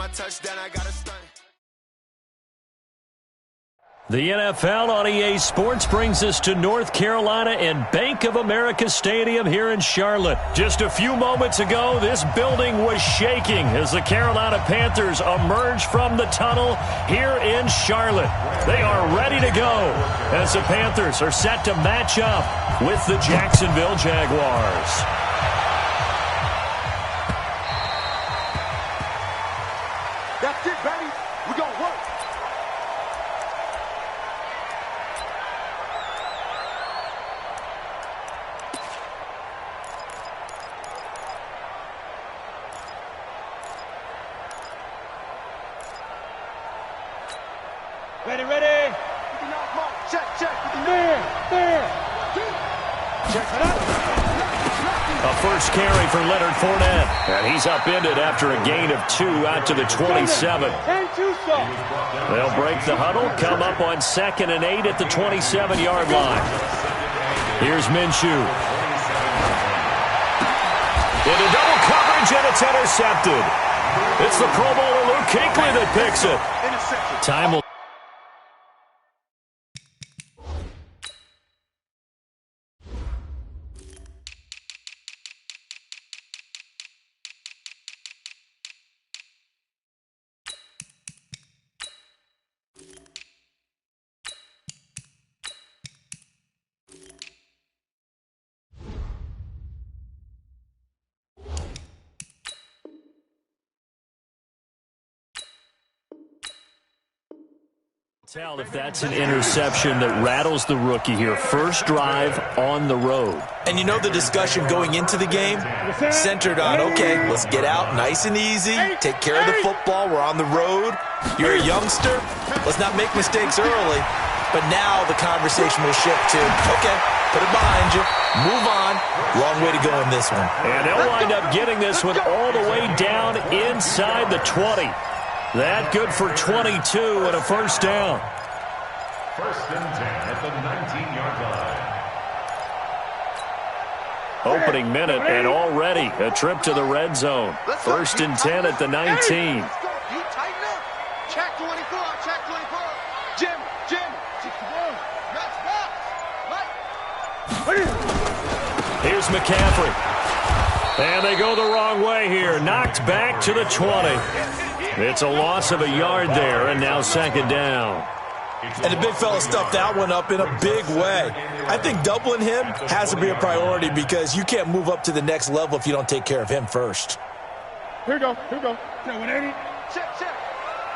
my touchdown, I got a stunt. The NFL on EA Sports brings us to North Carolina and Bank of America Stadium here in Charlotte. Just a few moments ago, this building was shaking as the Carolina Panthers emerge from the tunnel here in Charlotte. They are ready to go as the Panthers are set to match up with the Jacksonville Jaguars. That's it, baby. We're going to work. Ready. Check. There. Check it out. A first carry for Leonard Fournette. And he's upended after a gain of 2 out to the 27. They'll break the huddle, come up on 2nd and 8 at the 27-yard line. Here's Minshew. Into double coverage, and it's intercepted. It's the Pro Bowler Luke Kuechly that picks it. Time will... Tell if that's an interception that rattles the rookie here. First drive on the road. And you know the discussion going into the game centered on, okay, let's get out nice and easy, take care of the football, we're on the road. You're a youngster, let's not make mistakes early. But now the conversation will shift to, okay, put it behind you, move on. Long way to go in this one. And they'll wind up getting this one all the way down inside the 20. That good for 22 and a first down. First and 10 at the 19-yard line. Opening minute and already a trip to the red zone. First and 10 at the 19. You tighten up. Check 24. Jim. Here's McCaffrey. And they go the wrong way here. Knocked back to the 20. It's a loss of a yard there, and now second down. And the big fella stuffed that one up in a big way. I think doubling him has to be a priority because you can't move up to the next level if you don't take care of him first. Here we go. No, 180. Check.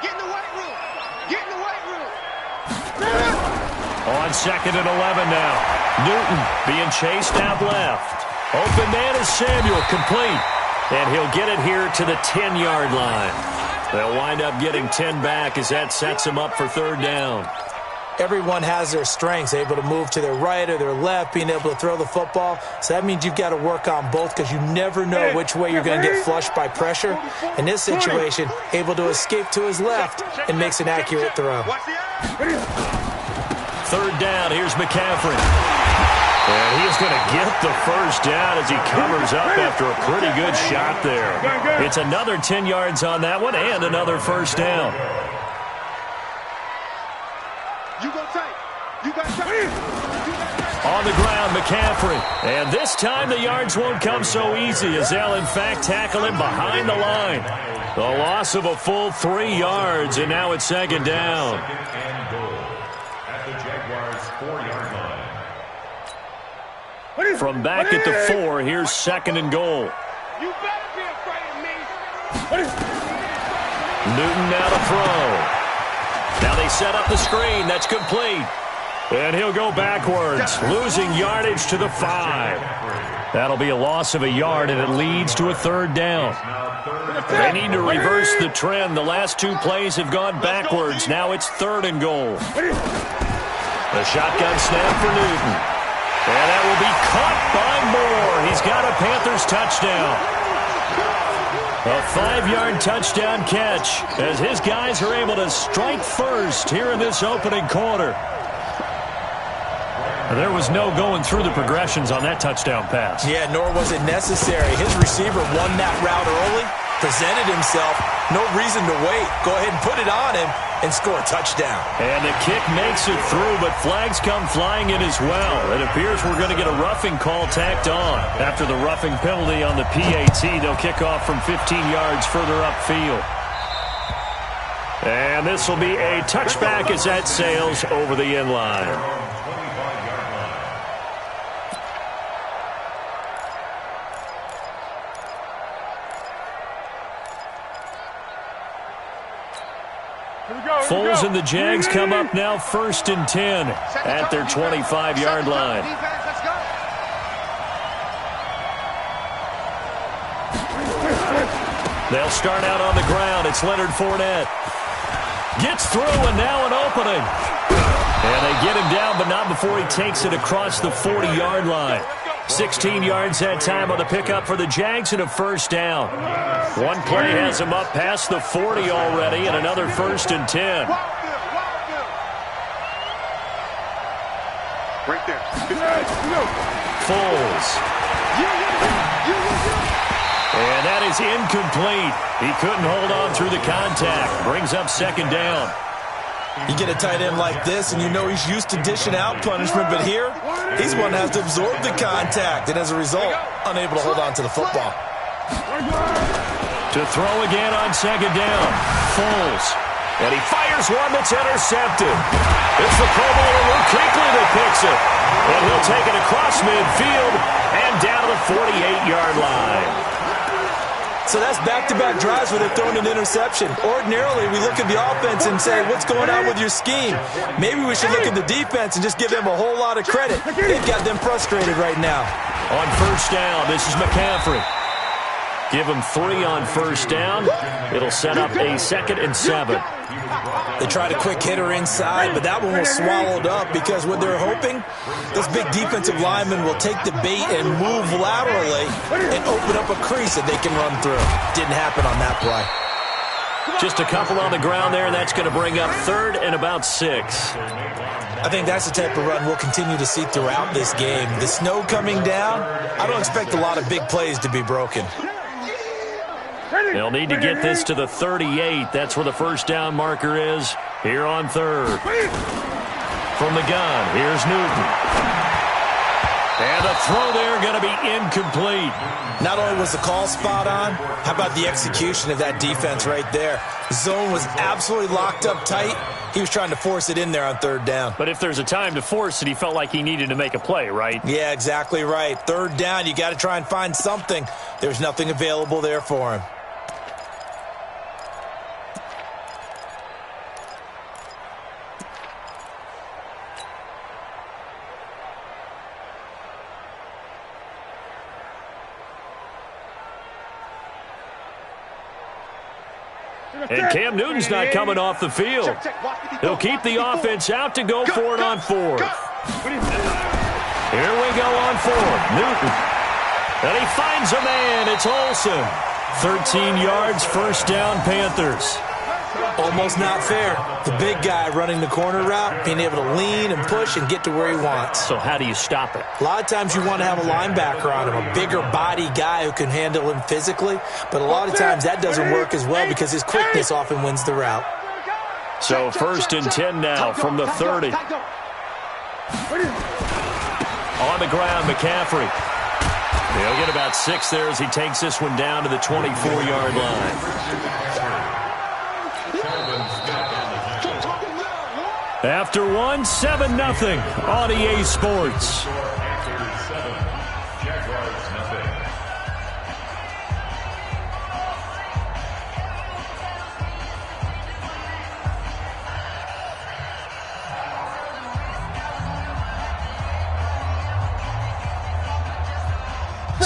Get in the weight room. On 2nd and 11 now. Newton being chased out left. Open man is Samuel, complete. And he'll get it here to the 10-yard line. They'll wind up getting 10 back as that sets them up for third down. Everyone has their strengths, able to move to their right or their left, being able to throw the football. So that means you've got to work on both because you never know which way you're going to get flushed by pressure. In this situation, able to escape to his left and makes an accurate throw. Third down, here's McCaffrey. And he's going to get the first down as he covers up after a pretty good shot there. It's another 10 yards on that one and another first down. On the ground, McCaffrey. And this time the yards won't come so easy as they'll, in fact, tackle him behind the line. The loss of a full 3 yards, and now it's second down. At the Jaguars' 4-yard line. From back at the 4, here's second and goal. You better be afraid of me. Newton now to throw. Now they set up the screen. That's complete. And he'll go backwards, losing yardage to the 5. That'll be a loss of a yard, and it leads to a third down. They need to reverse the trend. The last 2 plays have gone backwards. Now it's third and goal. The shotgun snap for Newton. And that will be caught by Moore. He's got a Panthers touchdown. A 5-yard touchdown catch as his guys are able to strike first here in this opening quarter. There was no going through the progressions on that touchdown pass. Yeah, nor was it necessary. His receiver won that route early, presented himself, No reason to wait. Go ahead and put it on him and score a touchdown. And the kick makes it through, but flags come flying in as well. It appears we're going to get a roughing call tacked on. After the roughing penalty on the PAT, they'll kick off from 15 yards further upfield. And this will be a touchback as that sails over the end line. Foles and the Jags come up now 1st and 10 at their 25-yard line. They'll start out on the ground. It's Leonard Fournette. Gets through, and now an opening. And they get him down, but not before he takes it across the 40-yard line. 16 yards that time on the pickup for the Jags and a 1st down. One play has him up past the 40 already, and another 1st and 10. Right there. Foles. And that is incomplete. He couldn't hold on through the contact. Brings up 2nd down. You get a tight end like this, and you know he's used to dishing out punishment, but here, he's one that has to absorb the contact, and as a result, unable to hold on to the football. To throw again on 2nd down. Foles. And he fires one that's intercepted. It's the Pro Bowler Luke Kuechly that picks it. And he'll take it across midfield and down to the 48-yard line. So that's back-to-back drives where they're throwing an interception. Ordinarily, we look at the offense and say, what's going on with your scheme? Maybe we should look at the defense and just give them a whole lot of credit. They've got them frustrated right now. On 1st down, this is McCaffrey. Give him 3 on 1st down. It'll set up a 2nd and 7. They tried a quick hitter inside, but that one was swallowed up because what they're hoping, this big defensive lineman will take the bait and move laterally and open up a crease that they can run through. Didn't happen on that play. Just a couple on the ground there, and that's going to bring up 3rd and about 6. I think that's the type of run we'll continue to see throughout this game. The snow coming down, I don't expect a lot of big plays to be broken. They'll need to get this to the 38. That's where the 1st down marker is here on 3rd. From the gun, here's Newton. And the throw there going to be incomplete. Not only was the call spot on, how about the execution of that defense right there? Zone was absolutely locked up tight. He was trying to force it in there on 3rd down. But if there's a time to force it, he felt like he needed to make a play, right? Yeah, exactly right. 3rd down, you got to try and find something. There's nothing available there for him. And Cam Newton's not coming off the field. He'll keep the offense out to go for it on 4th. Here we go on 4th. Newton. And he finds a man. It's Olsen. 13 yards, 1st down, Panthers. Almost not fair. The big guy running the corner route, being able to lean and push and get to where he wants. So how do you stop it? A lot of times you want to have a linebacker on him, a bigger body guy who can handle him physically, but a lot of times that doesn't work as well because his quickness often wins the route. So 1st and 10 now from the 30. On the ground, McCaffrey. He'll get about 6 there as he takes this one down to the 24-yard line. After 1, 7-0 on EA Sports. Panthers 7, Jaguars nothing.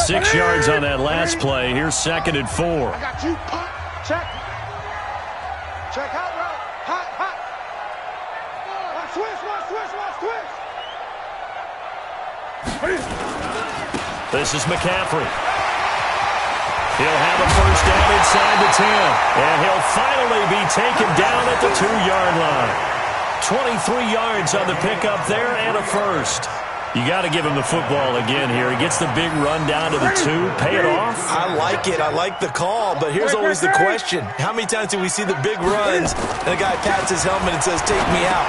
Six yards on that last play. Here's 2nd and 4. I got you. Pop. Check. Check. Hot route. Hot. Switch. This is McCaffrey. He'll have a 1st down inside the 10. And he'll finally be taken down at the 2-yard line. 23 yards on the pickup there and a 1st. You got to give him the football again here. He gets the big run down to the 2. Pay it off. I like it. I like the call, but here's always the question. How many times do we see the big runs and a guy pats his helmet and says, take me out?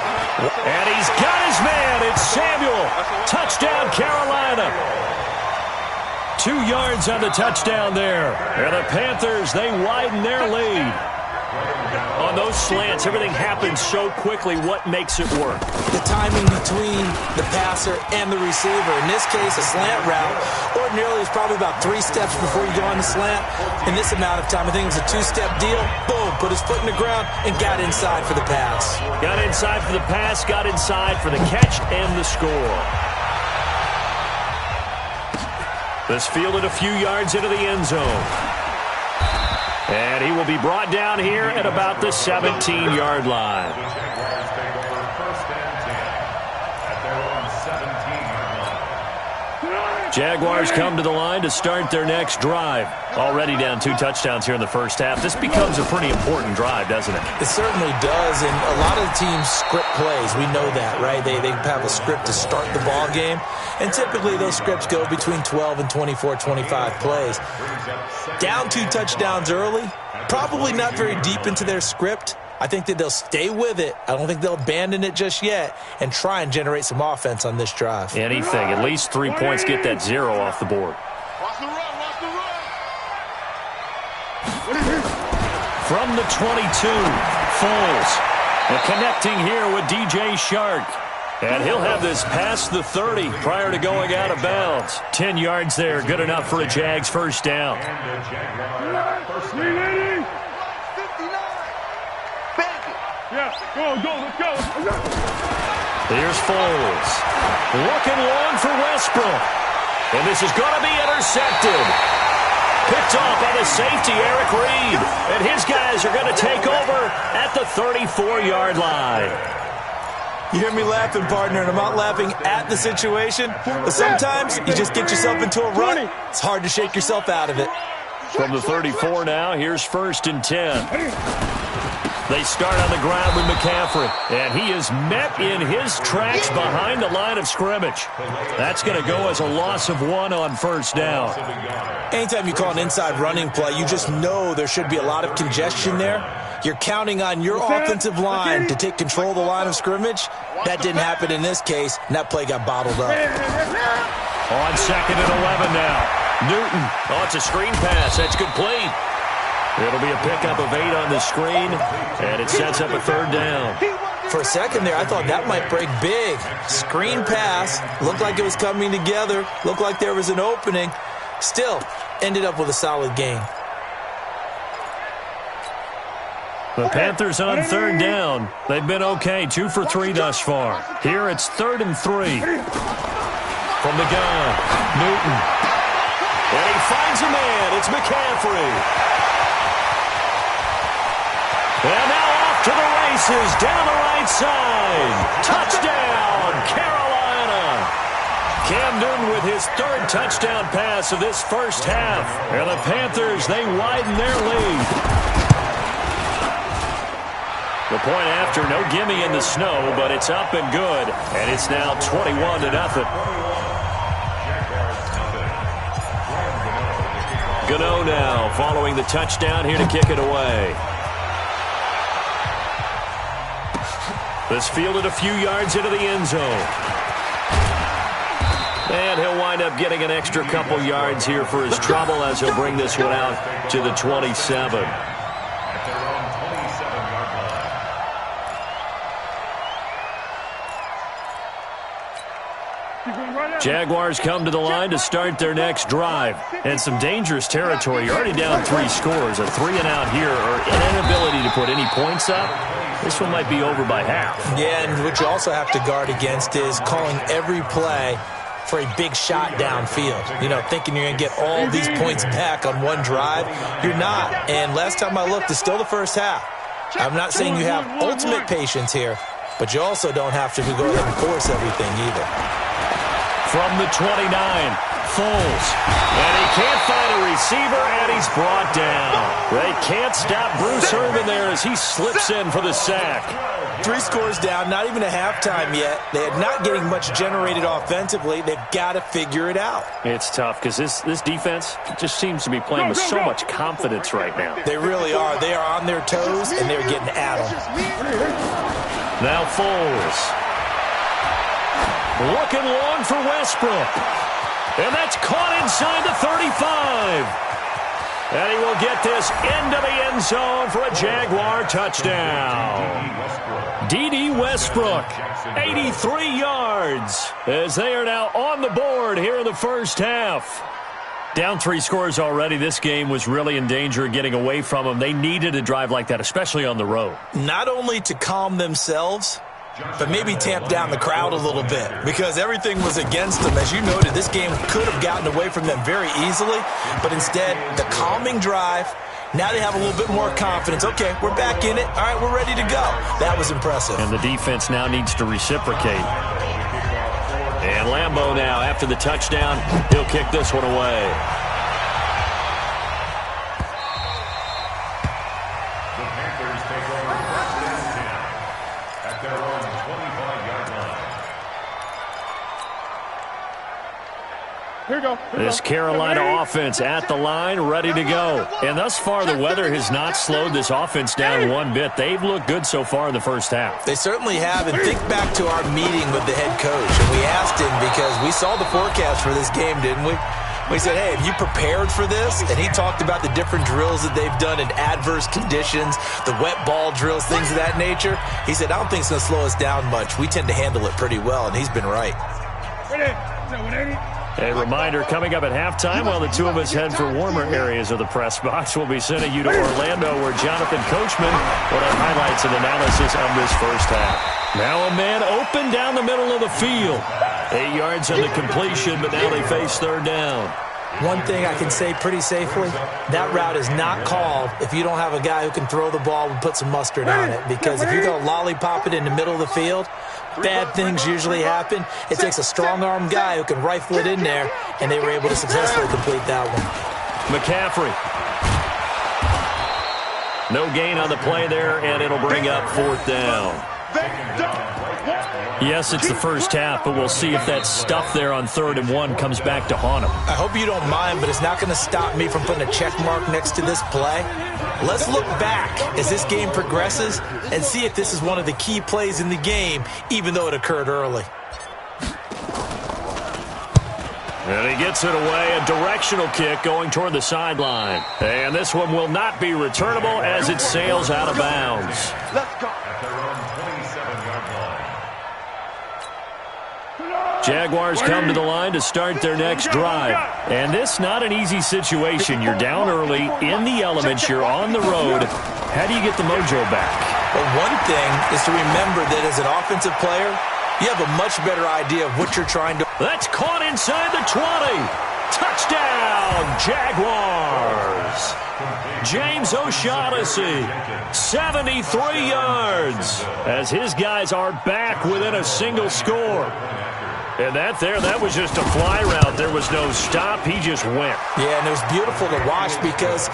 And he's got his man. It's Samuel. Touchdown, Carolina. 2 yards on the touchdown there. And the Panthers, they widen their lead. On those slants, everything happens so quickly. What makes it work? The timing between the passer and the receiver. In this case, a slant route. Ordinarily, it's probably about 3 steps before you go on the slant. In this amount of time, I think it was a 2-step deal. Boom, put his foot in the ground and got inside for the pass. Got inside for the pass, got inside for the catch and the score. This fielded a few yards into the end zone. And he will be brought down here at about the 17-yard line. Jaguars take over 1st and 10 at their own 17-yard line. Jaguars come to the line to start their next drive. Already down 2 touchdowns here in the first half. This becomes a pretty important drive, doesn't it? It certainly does, and a lot of the teams script plays. We know that, right? They have a script to start the ball game, and typically those scripts go between 12 and 24, 25 plays. Down 2 touchdowns early, probably not very deep into their script. I think that they'll stay with it. I don't think they'll abandon it just yet and try and generate some offense on this drive. Anything. At least 3 points, get that 0 off the board. Watch the run, watch the run. From the 22, Foles. And connecting here with DJ Shark. And he'll have this past the 30 prior to going out of bounds. 10 yards there, good enough for a Jags first down. And the Jaguars first down. 59. Yeah, go, let's go. Here's Foles. Looking long for Westbrook. And this is going to be intercepted. Picked off by the safety, Eric Reed. And his guys are going to take over at the 34-yard line. You hear me laughing, partner, and I'm not laughing at the situation. But sometimes you just get yourself into a rut. It's hard to shake yourself out of it. From the 34 now, here's 1st and 10. They start on the ground with McCaffrey, and he is met in his tracks behind the line of scrimmage. That's going to go as a loss of 1 on first down. Anytime you call an inside running play, you just know there should be a lot of congestion there. You're counting on your offensive line to take control of the line of scrimmage. That didn't happen in this case, and that play got bottled up. On 2nd and 11 now. Newton. Oh, it's a screen pass. That's complete. It'll be a pickup of 8 on the screen, and it sets up a 3rd down. For a second there, I thought that might break big. Screen pass. Looked like it was coming together. Looked like there was an opening. Still, ended up with a solid game. The Panthers on 3rd down. They've been okay, 2 for 3 thus far. Here it's 3rd and 3. From the gun, Newton. And he finds a man. It's McCaffrey. And now off to the races, down the right side. Touchdown, Carolina. Cam Newton with his 3rd touchdown pass of this first half. And the Panthers, they widen their lead. The point after, no gimme in the snow, but it's up and good. And it's now 21-0. Gano now following the touchdown here to kick it away. This fielded a few yards into the end zone. And he'll wind up getting an extra couple yards here for his trouble as he'll bring this one out to the 27. At their own 27-yard line. Jaguars come to the line to start their next drive. And some dangerous territory. You're already down 3 scores. A 3-and-out here, or an inability to put any points up. This one might be over by half. Yeah, and what you also have to guard against is calling every play for a big shot downfield. You know, thinking you're going to get all these points back on one drive. You're not. And last time I looked, it's still the first half. I'm not saying you have ultimate patience here, but you also don't have to go ahead and force everything either. From the 29, Foles. And he can't find a receiver, and he's brought down. They can't stop Bruce Irvin there as he slips in for the sack. 3 scores down, not even a halftime yet. They are not getting much generated offensively. They've got to figure it out. It's tough because this defense just seems to be playing with so much confidence right now. They really are. They are on their toes, and they're getting at them. Now Foles. Looking long for Westbrook. And that's caught inside the 35. And he will get this into the end zone for a Jaguar touchdown. D.D. Westbrook, 83 yards, as they are now on the board here in the first half. Down 3 scores already. This game was really in danger of getting away from them. They needed a drive like that, especially on the road. Not only to calm themselves, but maybe tamp down the crowd a little bit because everything was against them. As you noted, this game could have gotten away from them very easily, but instead, the calming drive, now they have a little bit more confidence. Okay, we're back in it. All right, we're ready to go. That was impressive. And the defense now needs to reciprocate. And Lambeau now, after the touchdown, he'll kick this one away. The Panthers take over first and 10 at their own 25-yard line. Here we go. This Carolina offense at the line, ready to go. And thus far, the weather has not slowed this offense down one bit. They've looked good so far in the first half. They certainly have. And think back to our meeting with the head coach. And we asked him because we saw the forecast for this game, didn't we? We said, hey, have you prepared for this? And he talked about the different drills that they've done in adverse conditions, the wet ball drills, things of that nature. He said, I don't think it's going to slow us down much. We tend to handle it pretty well, and he's been right. A reminder, coming up at halftime, while the two of us head for warmer areas of the press box, we'll be sending you to Orlando, where Jonathan Coachman will have highlights and analysis of this first half. Now a man open down the middle of the field. 8 yards on the completion, but now they face third down. One thing I can say pretty safely, that route is not called if you don't have a guy who can throw the ball and put some mustard on it. Because if you're going to lollipop it in the middle of the field, bad things usually happen. It takes a strong-arm guy who can rifle it in there, and they were able to successfully complete that one. McCaffrey. No gain on the play there, and it'll bring up fourth down. Yes, it's the first half, but we'll see if that stuff there on 3rd and 1 comes back to haunt him. I hope you don't mind, but it's not going to stop me from putting a check mark next to this play. Let's look back as this game progresses and see if this is one of the key plays in the game, even though it occurred early. And he gets it away, a directional kick going toward the sideline. And this one will not be returnable as it sails out of bounds. Let's go. At their own 27-yard line. Jaguars come to the line to start their next drive. And this not an easy situation. You're down early, in the elements, you're on the road. How do you get the mojo back? Well, one thing is to remember that as an offensive player, you have a much better idea of what you're trying to... That's caught inside the 20. Touchdown, Jaguars. James O'Shaughnessy, 73 yards, as his guys are back within a single score. And that was just a fly route. There was no stop. He just went. Yeah, and it was beautiful to watch because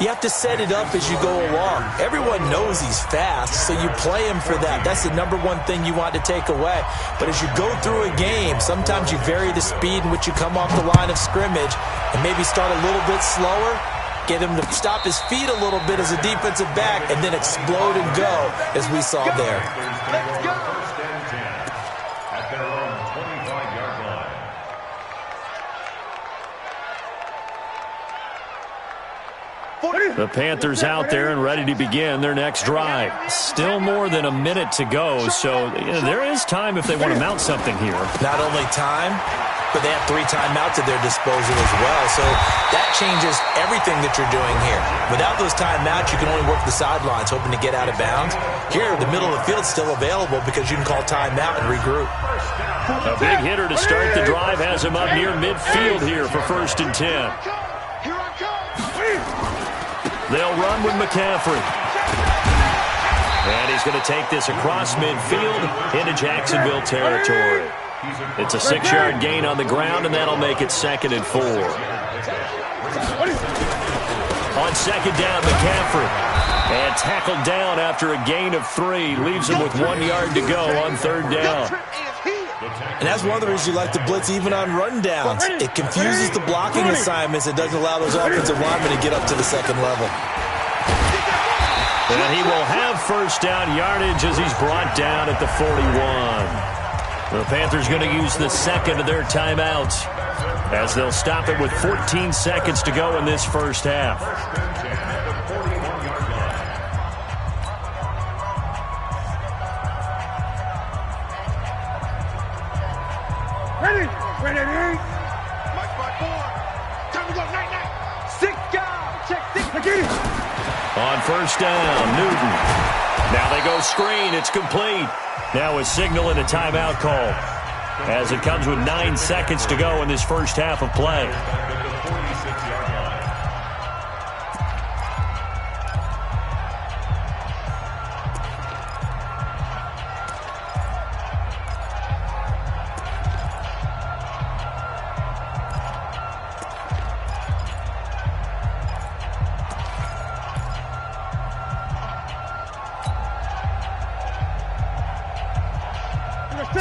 you have to set it up as you go along. Everyone knows he's fast, so you play him for that. That's the number one thing you want to take away. But as you go through a game, sometimes you vary the speed in which you come off the line of scrimmage and maybe start a little bit slower, get him to stop his feet a little bit as a defensive back, and then explode and go, as we saw there. Let's go. First and 10 at their own 25-yard line. The Panthers out there and ready to begin their next drive. Still more than a minute to go, so there is time if they want to mount something here. Not only time, but they have 3 timeouts at their disposal as well, so that changes everything that you're doing here. Without those timeouts, you can only work the sidelines, hoping to get out of bounds. Here, the middle of the field is still available because you can call timeout and regroup. A big hitter to start the drive has him up near midfield here for 1st and 10. Here I come. They'll run with McCaffrey. And he's going to take this across midfield into Jacksonville territory. It's a 6-yard gain on the ground, and that'll make it 2nd and 4. On 2nd down, McCaffrey. And tackled down after a gain of 3. Leaves him with 1 yard to go on 3rd down. And that's one of the reasons you like to blitz even on rundowns. It confuses the blocking assignments. It doesn't allow those offensive linemen to get up to the 2nd level. And he will have 1st down yardage as he's brought down at the 41. The Panthers going to use the 2nd of their timeouts as they'll stop it with 14 seconds to go in this 1st half. Ready? Mike by 4. Time to go, night. 6 guys. Check 6. Again. On 1st down, Newton. Now they go screen. It's complete. Now a signal and a timeout call as it comes with 9 seconds to go in this 1st half of play.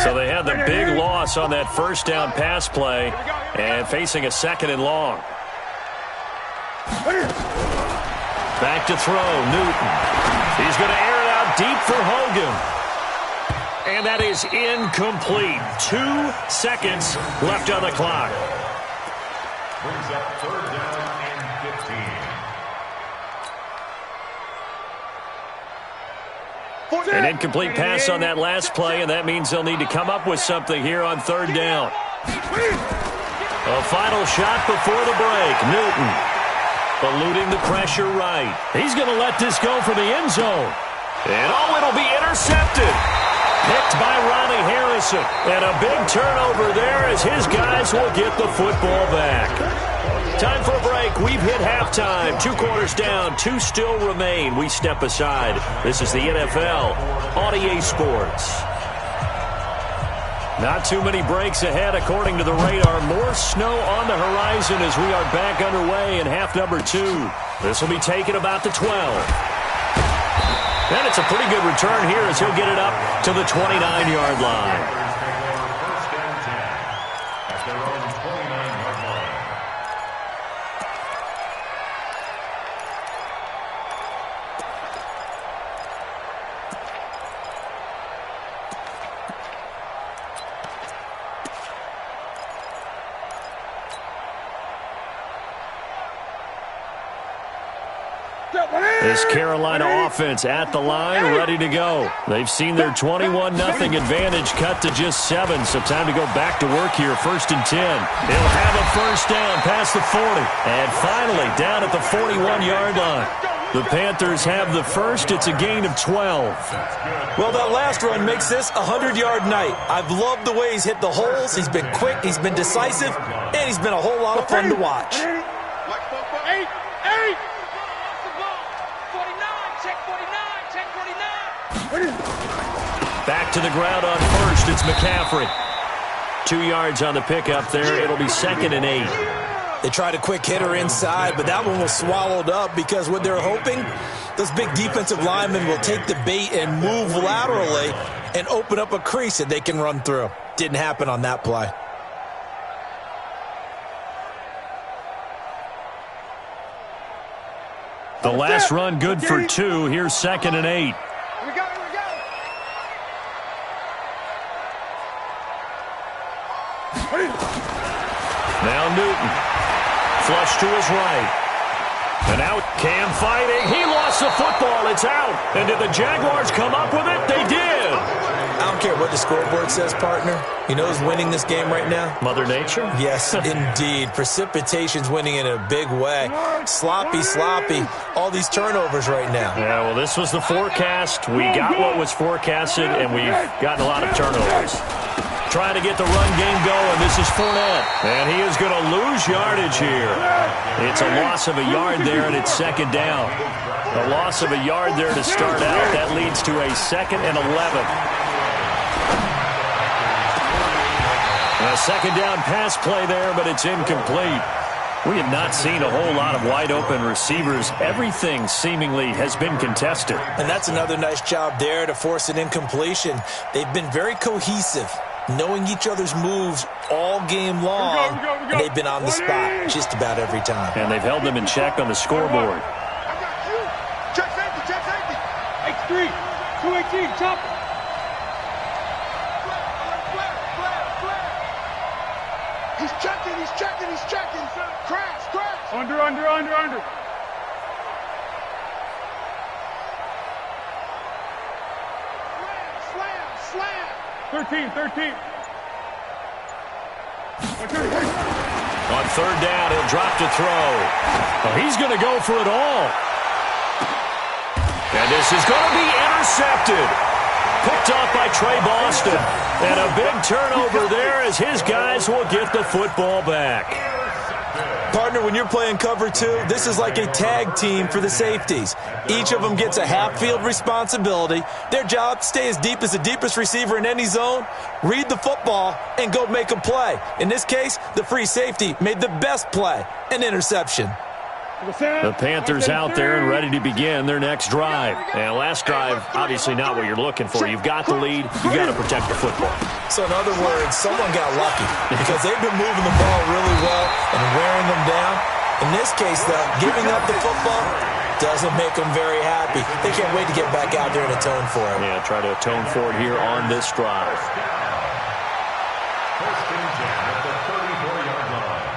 So they had the big loss on that 1st down pass play and facing a 2nd and long. Back to throw, Newton. He's going to air it out deep for Hogan. And that is incomplete. 2 seconds left on the clock. Brings up 3rd down and 15. An incomplete pass on that last play, and that means they'll need to come up with something here on 3rd down. A final shot before the break. Newton eluding the pressure right. He's going to let this go for the end zone. And it'll be intercepted. Picked by Ronnie Harrison. And a big turnover there as his guys will get the football back. Time for a break. We've hit halftime. 2 quarters down. 2 still remain. We step aside. This is the NFL on EA Sports. Not too many breaks ahead according to the radar. More snow on the horizon as we are back underway in half number 2. This will be taken about the 12. And it's a pretty good return here as he'll get it up to the 29-yard line. This Carolina offense at the line, ready to go. They've seen their 21-0 advantage cut to just 7, so time to go back to work here. 1st and 10. They'll have a 1st down past the 40. And finally, down at the 41-yard line. The Panthers have the 1st. It's a gain of 12. Well, that last run makes this a 100-yard night. I've loved the way he's hit the holes. He's been quick, he's been decisive, and he's been a whole lot of fun to watch. 8. Back to the ground on 1st. It's McCaffrey. 2 yards on the pickup there. It'll be 2nd and 8. They tried a quick hitter inside, but that one was swallowed up because what they're hoping, those big defensive linemen will take the bait and move laterally and open up a crease that they can run through. Didn't happen on that play. The last run good for 2. Here's 2nd and 8. Now Newton. Flush to his right. And out Cam fighting. He lost the football. It's out. And did the Jaguars come up with it? They did. I don't care what the scoreboard says, partner. You know who's winning this game right now? Mother Nature? Yes, indeed. Precipitation's winning in a big way. Sloppy. All these turnovers right now. Yeah, well, this was the forecast. We got what was forecasted, and we've gotten a lot of turnovers. Trying to get the run game going. This is Fournette. And he is going to lose yardage here. It's a loss of a yard there, and it's 2nd down. A loss of a yard there to start out. That leads to a 2nd and 11. A second down pass play there, but it's incomplete. We have not seen a whole lot of wide-open receivers. Everything seemingly has been contested. And that's another nice job there to force an incompletion. They've been very cohesive, knowing each other's moves all game long, and they've been on the spot just about every time. And they've held them in check on the scoreboard. I got you. Check safety, check safety. X3, 218, chop. He's checking, he's checking, he's checking. Crash, crash. Under. Slam. 13. On third down, he'll drop to throw. Oh, he's going to go for it all. And this is going to be intercepted. Picked off by Trey Boston. And a big turnover there as his guys will get the football back. Partner, when you're playing cover two, this is like a tag team for the safeties. Each of them gets a half-field responsibility. Their job, stay as deep as the deepest receiver in any zone, read the football, and go make a play. In this case, the free safety made the best play, an interception. The Panthers out there and ready to begin their next drive. And last drive, obviously not what you're looking for. You've got the lead. You've got to protect the football. So in other words, someone got lucky because they've been moving the ball really well and wearing them down. In this case, though, giving up the football doesn't make them very happy. They can't wait to get back out there and atone for it. Yeah, try to atone for it here on this drive. First and 10 at the 34-yard line.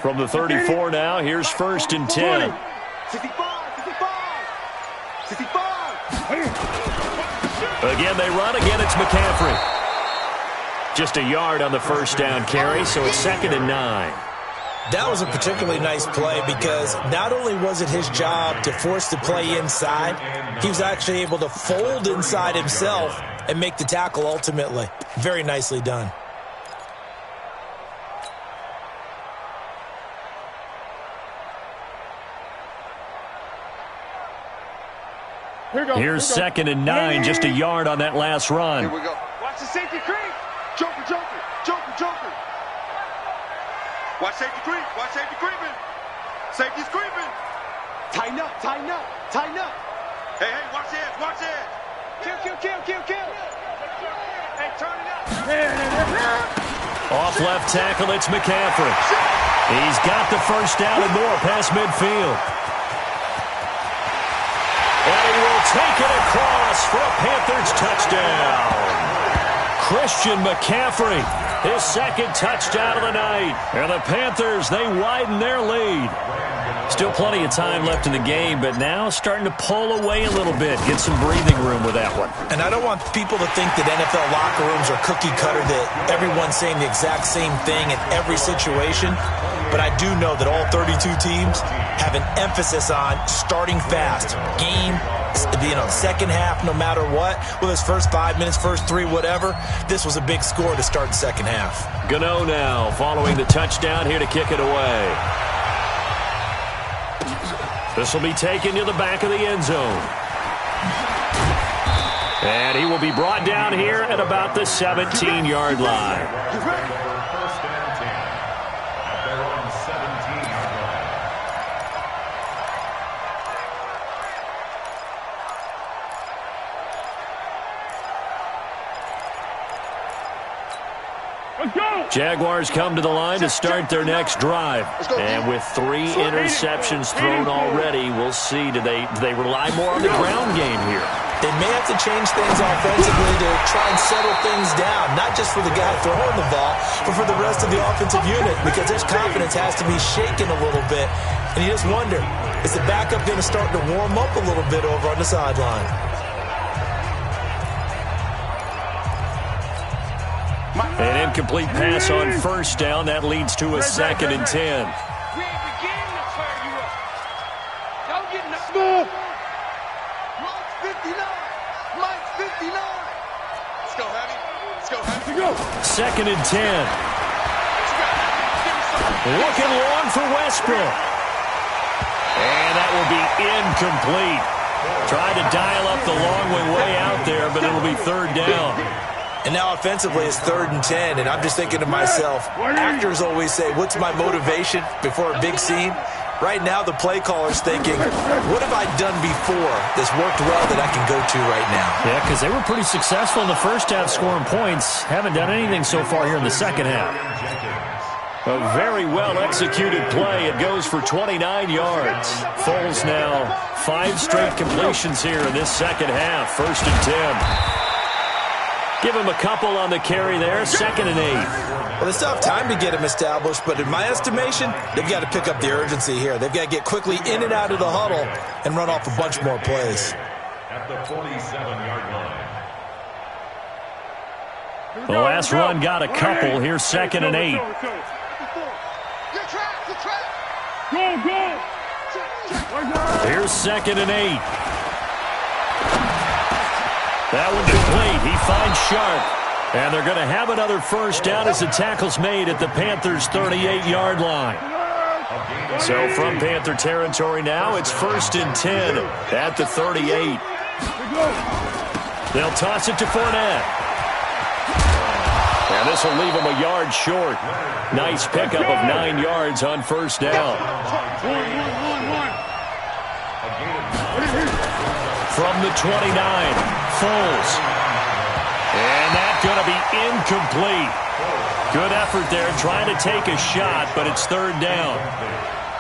From the 34 now, here's first and 10. 65. Again, they run. Again, it's McCaffrey. Just a yard on the first down carry, so it's 2nd and 9. That was a particularly nice play because not only was it his job to force the play inside, he was actually able to fold inside himself and make the tackle ultimately. Very nicely done. Here's 2nd and 9, just a yard on that last run. Here we go. Watch the safety creep. Joker. Watch safety creep. Safety's creeping. Tighten up. Hey, watch the edge. Kill. Hey, turn it up. Off left tackle, it's McCaffrey. He's got the first down and more past midfield. And he will take it across for a Panthers touchdown. Christian McCaffrey, his second touchdown of the night. And the Panthers, they widen their lead. Still plenty of time left in the game, but now starting to pull away a little bit. Get some breathing room with that one. And I don't want people to think that NFL locker rooms are cookie cutter, that everyone's saying the exact same thing in every situation. But I do know that all 32 teams have an emphasis on starting fast. Second half, no matter what. Whether it's first 5 minutes, first 3, whatever. This was a big score to start the second half. Gano now following the touchdown here to kick it away. This will be taken to the back of the end zone. And he will be brought down here at about the 17-yard line. First and 10 at their own 17-yard line. Jaguars come to the line to start their next drive. And with 3 interceptions thrown already, we'll see. Do they rely more on the ground game here? They may have to change things offensively to try and settle things down, not just for the guy throwing the ball, but for the rest of the offensive unit, because his confidence has to be shaken a little bit. And you just wonder, is the backup going to start to warm up a little bit over on the sideline? An incomplete pass on first down. That leads to a 2nd and 10. We ain't beginning to fire you up. Don't get in the smooth. Mike's 59. 2nd and 10. Looking long for Westbrook. And that will be incomplete. Tried to dial up the long way out there, but it'll be 3rd down. And now offensively it's 3rd and 10, and I'm just thinking to myself, actors always say, what's my motivation before a big scene? Right now the play caller's thinking, what have I done before that's worked well that I can go to right now? Yeah, because they were pretty successful in the first half scoring points. Haven't done anything so far here in the second half. A very well-executed play. It goes for 29 yards. Foles now 5 straight completions here in this second half. 1st and 10. Give him a couple on the carry there. 2nd and 8. Well, they still have time to get him established, but in my estimation, they've got to pick up the urgency here. They've got to get quickly in and out of the huddle and run off a bunch more plays. At the 47-yard line. The last run got a couple. Here's 2nd and 8. Here's 2nd and 8. That one complete. He finds Sharp. And they're going to have another 1st down as the tackle's made at the Panthers' 38-yard line. So from Panther territory now, it's 1st and 10 at the 38. They'll toss it to Fournette. And this will leave him a yard short. Nice pickup of 9 yards on 1st down. From the 29, Foles. And that's going to be incomplete. Good effort there, trying to take a shot, but it's 3rd down.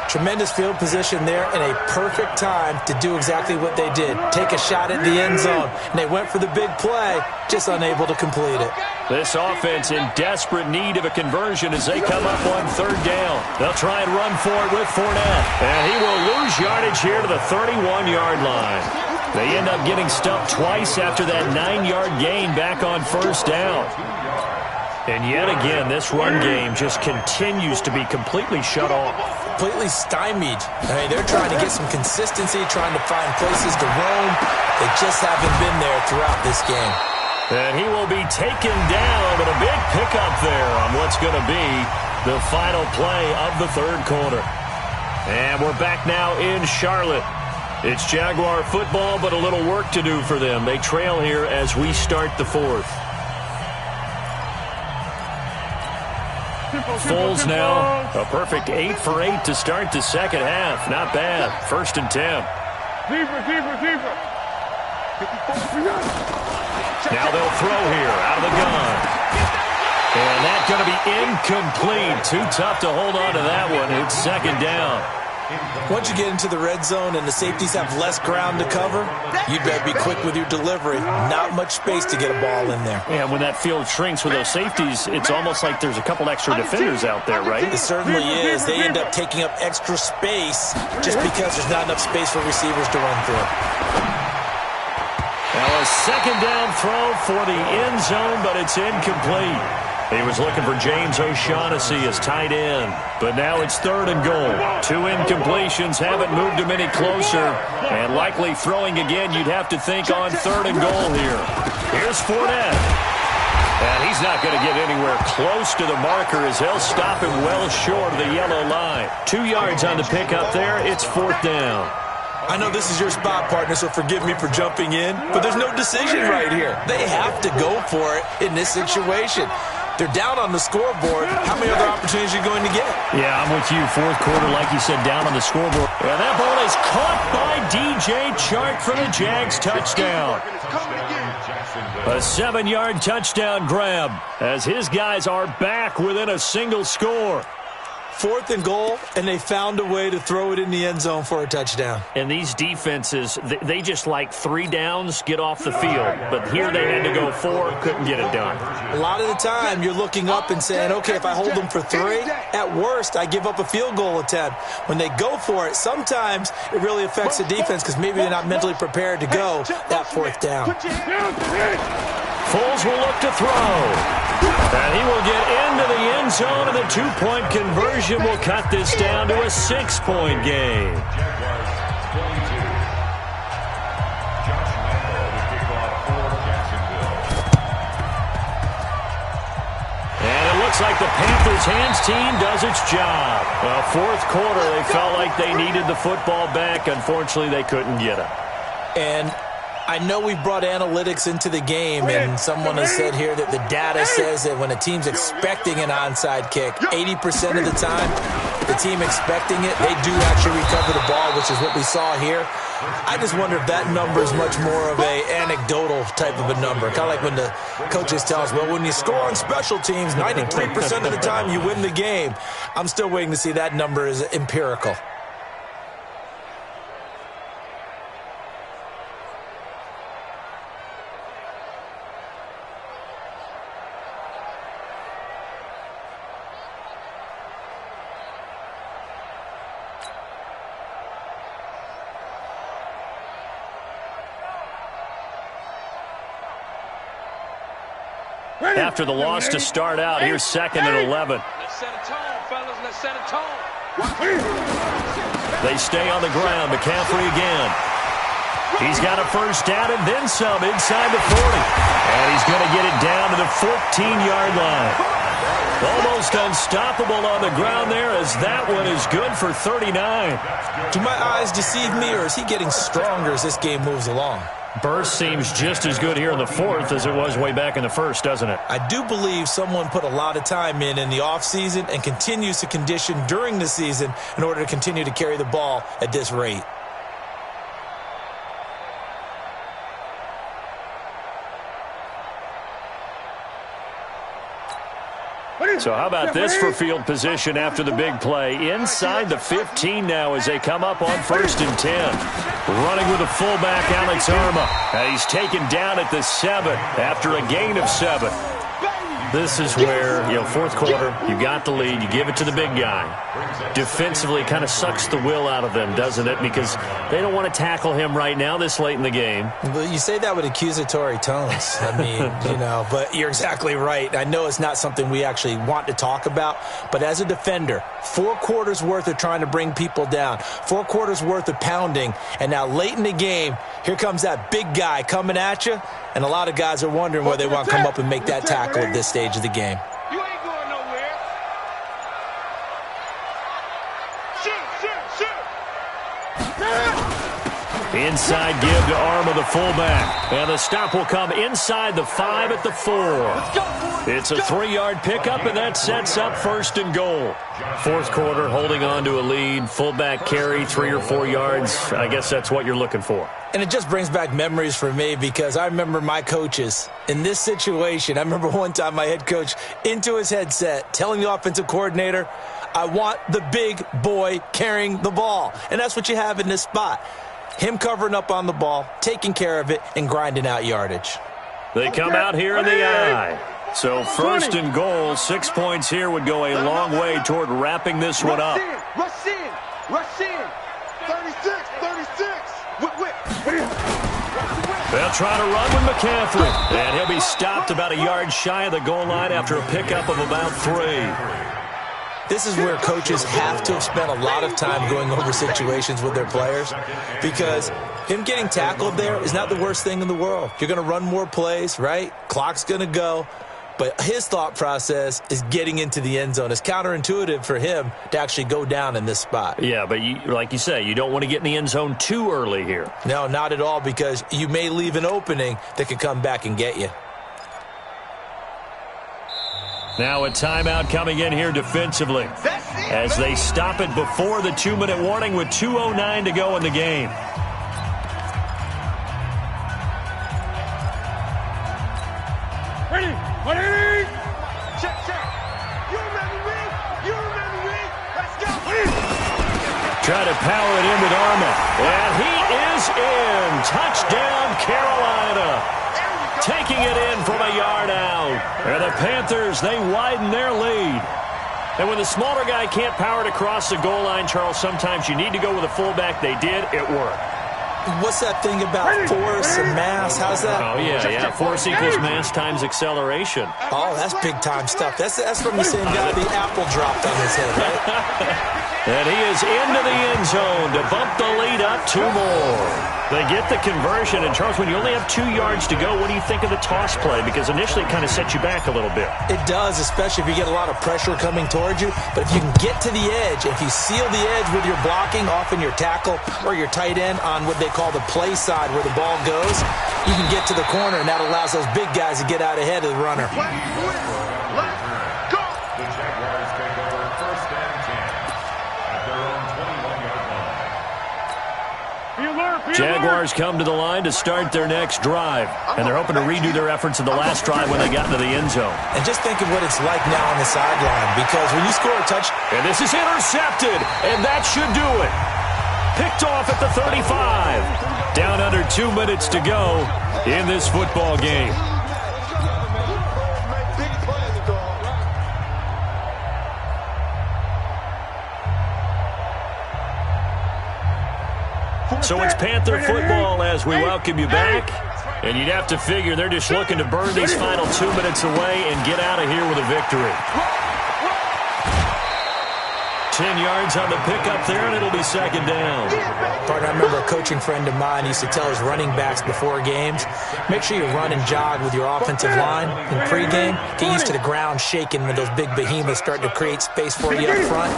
Tremendous field position there and a perfect time to do exactly what they did. Take a shot at the end zone. And they went for the big play, just unable to complete it. This offense in desperate need of a conversion as they come up on 3rd down. They'll try and run for it with Fournette. And he will lose yardage here to the 31-yard line. They end up getting stuffed twice after that 9-yard gain back on 1st down. And yet again, this run game just continues to be completely shut off. Completely stymied. I mean, they're trying to get some consistency, trying to find places to roam. They just haven't been there throughout this game. And he will be taken down, but a big pickup there on what's going to be the final play of the 3rd quarter. And we're back now in Charlotte. It's Jaguar football, but a little work to do for them. They trail here as we start the 4th. Foles now, a perfect 8 for 8 to start the second half. Not bad. 1st and 10. Now they'll throw here out of the gun. And that's going to be incomplete. Too tough to hold on to that one. It's 2nd down. Once you get into the red zone and the safeties have less ground to cover, you better be quick with your delivery. Not much space to get a ball in there. Yeah, when that field shrinks with those safeties, it's almost like there's a couple extra defenders out there, right? It certainly is. They end up taking up extra space just because there's not enough space for receivers to run through. Now a 2nd down throw for the end zone, but it's incomplete. He was looking for James O'Shaughnessy as tight end, but now it's 3rd and goal. 2 incompletions haven't moved him any closer, and likely throwing again, you'd have to think on 3rd and goal here. Here's Fournette. And he's not going to get anywhere close to the marker as they'll stop him well short of the yellow line. 2 yards on the pickup there. It's 4th down. I know this is your spot, partner, so forgive me for jumping in, but there's no decision right here. They have to go for it in this situation. They're down on the scoreboard. How many other opportunities are you going to get? Yeah, I'm with you. 4th quarter, like you said, down on the scoreboard. And that ball is caught by DJ Chark for the Jags touchdown. A 7-yard touchdown grab as his guys are back within a single score. 4th and goal, and they found a way to throw it in the end zone for a touchdown. And these defenses, they just like 3 downs, get off the field. But here they had to go 4, couldn't get it done. A lot of the time, you're looking up and saying, okay, if I hold them for 3, at worst, I give up a field goal attempt. When they go for it, sometimes it really affects the defense because maybe they're not mentally prepared to go that 4th down. Foles will look to throw. And he will get into the end zone, and the 2-point conversion will cut this down to a 6-point game. looks like the Panthers' hands team does its job. Well, fourth quarter, they felt like they needed the football back. Unfortunately, they couldn't get it. And I know we brought analytics into the game, and someone has said here that the data says that when a team's expecting an onside kick, 80% of the time, the team expecting it, they do actually recover the ball, which is what we saw here. I just wonder if that number is much more of an anecdotal type of a number. Kind of like when the coaches tell us, well, when you score on special teams, 93% of the time you win the game. I'm still waiting to see that number is empirical. After the loss to start out, here's 2nd and 11. Let's set a tone, fellas. Let's set a tone. They stay on the ground. McCaffrey again. He's got a first down and then some inside the 40. And he's going to get it down to the 14-yard line. Almost unstoppable on the ground there, as that one is good for 39. Do my eyes deceive me, or is he getting stronger as this game moves along? Burst seems just as good here in the fourth as it was way back in the first, doesn't it? I do believe someone put a lot of time in the offseason and continues to condition during the season in order to continue to carry the ball at this rate. So how about this for field position after the big play? Inside the 15 now as they come up on 1st and 10. Running with the fullback, Alex Arma. And he's taken down at the 7 after a gain of 7. This is where, fourth quarter, you got the lead, you give it to the big guy. Defensively, kind of sucks the will out of them, doesn't it? Because they don't want to tackle him right now this late in the game. Well, you say that with accusatory tones. I mean, but you're exactly right. I know it's not something we actually want to talk about, but as a defender, 4 quarters worth of trying to bring people down, 4 quarters worth of pounding, and now late in the game, here comes that big guy coming at you, and a lot of guys are wondering whether they want to come up and make that tackle at this stage of the game. You ain't going nowhere. Inside give to Arma, the fullback. And the stop will come inside the 5 at the 4. It's a 3-yard pickup, and that sets up 1st and goal. Fourth quarter, holding on to a lead. Fullback carry, 3 or 4 yards. I guess that's what you're looking for. And it just brings back memories for me because I remember my coaches in this situation. I remember one time my head coach into his headset telling the offensive coordinator, I want the big boy carrying the ball. And that's what you have in this spot. Him covering up on the ball, taking care of it, and grinding out yardage. They come out here in the eye. So 1st and goal, 6 points here would go a long way toward wrapping this one up. Rush in. 36. They'll try to run with McCaffrey. And he'll be stopped about a yard shy of the goal line after a pickup of about 3. This is where coaches have to have spent a lot of time going over situations with their players because him getting tackled there is not the worst thing in the world. You're going to run more plays, right? Clock's going to go. But his thought process is getting into the end zone. It's counterintuitive for him to actually go down in this spot. Yeah, but like you say, you don't want to get in the end zone too early here. No, not at all, because you may leave an opening that could come back and get you. Now a timeout coming in here defensively as they stop it before the 2-minute warning with 2:09 to go in the game. Ready. Check. You remember me? Let's go. Try to power it in with Arma. And he is in. Touchdown, Carolina. Taking it in from a yard out. And the Panthers, they widen their lead. And when the smaller guy can't power it across the goal line, Charles, sometimes you need to go with a fullback. They did. It worked. What's that thing about force and mass? How's that? Oh, yeah. Force equals mass times acceleration. Oh, that's big-time stuff. That's from the same guy the apple dropped on his head, right? And he is into the end zone to bump the lead up 2 more. They get the conversion. And, Charles, when you only have 2 yards to go, what do you think of the toss play? Because initially it kind of sets you back a little bit. It does, especially if you get a lot of pressure coming towards you. But if you can get to the edge, if you seal the edge with your blocking, often your tackle or your tight end on what they call the play side where the ball goes, you can get to the corner, and that allows those big guys to get out ahead of the runner. Jaguars come to the line to start their next drive, and they're hoping to redo their efforts in the last drive when they got into the end zone. And just think of what it's like now on the sideline, because when you score a touchdown... And this is intercepted, and that should do it. Picked off at the 35. Down under 2 minutes to go in this football game. So it's Panther football as we welcome you back. And you'd have to figure they're just looking to burn these final 2 minutes away and get out of here with a victory. 10 yards on the pickup there, and it'll be second down. Partner, I remember a coaching friend of mine used to tell his running backs before games, make sure you run and jog with your offensive line in pregame. Get used to the ground shaking when those big behemoths start to create space for you up front.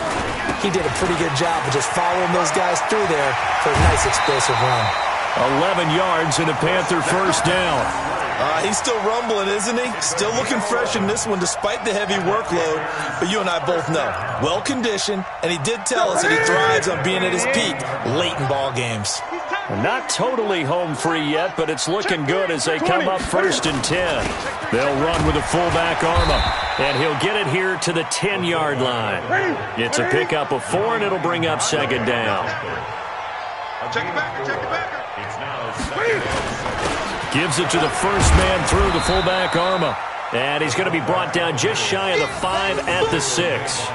He did a pretty good job of just following those guys through there for a nice explosive run. 11 yards and a Panther first down. He's still rumbling, isn't he? Still looking fresh in this one despite the heavy workload. But you and I both know, well-conditioned, and he did tell us that he thrives on being at his peak late in ball games. Not totally home free yet, but it's looking good as they come up 1st and 10. They'll run with a fullback Arma, and he'll get it here to the 10-yard line. It's a pickup of 4, and it'll bring up second down. Check it back, check it back. It's now second down. Gives it to the first man through, the fullback Arma. And he's going to be brought down just shy of the 5 at the 6.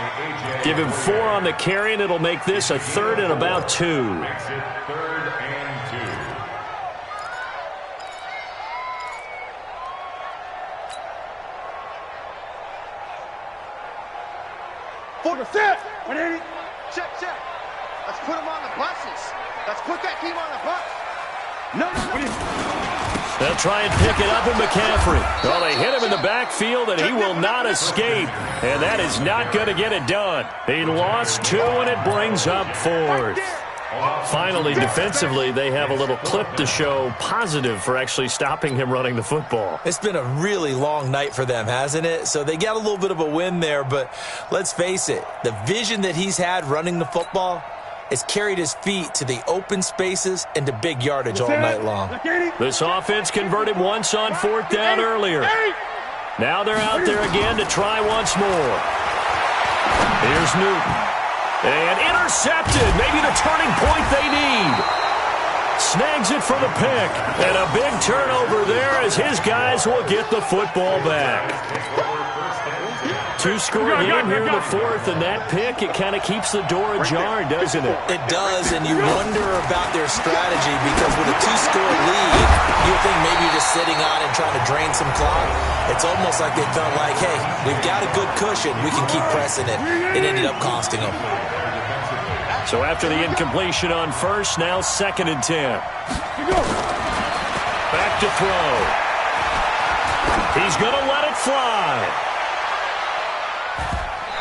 Give him 4 on the carry, and it'll make this a 3rd and about 2. Makes it 3rd and 2. For the set. Check, check. Let's put them on the buses. Let's put that team on the bus. No. They'll try and pick it up in McCaffrey. Well, they hit him in the backfield, and he will not escape. And that is not going to get it done. He lost 2, and it brings up 4th. Finally, defensively, they have a little clip to show positive for actually stopping him running the football. It's been a really long night for them, hasn't it? So they got a little bit of a win there, but let's face it, the vision that he's had running the football has carried his feet to the open spaces and to big yardage all night long. This offense converted once on 4th down earlier. Now they're out there again to try once more. Here's Newton. And intercepted. Maybe the turning point they need. Snags it for the pick. And a big turnover there as his guys will get the football back. 2-score game here in the 4th, and that pick, it kind of keeps the door ajar, doesn't it? It does, and you wonder about their strategy because with a 2-score lead, you think maybe you're just sitting on it trying to drain some clock. It's almost like they felt like, hey, we've got a good cushion. We can keep pressing it. It ended up costing them. So after the incompletion on 1st, now 2nd and 10. Back to throw. He's going to let it fly.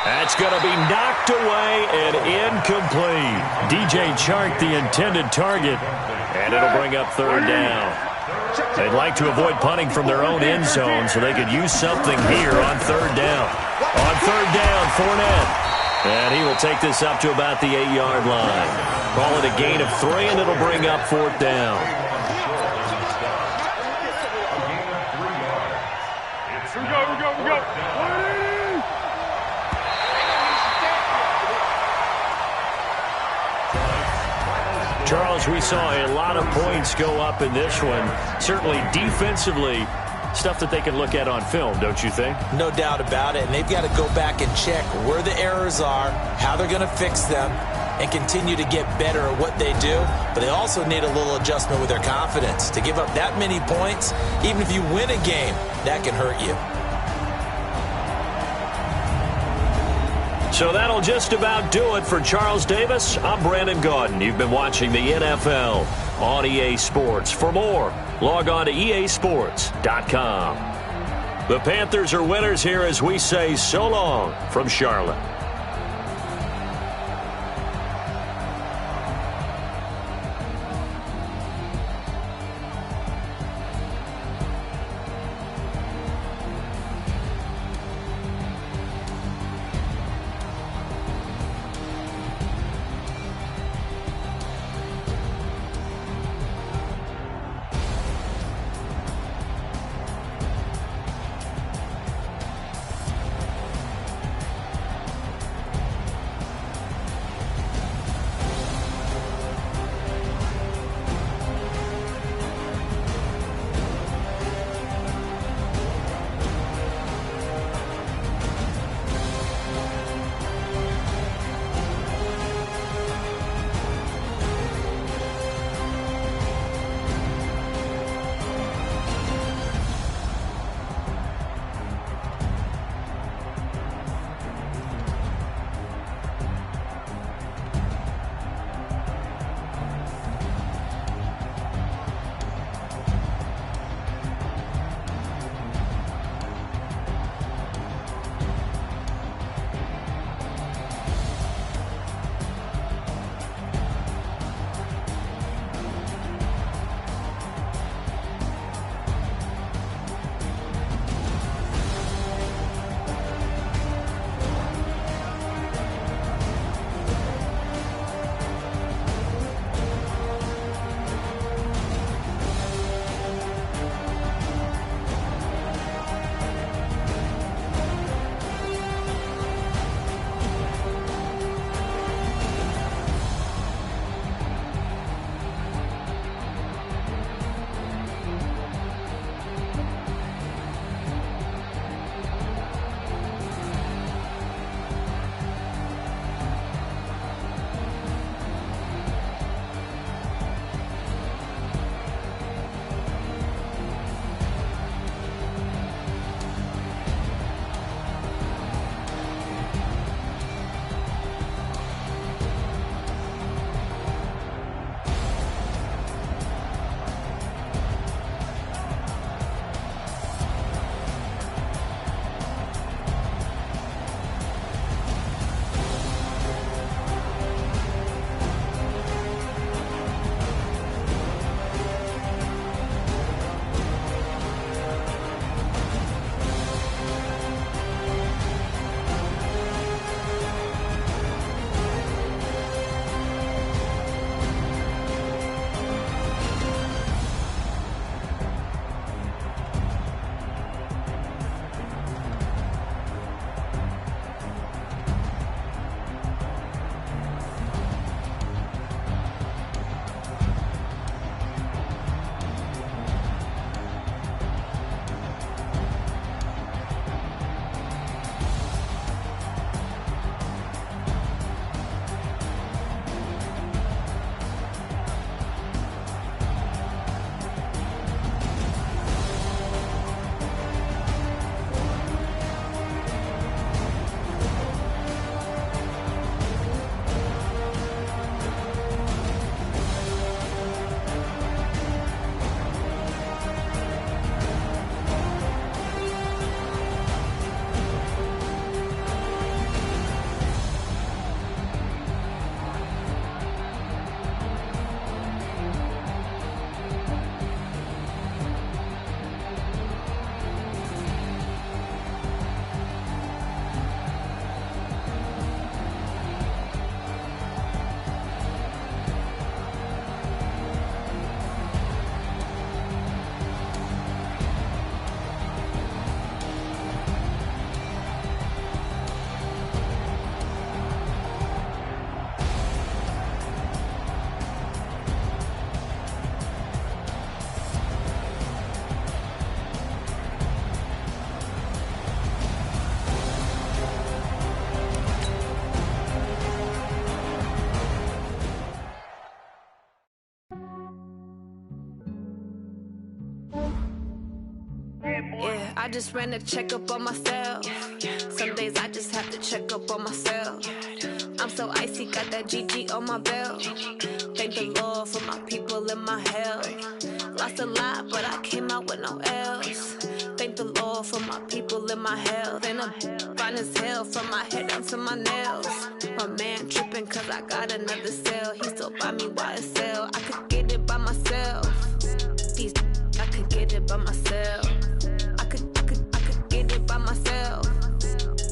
That's going to be knocked away and incomplete. DJ Chark, the intended target, and it'll bring up 3rd down. They'd like to avoid punting from their own end zone so they could use something here on 3rd down. On 3rd down, Fournette. And he will take this up to about the 8-yard line. Call it a gain of 3, and it'll bring up 4th down. We go. Charles, we saw a lot of points go up in this one. Certainly defensively, stuff that they can look at on film, don't you think? No doubt about it. And they've got to go back and check where the errors are, how they're going to fix them, and continue to get better at what they do. But they also need a little adjustment with their confidence. To give up that many points, even if you win a game, that can hurt you. So that'll just about do it for Charles Davis. I'm Brandon Gaudin. You've been watching the NFL on EA Sports. For more, log on to easports.com. The Panthers are winners here as we say so long from Charlotte. Yeah, I just ran a checkup on myself. Some days I just have to check up on myself. I'm so icy, got that GG on my belt. Thank the Lord for my people and my health. Lost a lot, but I came out with no L's. Thank the Lord for my people and my health. And I'm fine as hell from my head down to my nails. My man tripping cause I got another cell. He still buy me YSL. I could get it by myself. These I could get it by myself. I could get it by myself.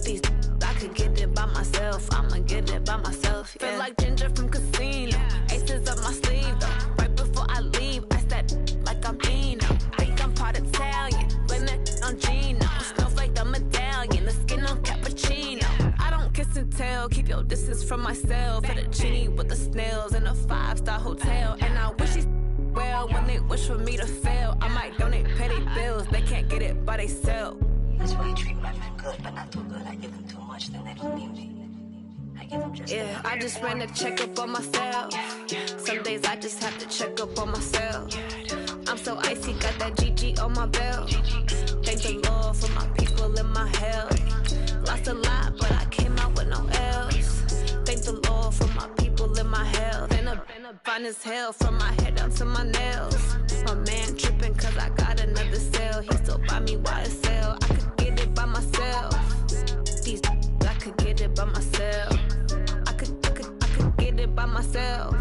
These I could get it by myself. I'ma get it by myself. Yeah. Feel like Ginger from Casino. Aces up my sleeve though. Right before I leave, I step like I'm Dino. Think I'm part Italian. Blame that on Gino. Snowflake the medallion. The skin on cappuccino. I don't kiss and tell. Keep your distance from myself. For the genie with the snails in a 5-star hotel. And I wish he's well when they wish for me to fail. I might donate petty bills. They can't get it by they sell. That's why you treat my men good, but not too good. I give them too much, then they don't need me. I give them just yeah, I just ran a checkup on myself. Some days I just have to check up on myself. I'm so icy, got that GG on my belt. Thank the Lord for my people and my health. Lost a lot, but I came out with no L's. Thank the Lord for my people and my health. And I'm fine as hell from my head down to my nails. My man tripping cause I got another cell. He still buy me YSL. I could get it by myself. These I could get it by myself. I could get it by myself.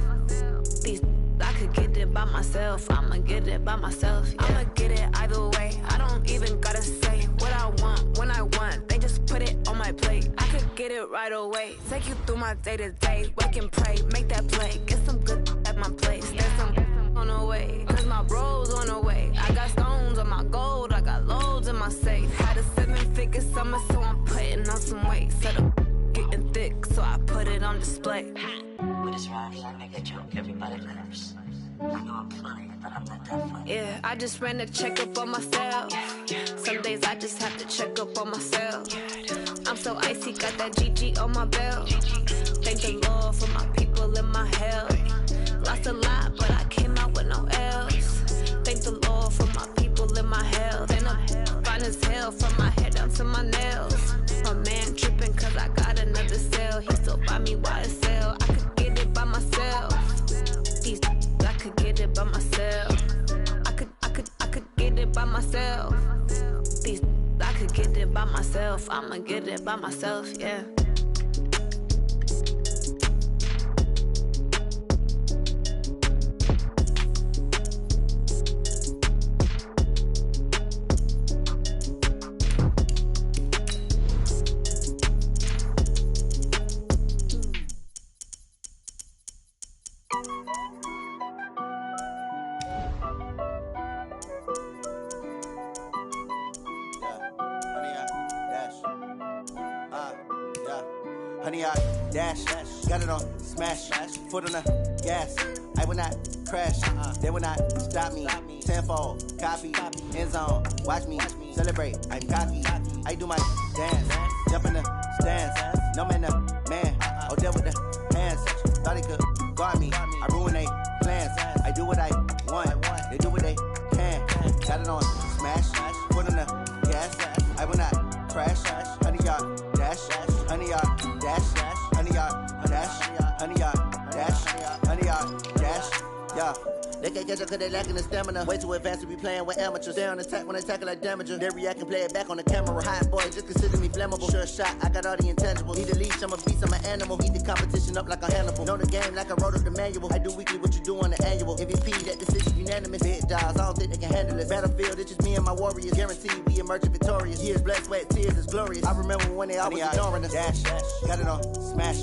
These I could get it by myself. I'ma get it by myself. Yeah. I'ma get it either way. I don't even gotta say what I want when I want. They just put it on my plate. I could get it right away. Take you through my day to day. Wake and pray, make that play. Get some good at my place. There's some on the way. Cause my bros on the way. I got stones on my gold. I got loads in my safe. Had a 7-figure summer, so I'm putting on some weight. Set up getting thick, so I put it on display. With this rhyme, I make a joke, everybody laughs. I know I'm funny, but I'm not that funny. Yeah, I just ran a checkup on myself. Some days I just have to check up on myself. I'm so icy, got that GG on my belt. Thank the Lord for my people and my health. Lost a lot, but I came out with no L's. Thank the Lord for my people and my health. And I'm fine as hell from my head down to my nails. My man tripping cause I got another cell. He still buy me YSL. I could get it by myself. These I could get it by myself. I could get it by myself. These I could get it by myself. I'ma get it by myself, yeah. Honey, I dash, got it on smash, foot on the gas. I will not crash, they will not stop me. Tenfold, copy, end zone, watch me celebrate. I'm cocky, I do my dance, jump in the stands. No man, the man, oh deal with the hands. Thought he could guard me, I ruin they plans. I do what I want, they do what they can. Got it on smash, foot on the gas. I will not crash, honey, y'all dash, honey, y'all dash, honey, y'all dash, honey, y'all dash, honey, y'all dash, yeah. They can't catch up cause they lacking the stamina. Way too advanced to be playing with amateurs. They on attack when they tackle like damager. They react and play it back on the camera. Hot boy, just consider me flammable. Sure shot, I got all the intangibles. Need a leash, I'm a beast, I'm an animal. Heat the competition up like a Hannibal. Know the game like I wrote up the manual. I do weekly what you do on the annual. MVP, that decision unanimous. Big dogs, I don't think they can handle it. Battlefield, it's just me and my warriors. Guaranteed we emerging victorious. Years, blood, sweat, tears, it's glorious. I remember when they always ignoring us. Dash, got it on smash,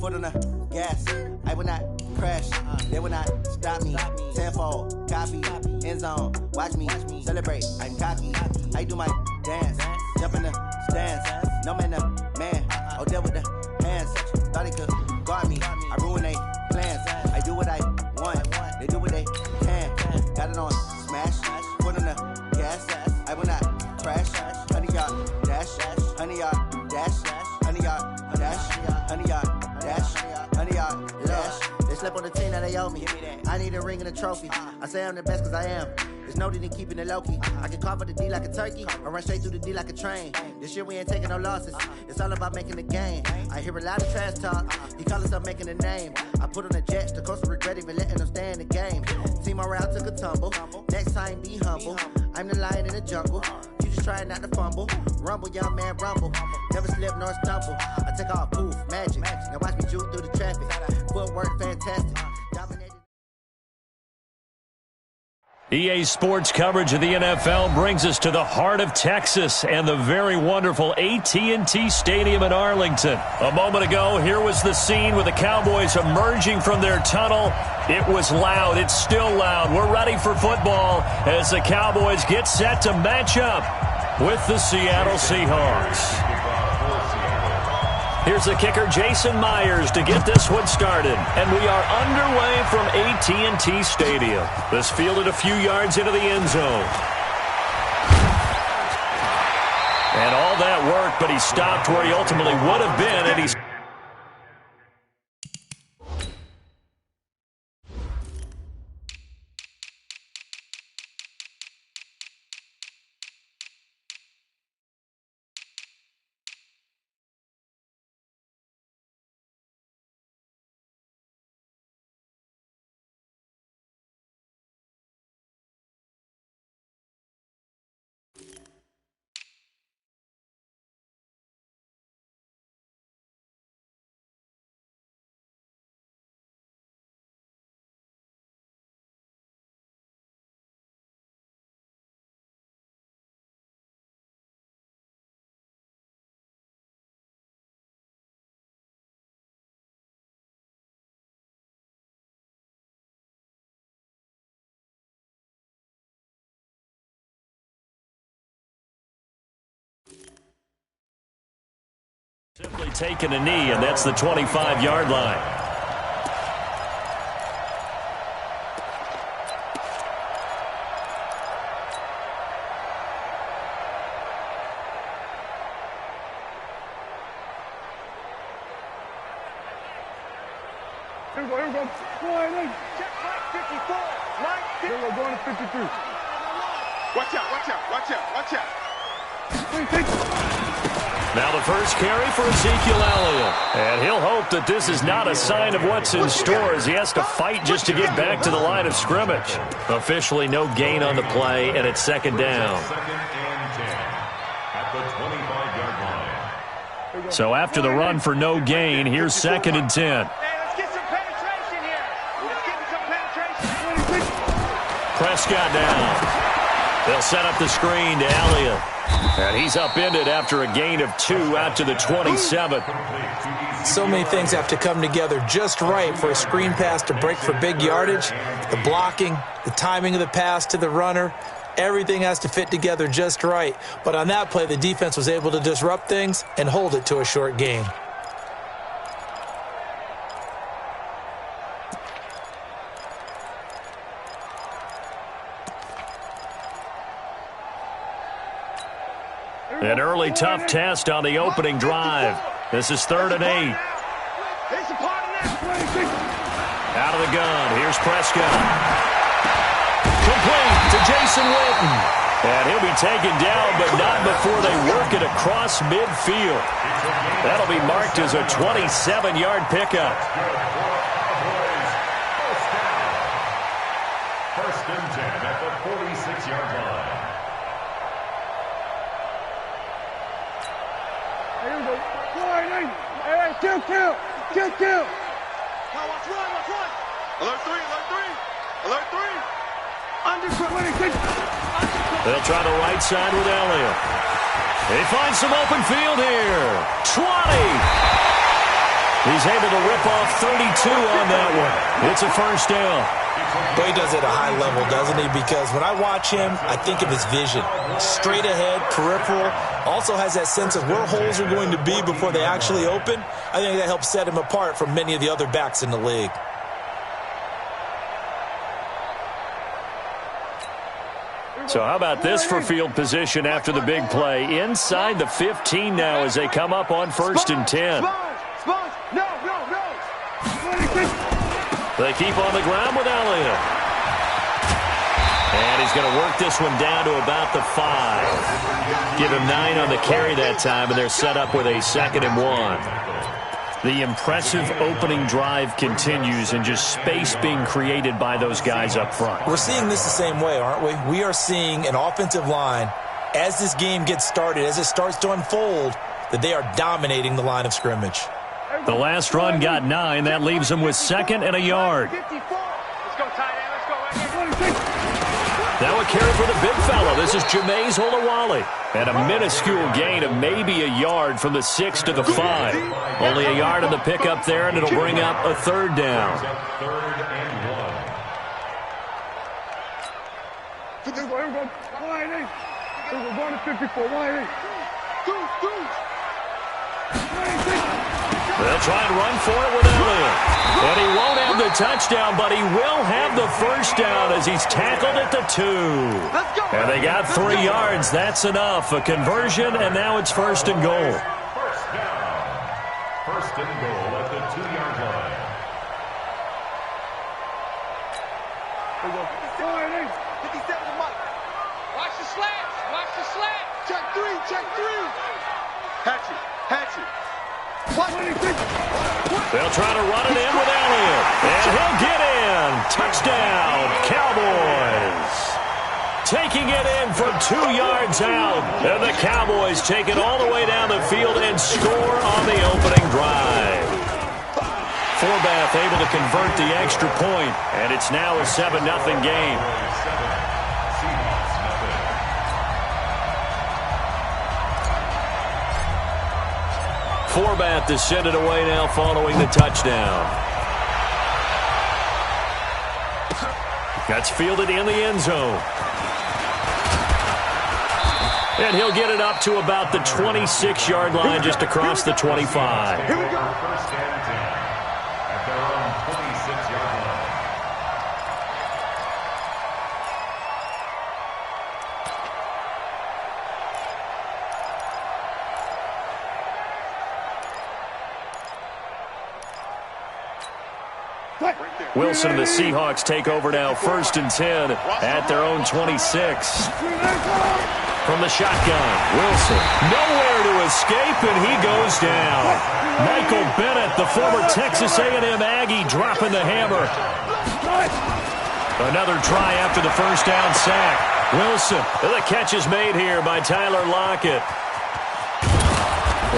foot on the gas. I will not crash, they will not stop me. Tenfold, copy, end zone, watch me celebrate. I'm cocky, I do my dance, jump in the stands. No man, the man, oh deal with the hands. Thought he could guard me, I ruin they plans. I do what I want, they do what they can. Got it on smash, foot on the gas. I will not crash, honey, y'all dash, honey, y'all dash, honey, y'all dash, honey, y'all dash, honey, y'all dash. They slept on the team that they owe me. I need a ring and a trophy. I say I'm the best cause I am. There's no need in keeping it low-key. I can carve for the D like a turkey, or run straight through the D like a train. This year we ain't taking no losses. It's all about making the game. I hear a lot of trash talk. He call himself making a name. I put on the Jets, the coast regret even letting them stay in the game. Team morale took a tumble. Next time, be humble. I'm the lion in the jungle. You just trying not to fumble. Rumble, young man, rumble. Never slip nor stumble. I take off, poof, magic. Now watch me juke through the traffic. Footwork, fantastic. Dominated. EA Sports coverage of the NFL brings us to the heart of Texas and the very wonderful AT&T Stadium in Arlington. A moment ago, here was the scene with the Cowboys emerging from their tunnel. It was loud. It's still loud. We're ready for football as the Cowboys get set to match up with the Seattle Seahawks. Here's the kicker, Jason Myers, to get this one started. And we are underway from AT&T Stadium. This fielded a few yards into the end zone. And all that work, but he stopped where he ultimately would have been, and he's... Simply taking a knee, and that's the 25-yard line. Here we go. Check right 54. Right 50. Here we go, going to 53. Watch out. Now the first carry for Ezekiel Elliott. And he'll hope that this is not a sign of what's in store as he has to fight just to get back to the line of scrimmage. Officially no gain on the play, and it's second down. Second and 10 at the 25-yard line. So after the run for no gain, here's second and 10. Hey, let's get some penetration here. Let's get some penetration. Prescott down. They'll set up the screen to Elliott. And he's upended after a gain of 2 out to the 27. So many things have to come together just right for a screen pass to break for big yardage. The blocking, the timing of the pass to the runner, everything has to fit together just right. But on that play, the defense was able to disrupt things and hold it to a short gain. An early tough test on the opening drive. This is 3rd and 8. Out of the gun. Here's Prescott. Complete to Jason Witten. And he'll be taken down, but not before they work it across midfield. That'll be marked as a 27-yard pickup. First and 10 at the 46-yard line. Kill. Now watch run. Alert 3. They'll try the right side with Elliott. They find some open field here. 20. He's able to rip off 32 on that one. It's a first down. But he does it at a high level, doesn't he? Because when I watch him, I think of his vision. Straight ahead, peripheral. Also has that sense of where holes are going to be before they actually open. I think that helps set him apart from many of the other backs in the league. So how about this for field position after the big play? Inside the 15 now as they come up on 1st and 10. No. They keep on the ground with Elliott. And he's going to work this one down to about the 5. Give him 9 on the carry that time, and they're set up with a 2nd and 1. The impressive opening drive continues, and just space being created by those guys up front. We're seeing this the same way, aren't we? We are seeing an offensive line, as this game gets started, as it starts to unfold, that they are dominating the line of scrimmage. The last run got 9. That leaves them with 2nd and a yard. Now a carry for the big fella. This is Jameis Olawale. And a minuscule gain of maybe a yard from the 6 to the 5. Only a yard on the pickup there, and it'll bring up a 3rd down. 3rd and 1. They'll try and run for it with Elliott. And he won't have the touchdown, but he will have the 1st down as he's tackled at the 2. And they got 3 yards. That's enough. A conversion, and now it's 1st and goal. 1st down. 1st and goal at the 2-yard line. Watch the slants. Watch the slant. Check 3. Check 3. Hatch it. Hatch it. They'll try to run it in with Elliott. And he'll get in. Touchdown, Cowboys. Taking it in from 2 yards out. And the Cowboys take it all the way down the field and score on the opening drive. Forbath able to convert the extra point. And it's now a 7-0 game. Forbath to send it away now following the touchdown. That's fielded in the end zone. And he'll get it up to about the 26-yard line, just across the 25. Here we go. 1st and 10 at their own 26-yard line. Wilson and the Seahawks take over now, 1st and 10 at their own 26. From the shotgun, Wilson nowhere to escape, and he goes down. Michael Bennett, the former Texas A&M Aggie, dropping the hammer. Another try after the 1st down sack. Wilson, the catch is made here by Tyler Lockett.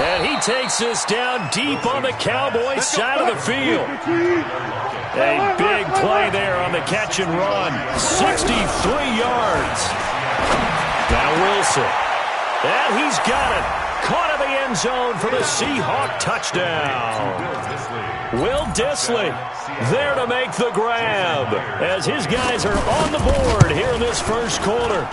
And he takes this down deep on the Cowboys side of the field. A big play there on the catch and run. 63 yards. Now Wilson. And he's got it. Caught in the end zone for the Seahawk touchdown. Will Dissly there to make the grab as his guys are on the board here in this 1st quarter.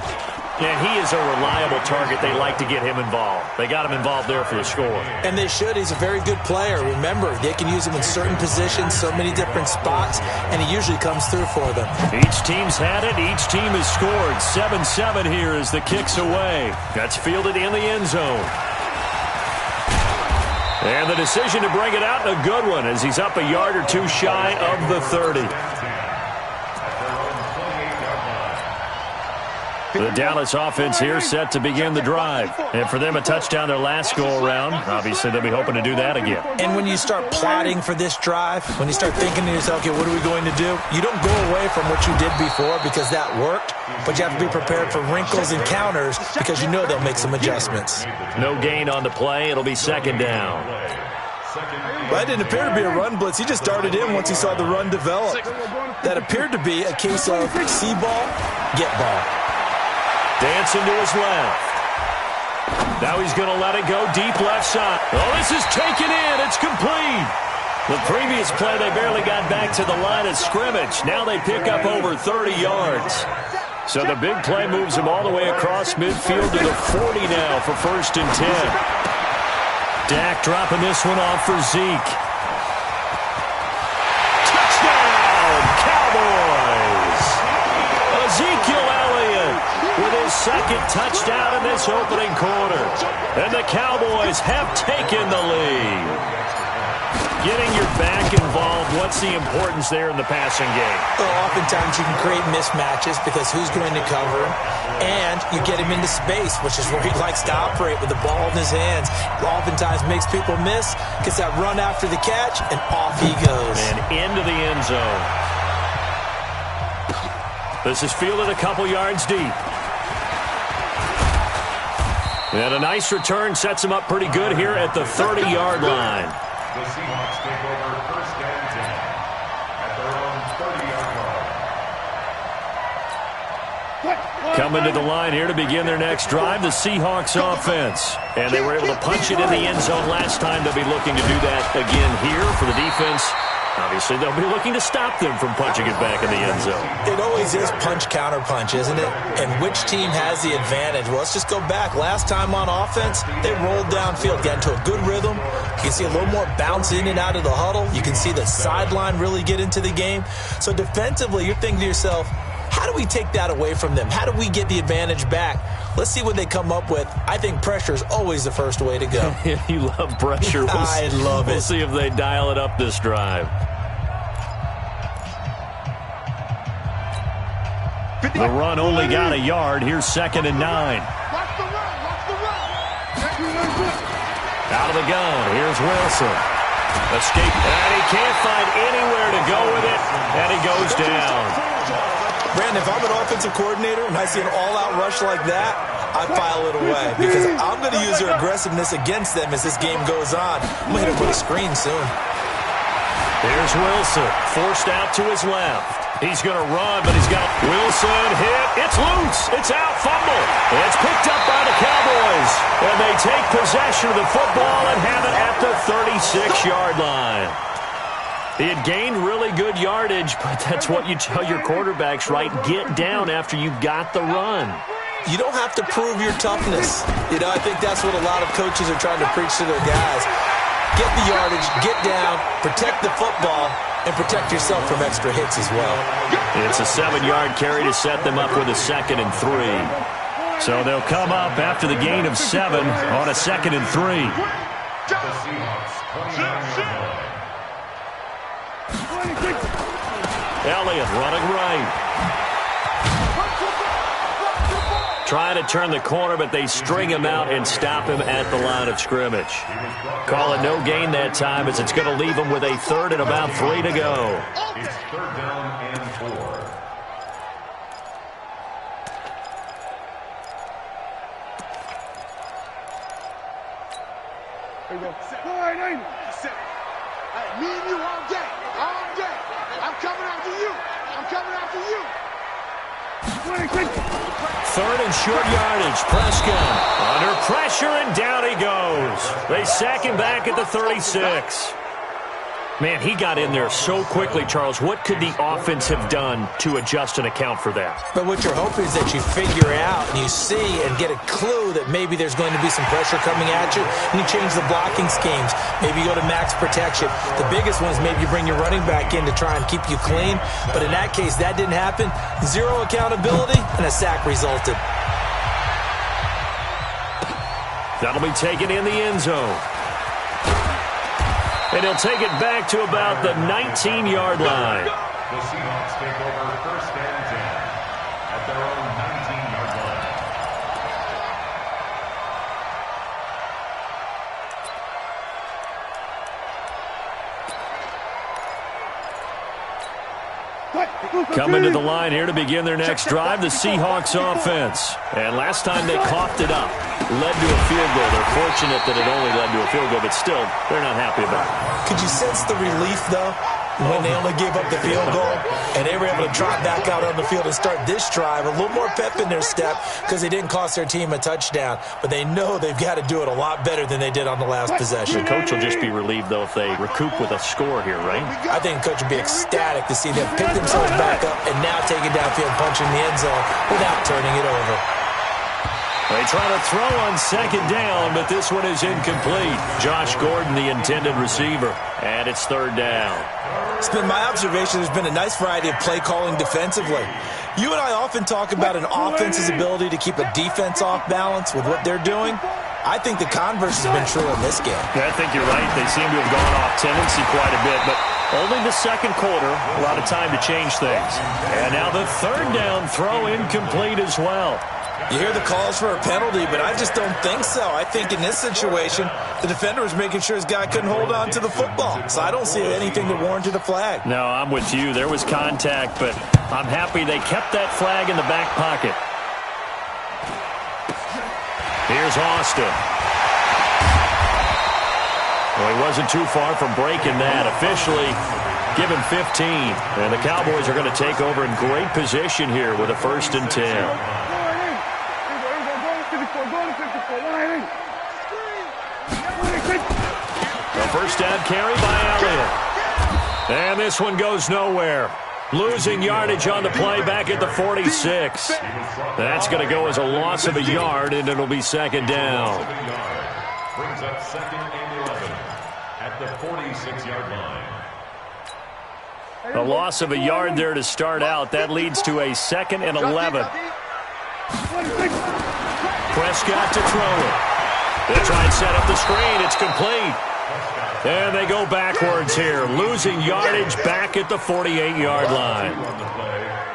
And he is a reliable target. They like to get him involved. They got him involved there for the score. And they should. He's a very good player. Remember, they can use him in certain positions, so many different spots, and he usually comes through for them. Each team's had it. Each team has scored. 7-7 here as the kick's away. That's fielded in the end zone. And the decision to bring it out, a good one, as he's up a yard or 2 shy of the 30. The Dallas offense here set to begin the drive. And for them, a touchdown their last go-around. Obviously, they'll be hoping to do that again. And when you start plotting for this drive, when you start thinking to yourself, okay, what are we going to do? You don't go away from what you did before because that worked, but you have to be prepared for wrinkles and counters because you know they'll make some adjustments. No gain on the play. It'll be 2nd down. Well, that didn't appear to be a run blitz. He just started in once he saw the run develop. That appeared to be a case of see ball, get ball. Dancing to his left. Now he's going to let it go deep left side. Oh, this is taken in. It's complete. The previous play, they barely got back to the line of scrimmage. Now they pick up over 30 yards. So the big play moves him all the way across midfield to the 40 now for 1st and 10. Dak dropping this one off for Zeke. Touchdown, Cowboys! Ezekiel Elliott with his 2nd touchdown in this opening quarter. And the Cowboys have taken the lead. Getting your back involved, what's the importance there in the passing game? Well, oftentimes you can create mismatches because who's going to cover him, and you get him into space, which is where he likes to operate with the ball in his hands. Oftentimes makes people miss, gets that run after the catch, and off he goes. And into the end zone. This is fielded a couple yards deep. And a nice return sets him up pretty good here at the 30-yard line. The Seahawks take over first and 10 at their own 30-yard line. Coming to the line here to begin their next drive, the Seahawks offense. And they were able to punch it in the end zone last time. They'll be looking to do that again here for the defense. Obviously, they'll be looking to stop them from punching it back in the end zone. It always is punch-counter-punch, isn't it? And which team has the advantage? Well, let's just go back. Last time on offense, they rolled downfield, got into a good rhythm. You can see a little more bounce in and out of the huddle. You can see the sideline really get into the game. So defensively, you're thinking to yourself, how do we take that away from them? How do we get the advantage back? Let's see what they come up with. I think pressure is always the first way to go. You love pressure. I love it. We'll see if they dial it up this drive. The run only got a yard. Here's 2nd and 9. Watch the run. Watch the run. Out of the gun. Here's Wilson. Escape. And he can't find anywhere to go with it. And he goes down. Brandon, if I'm an offensive coordinator and I see an all-out rush like that, I file it away because I'm going to use their aggressiveness against them as this game goes on. I'm going to hit him with a screen soon. Here's Wilson. Forced out to his left. He's going to run, but he's got Wilson hit. It's loose. It's out. Fumble. It's picked up by the Cowboys. And they take possession of the football and have it at the 36-yard line. He had gained really good yardage, but that's what you tell your quarterbacks, right? Get down after you got the run. You don't have to prove your toughness. You know, I think that's what a lot of coaches are trying to preach to their guys. Get the yardage, get down, protect the football, and protect yourself from extra hits as well. It's a 7-yard carry to set them up with a 2nd and 3. So they'll come up after the gain of 7 on a 2nd and 3. The Seahawks 29-yard line. Elliott running right. Trying to turn the corner, but they string him out and stop him at the line of scrimmage. Call it no gain that time as it's going to leave him with a 3rd and about 3 to go. It's 3rd down and 4. There you go. All right, ain't it? Me and you all day. All day. I'm coming after you. I'm coming after you. 3rd and short yardage. Prescott under pressure, and down he goes. They sack him back at the 36. Man, he got in there so quickly, Charles. What could the offense have done to adjust and account for that? But what you're hoping is that you figure out and you see and get a clue that maybe there's going to be some pressure coming at you, and you change the blocking schemes. Maybe you go to max protection. The biggest one is maybe you bring your running back in to try and keep you clean. But in that case, that didn't happen. 0 accountability, and a sack resulted. That'll be taken in the end zone. And he'll take it back to about the 19-yard line. The Seahawks take over first and 10 at their own 19-yard line. Coming to the line here to begin their next drive, the Seahawks offense. And last time they coughed it up, led to a field goal. They're fortunate that it only led to a field goal, but still, they're not happy about it. Could you sense the relief, though, when they only gave up the field goal and they were able to trot back out on the field and start this drive? A little more pep in their step because they didn't cost their team a touchdown, but they know they've got to do it a lot better than they did on the last possession. The coach will just be relieved, though, if they recoup with a score here, right? I think the coach would be ecstatic to see them pick themselves back up and now take it downfield, punch in the end zone without turning it over. They try to throw on 2nd down, but this one is incomplete. Josh Gordon, the intended receiver, and it's 3rd down. It's been my observation there's been a nice variety of play calling defensively. You and I often talk about an offense's ability to keep a defense off balance with what they're doing. I think the converse has been true in this game. Yeah, I think you're right. They seem to have gone off tendency quite a bit, but only the second quarter, a lot of time to change things. And now the third down throw incomplete as well. You hear the calls for a penalty, but I just don't think so. I think in this situation, the defender was making sure his guy couldn't hold on to the football. So I don't see anything that warranted a flag. No, I'm with you. There was contact, but I'm happy they kept that flag in the back pocket. Here's Austin. Well, he wasn't too far from breaking that. Officially, give him 15. And the Cowboys are going to take over in great position here with a 1st and 10. The first down carry by Elliott. And this one goes nowhere. Losing yardage on the play back at the 46. That's going to go as a loss of a yard, and it'll be 2nd down. Brings up 2nd and 11 at the 46-yard line. A loss of a yard there to start out. That leads to a 2nd and 11. Prescott to throw it. They try and set up the screen. It's complete. And they go backwards here, losing yardage back at the 48-yard line.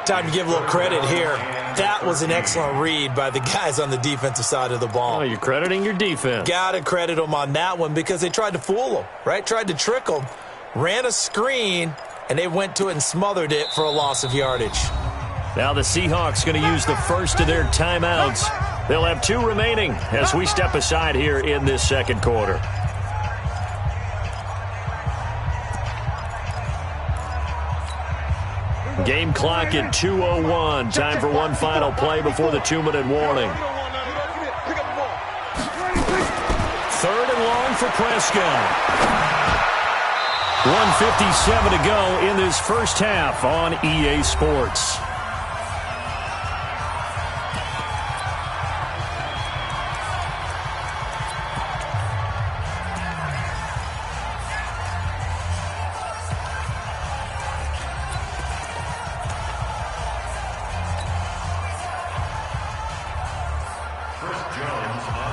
Time to give a little credit here. That was an excellent read by the guys on the defensive side of the ball. Oh, you're crediting your defense. Got to credit them on that one because they tried to fool them, right? Tried to trick them, ran a screen, and they went to it and smothered it for a loss of yardage. Now the Seahawks going to use the first of their timeouts. They'll have 2 remaining as we step aside here in this second quarter. Game clock at 2:01. Time for one final play before the 2-minute warning. 3rd and long for Prescott. 1:57 to go in this first half on EA Sports.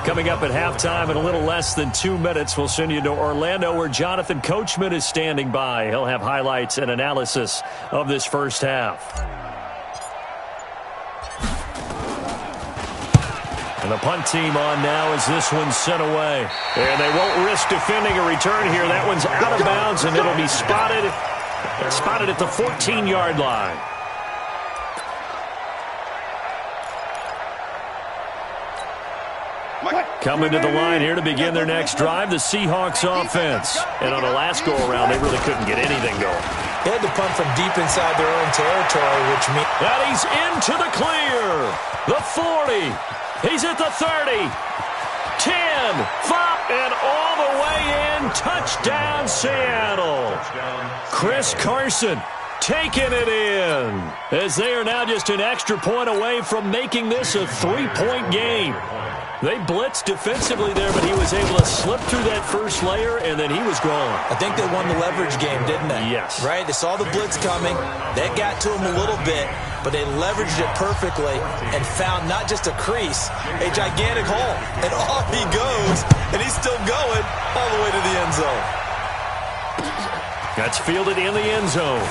Coming up at halftime in a little less than 2 minutes, we'll send you to Orlando where Jonathan Coachman is standing by. He'll have highlights and analysis of this first half. And the punt team on now as this one's sent away. And they won't risk defending a return here. That one's out of bounds, and it'll be spotted at the 14-yard line. Coming to the line here to begin their next drive, the Seahawks offense. And on the last go-around, they really couldn't get anything going. They had to punt from deep inside their own territory, which means that he's into the clear. The 40. He's at the 30. 10. 5. And all the way in. Touchdown, Seattle. Chris Carson taking it in. As they are now just an extra point away from making this a 3-point game. They blitzed defensively there, but he was able to slip through that first layer, and then he was gone. I think they won the leverage game, didn't they? Yes. Right? They saw the blitz coming. That got to him a little bit, but they leveraged it perfectly and found not just a crease, a gigantic hole. And off he goes, and he's still going all the way to the end zone. That's fielded in the end zone.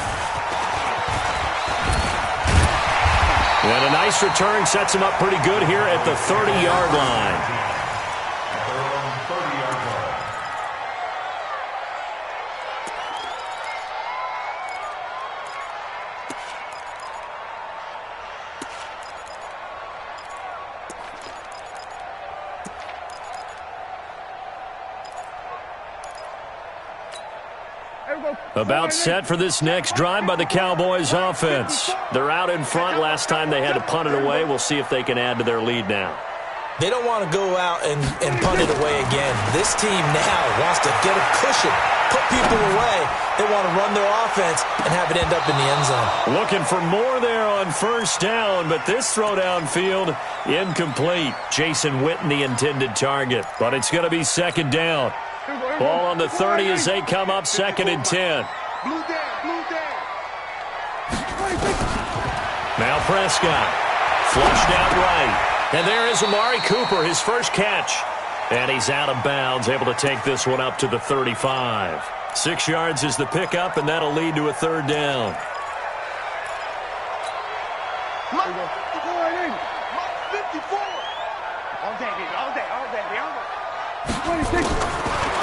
And a nice return sets him up pretty good here at the 30-yard line. About set for this next drive by the Cowboys offense. They're out in front. Last time they had to punt it away. We'll see if they can add to their lead now. They don't want to go out and punt it away again. This team now wants to get a cushion, put people away. They want to run their offense and have it end up in the end zone. Looking for more there on first down, but this throw downfield incomplete. Jason Witten, the intended target, but it's going to be second down. Ball on the 30 as they come up 2nd and 10. Now Prescott, flushed out right. And there is Amari Cooper, his first catch. And he's out of bounds, able to take this one up to the 35. 6 yards is the pickup, and that'll lead to a third down. Mark 54. All day, baby. All day. 26.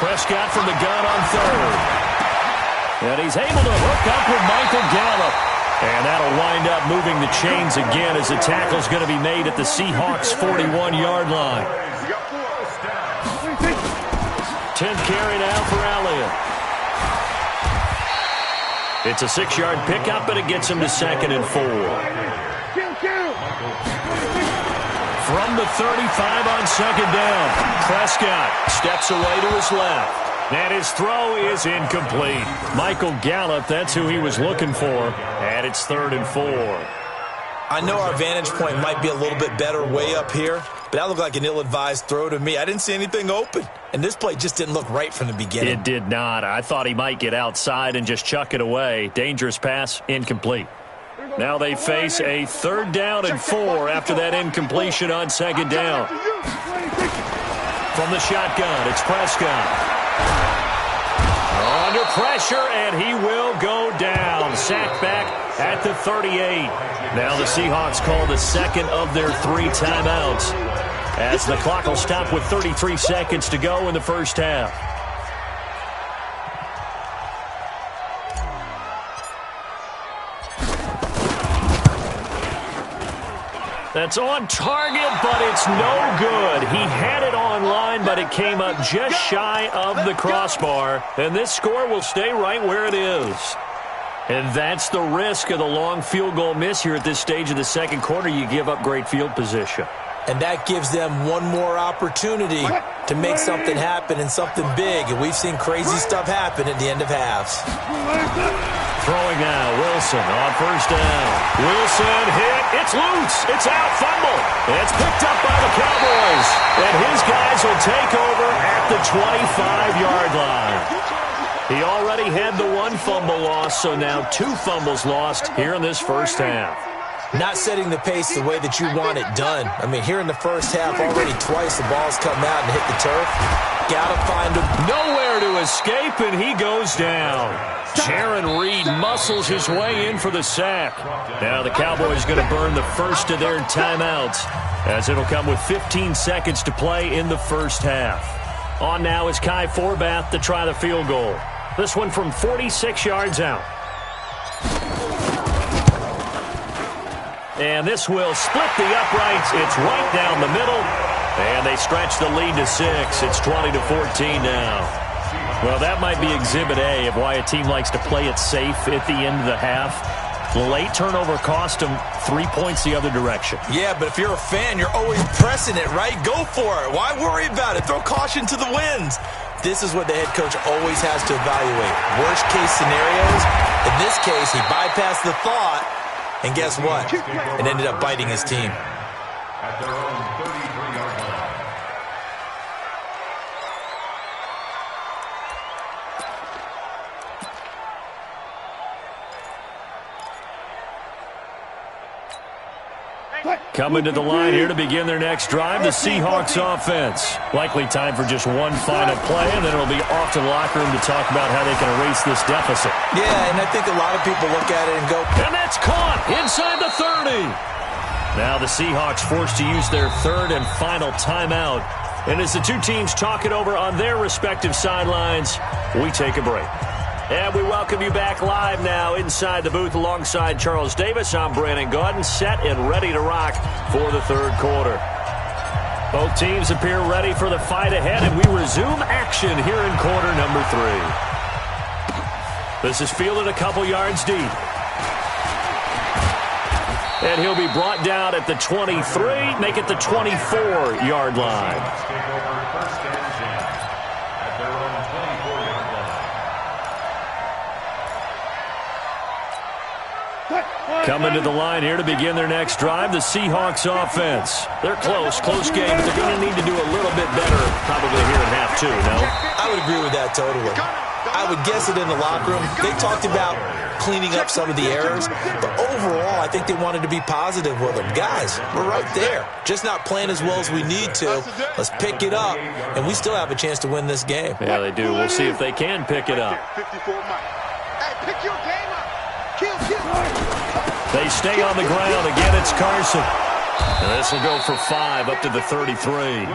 Prescott from the gun on third. And he's able to hook up with Michael Gallup. And that'll wind up moving the chains again as the tackle's going to be made at the Seahawks' 41-yard line. 10th carry now for Elliott. It's a 6-yard pickup, and it gets him to 2nd and 4. From the 35 on 2nd down, Prescott steps away to his left. And his throw is incomplete. Michael Gallup, that's who he was looking for. And it's 3rd and 4. I know our vantage point might be a little bit better way up here, but that looked like an ill-advised throw to me. I didn't see anything open, and this play just didn't look right from the beginning. It did not. I thought he might get outside and just chuck it away. Dangerous pass, incomplete. Now they face a 3rd down and 4 after that incompletion on 2nd down. From the shotgun, it's Prescott. Under pressure, and he will go down. Sacked back at the 38. Now the Seahawks call the 2nd of their 3 timeouts, as the clock will stop with 33 seconds to go in the first half. That's on target, but it's no good. He had it on line, but it came up just shy of the crossbar. And this score will stay right where it is. And that's the risk of the long field goal miss here at this stage of the second quarter. You give up great field position. And that gives them one more opportunity to make something happen and something big. And we've seen crazy stuff happen at the end of halves. Throwing now, Wilson on first down. Wilson hit. It's loose. It's out. Fumble. It's picked up by the Cowboys. And his guys will take over at the 25-yard line. He already had the 1 fumble loss, so now 2 fumbles lost here in this first half. Not setting the pace the way that you want it done. I mean, here in the first half, already twice the ball's come out and hit the turf. Gotta find him. Nowhere to escape, and he goes down. Jaron Reed muscles his way in for the sack. Now the Cowboys going to burn the first of their timeouts, as it'll come with 15 seconds to play in the first half. On now is Kai Forbath to try the field goal. This one from 46 yards out. And this will split the uprights. It's right down the middle. And they stretch the lead to 6. It's 20-14 now. Well, that might be Exhibit A of why a team likes to play it safe at the end of the half. The late turnover cost them 3 points the other direction. Yeah, but if you're a fan, you're always pressing it, right? Go for it. Why worry about it? Throw caution to the winds. This is what the head coach always has to evaluate. Worst case scenarios. In this case, he bypassed the thought. And guess what? It ended up biting his team. At their own 33-yard line. Coming to the line here to begin their next drive, the Seahawks offense. Likely time for just one final play, and then it'll be off to the locker room to talk about how they can erase this deficit. Yeah, and I think a lot of people look at it and go, and that's caught inside the 30. Now the Seahawks forced to use their 3rd and final timeout. And as the two teams talk it over on their respective sidelines, we take a break. And we welcome you back live now inside the booth alongside Charles Davis. I'm Brandon Gaudin, set and ready to rock for the 3rd quarter. Both teams appear ready for the fight ahead, and we resume action here in quarter number 3. This is fielded a couple yards deep. And he'll be brought down at the 23, make it the 24-yard line. Coming to the line here to begin their next drive, the Seahawks offense. They're close game, but they're going to need to do a little bit better probably here in half 2, no? I would agree with that totally. I would guess that in the locker room, they talked about cleaning up some of the errors, but overall, I think they wanted to be positive with them. Guys, we're right there. Just not playing as well as we need to. Let's pick it up, and we still have a chance to win this game. Yeah, they do. We'll see if they can pick it up. Pick your game up. Kill. They stay on the ground. Again, it's Carson. And this will go for 5 up to the 33.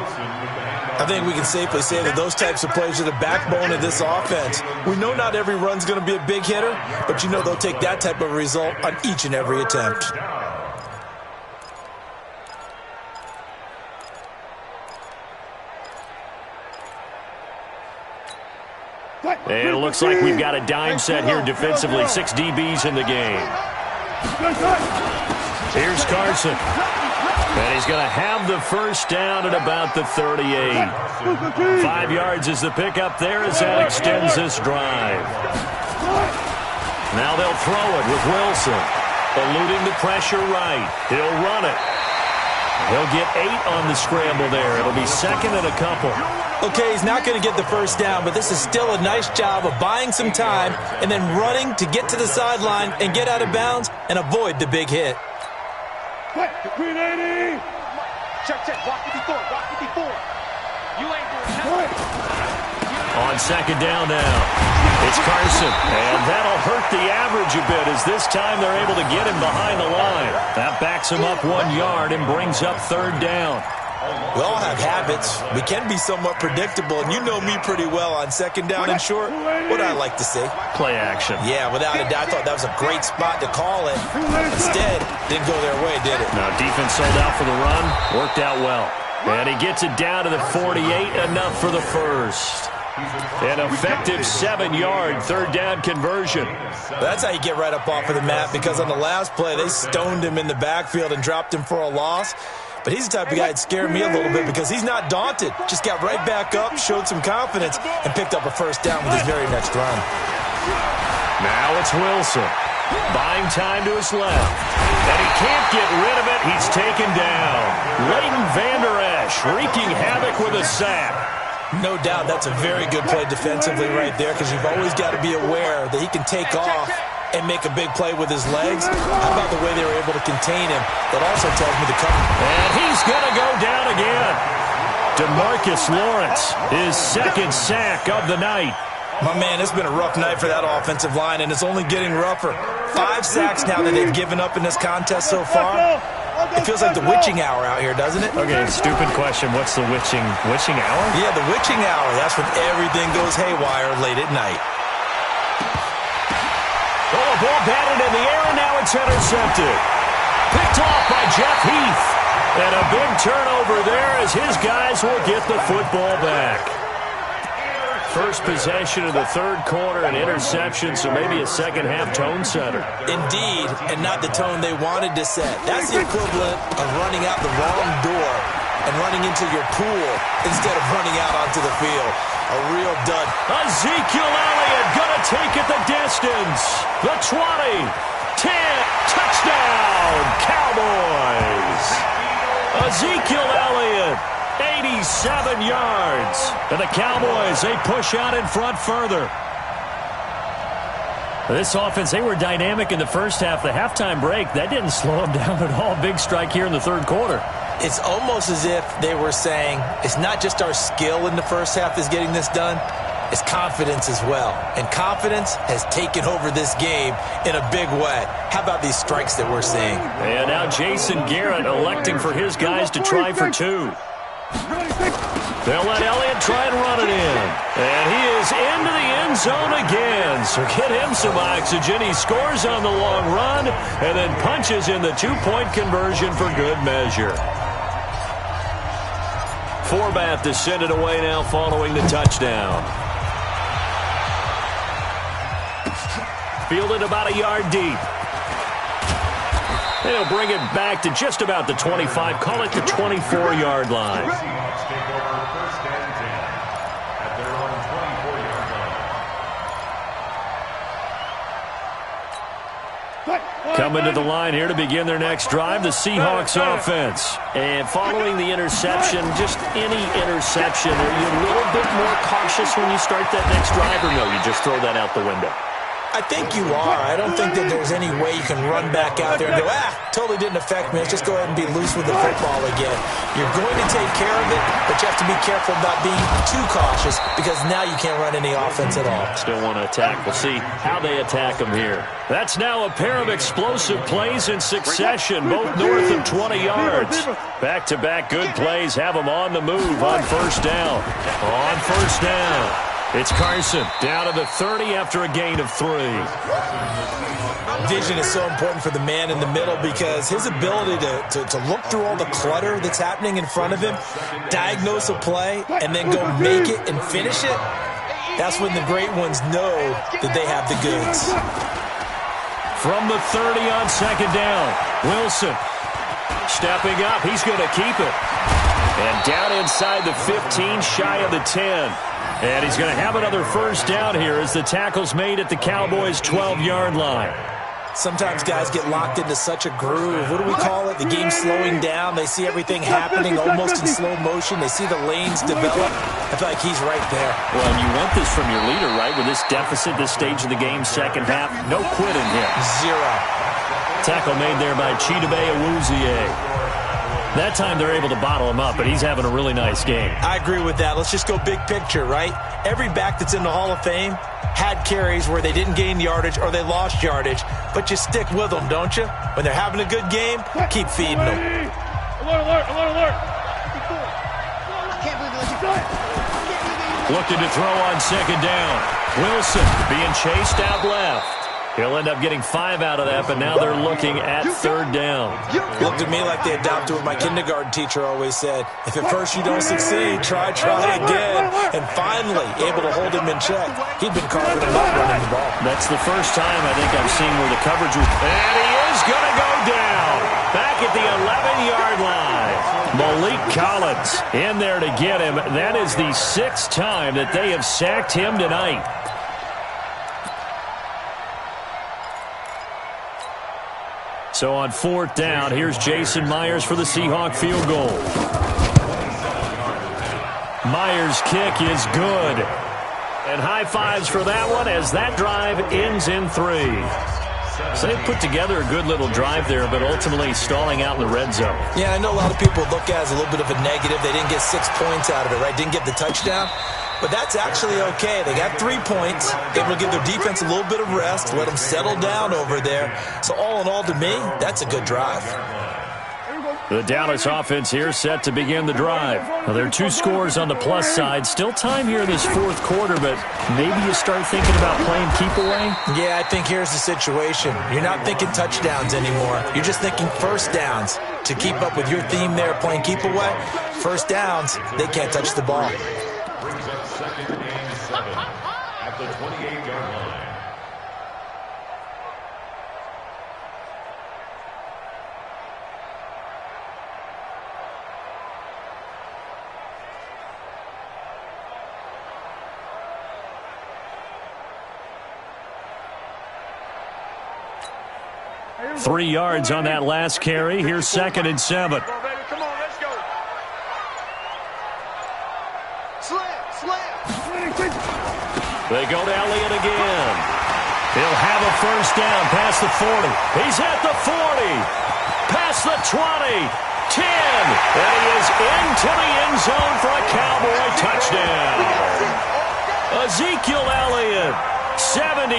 I think we can safely say that those types of plays are the backbone of this offense. We know not every run's going to be a big hitter, but you know they'll take that type of result on each and every attempt. And it looks like we've got a dime set here defensively. 6 DBs in the game. Here's Carson. And he's going to have the first down at about the 38. 5 yards is the pickup there as that extends this drive. Now they'll throw it with Wilson. Eluding the pressure right. He'll run it. He'll get 8 on the scramble there. It'll be second and a couple. Okay, he's not going to get the first down, but this is still a nice job of buying some time and then running to get to the sideline and get out of bounds and avoid the big hit. Green 80. Check. Walk 54. You ain't doing nothing. On second down now, it's Carson. And that'll hurt the average a bit as this time they're able to get him behind the line. That backs him up 1 yard and brings up third down. We all have habits. We can be somewhat predictable, and you know me pretty well on second down and short. What I like to say? Play action. Yeah, without a doubt. I thought that was a great spot to call it. Instead, didn't go their way, did it? Now, defense sold out for the run. Worked out well. And he gets it down to the 48, enough for the first. An effective 7-yard third down conversion. That's how you get right up off of the mat, because on the last play, they stoned him in the backfield and dropped him for a loss. But he's the type of guy that scared me a little bit because he's not daunted. Just got right back up, showed some confidence, and picked up a first down with his very next run. Now it's Wilson. Buying time to his left. And he can't get rid of it. He's taken down. Leighton Vander Esch wreaking havoc with a sack. No doubt that's a very good play defensively right there, because you've always got to be aware that he can take off and make a big play with his legs. How about the way they were able to contain him? That also tells me to come. And he's going to go down again. DeMarcus Lawrence, his second sack of the night. My man, it's been a rough night for that offensive line, and it's only getting rougher. 5 sacks now that they've given up in this contest so far. It feels like the witching hour out here, doesn't it? Okay, stupid question. What's the witching hour? Yeah, the witching hour. That's when everything goes haywire late at night. Oh, a ball batted in the air, and now it's intercepted. Picked off by Jeff Heath. And a big turnover there as his guys will get the football back. First possession of the third quarter, an interception, so maybe a second-half tone setter. Indeed, and not the tone they wanted to set. That's the equivalent of running out the wrong door and running into your pool instead of running out onto the field. A real dud. Ezekiel Elliott gonna take it the distance. The 20, 10, touchdown, Cowboys. Ezekiel Elliott, 87 yards. And the Cowboys, they push out in front further. This offense, they were dynamic in the first half. The halftime break, that didn't slow them down at all. Big strike here in the third quarter. It's almost as if they were saying, it's not just our skill in the first half that's getting this done, it's confidence as well. And confidence has taken over this game in a big way. How about these strikes that we're seeing? And now Jason Garrett electing for his guys to try for 2. They'll let Elliott try and run it in. And he is into the end zone again. So get him some oxygen. He scores on the long run and then punches in the 2-point conversion for good measure. Forbath to send it away now following the touchdown. Fielded about a yard deep. They'll bring it back to just about the 25. Call it the 24-yard line. Coming to the line here to begin their next drive, the Seahawks offense. And following the interception, just any interception, are you a little bit more cautious when you start that next drive, or no, you just throw that out the window? I think you are. I don't think that there's any way you can run back out there and go, totally didn't affect me. Let's just go ahead and be loose with the football again. You're going to take care of it, but you have to be careful about being too cautious because now you can't run any offense at all. Still want to attack. We'll see how they attack them here. That's now a pair of explosive plays in succession, both north of 20 yards. Back-to-back good plays have them on the move on first down. On first down. It's Carson down to the 30 after a gain of 3. Vision is so important for the man in the middle because his ability to look through all the clutter that's happening in front of him, diagnose a play, and then go make it and finish it, that's when the great ones know that they have the goods. From the 30 on second down, Wilson stepping up. He's going to keep it. And down inside the 15, shy of the 10. And he's going to have another first down here as the tackle's made at the Cowboys' 12-yard line. Sometimes guys get locked into such a groove. What do we call it? The game slowing down. They see everything happening almost in slow motion. They see the lanes develop. I feel like he's right there. Well, and you want this from your leader, right? With this deficit, this stage of the game, second half, no quitting here. 0. Tackle made there by Chidobe Awuzie. That time they're able to bottle him up, but he's having a really nice game. I agree with that. Let's just go big picture, right? Every back that's in the Hall of Fame had carries where they didn't gain yardage or they lost yardage, but you stick with them, don't you? When they're having a good game, keep feeding them. Alert, alert. Looking to throw on second down. Wilson being chased out left. He'll end up getting 5 out of that, but now they're looking at third down. Looked at me like they adopted what my kindergarten teacher always said. If at first you don't succeed, try again. And finally, able to hold him in check. He'd been carving him up running the ball. That's the first time I think I've seen where the coverage was... And he is going to go down. Back at the 11-yard line. Malik Collins in there to get him. That is the 6th time that they have sacked him tonight. So on fourth down, here's Jason Myers for the Seahawk field goal. Myers' kick is good. And high fives for that one as that drive ends in 3. So they put together a good little drive there, but ultimately stalling out in the red zone. Yeah, I know a lot of people look at it as a little bit of a negative. They didn't get 6 points out of it, right? Didn't get the touchdown. But that's actually okay. They got 3 points, able to give their defense a little bit of rest, let them settle down over there. So all in all, to me, that's a good drive. The Dallas offense here set to begin the drive. Now, there are 2 scores on the plus side. Still time here in this fourth quarter, but maybe you start thinking about playing keep away? Yeah, I think here's the situation. You're not thinking touchdowns anymore. You're just thinking first downs. To keep up with your theme there, playing keep away, first downs, they can't touch the ball. Brings up second and 7 at the 28-yard line. Three yards on that last carry. Here's second and 7. Come on, baby. Come on, let's go. Slam. They go to Elliott again. He'll have a first down past the 40. He's at the 40. Past the 20. 10. And he is into the end zone for a Cowboy touchdown. Ezekiel Elliott, 72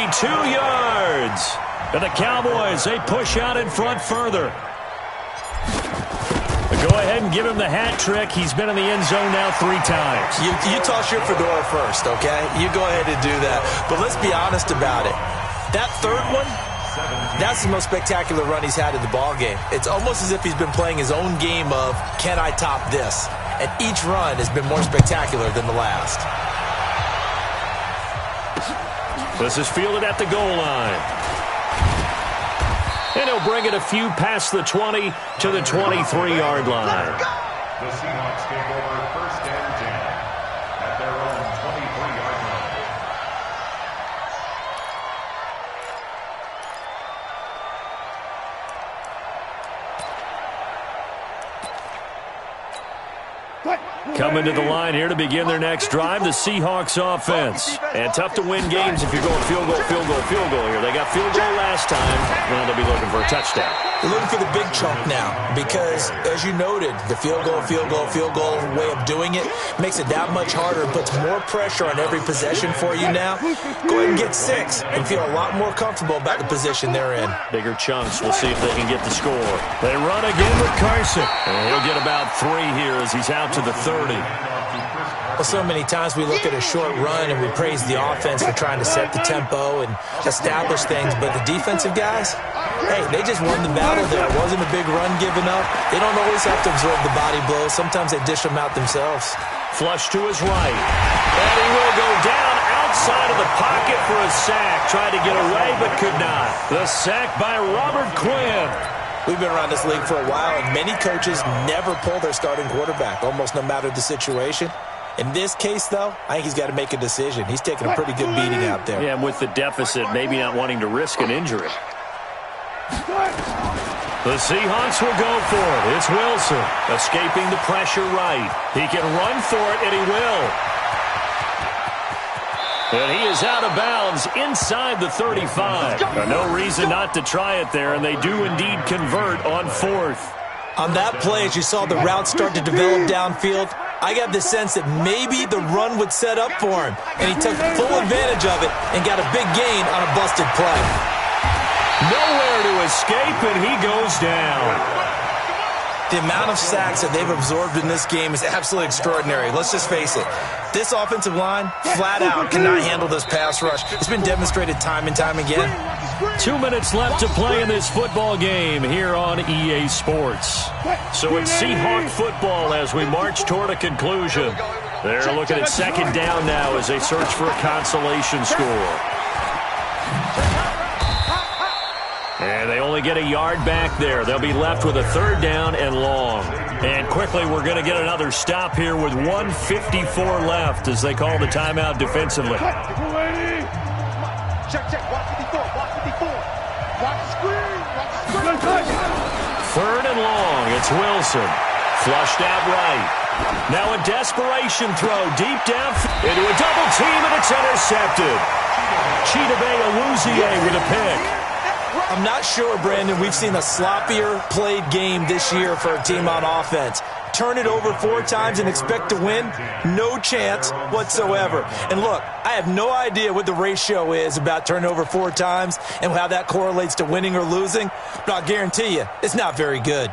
yards. And the Cowboys, they push out in front further. Go ahead and give him the hat trick. He's been in the end zone now 3 times. You toss your fedora first, okay? You go ahead and do that. But let's be honest about it. That third one, that's the most spectacular run he's had in the ballgame. It's almost as if he's been playing his own game of, can I top this? And each run has been more spectacular than the last. This is fielded at the goal line. And he'll bring it a few past the 20 to the 23-yard line. The Seahawks take over first and 10 at their own 23-yard line. Coming to the line here to begin their next drive, the Seahawks offense. And tough to win games if you're going field goal, field goal, field goal here. They got field goal last time. Well, they'll be looking for a touchdown. They're looking for the big chunk now because, as you noted, the field goal way of doing it makes it that much harder and puts more pressure on every possession for you now. Go ahead and get 6 and feel a lot more comfortable about the position they're in. Bigger chunks. We'll see if they can get the score. They run again with Carson. And he'll get about 3 here as he's out to the 30. Well, so many times we look at a short run and we praise the offense for trying to set the tempo and establish things, but the defensive guys, hey, they just won the battle there. It wasn't a big run given up. They don't always have to absorb the body blows. Sometimes they dish them out themselves. Flush to his right. And he will go down outside of the pocket for a sack. Tried to get away, but could not. The sack by Robert Quinn. We've been around this league for a while, and many coaches never pull their starting quarterback, almost no matter the situation. In this case, though, I think he's got to make a decision. He's taking a pretty good beating out there. Yeah, and with the deficit, maybe not wanting to risk an injury. The Seahawks will go for it. It's Wilson escaping the pressure right. He can run for it, and he will. And he is out of bounds inside the 35. No reason not to try it there, and they do indeed convert on 4th. On that play, as you saw the route start to develop downfield, I got the sense that maybe the run would set up for him, and he took full advantage of it and got a big gain on a busted play. Nowhere to escape, and he goes down. The amount of sacks that they've absorbed in this game is absolutely extraordinary. Let's just face it. This offensive line, flat out, cannot handle this pass rush. It's been demonstrated time and time again. 2 minutes left to play in this football game here on EA Sports. So it's Seahawk football as we march toward a conclusion. They're looking at 2nd down now as they search for a consolation score. And they only get a yard back there. They'll be left with a 3rd down and long. And quickly, we're going to get another stop here with 1:54 left as they call the timeout defensively. Check, watch 54, watch 54. Watch the screen, watch the screen. 3rd and long, it's Wilson. Flushed out right. Now a desperation throw deep down into a double team, and it's intercepted. Chidobe Awuzie with a pick. I'm not sure, Brandon, we've seen a sloppier played game this year for a team on offense. Turn it over 4 times and expect to win? No chance whatsoever. And look, I have no idea what the ratio is about turning over 4 times and how that correlates to winning or losing, but I'll guarantee you it's not very good.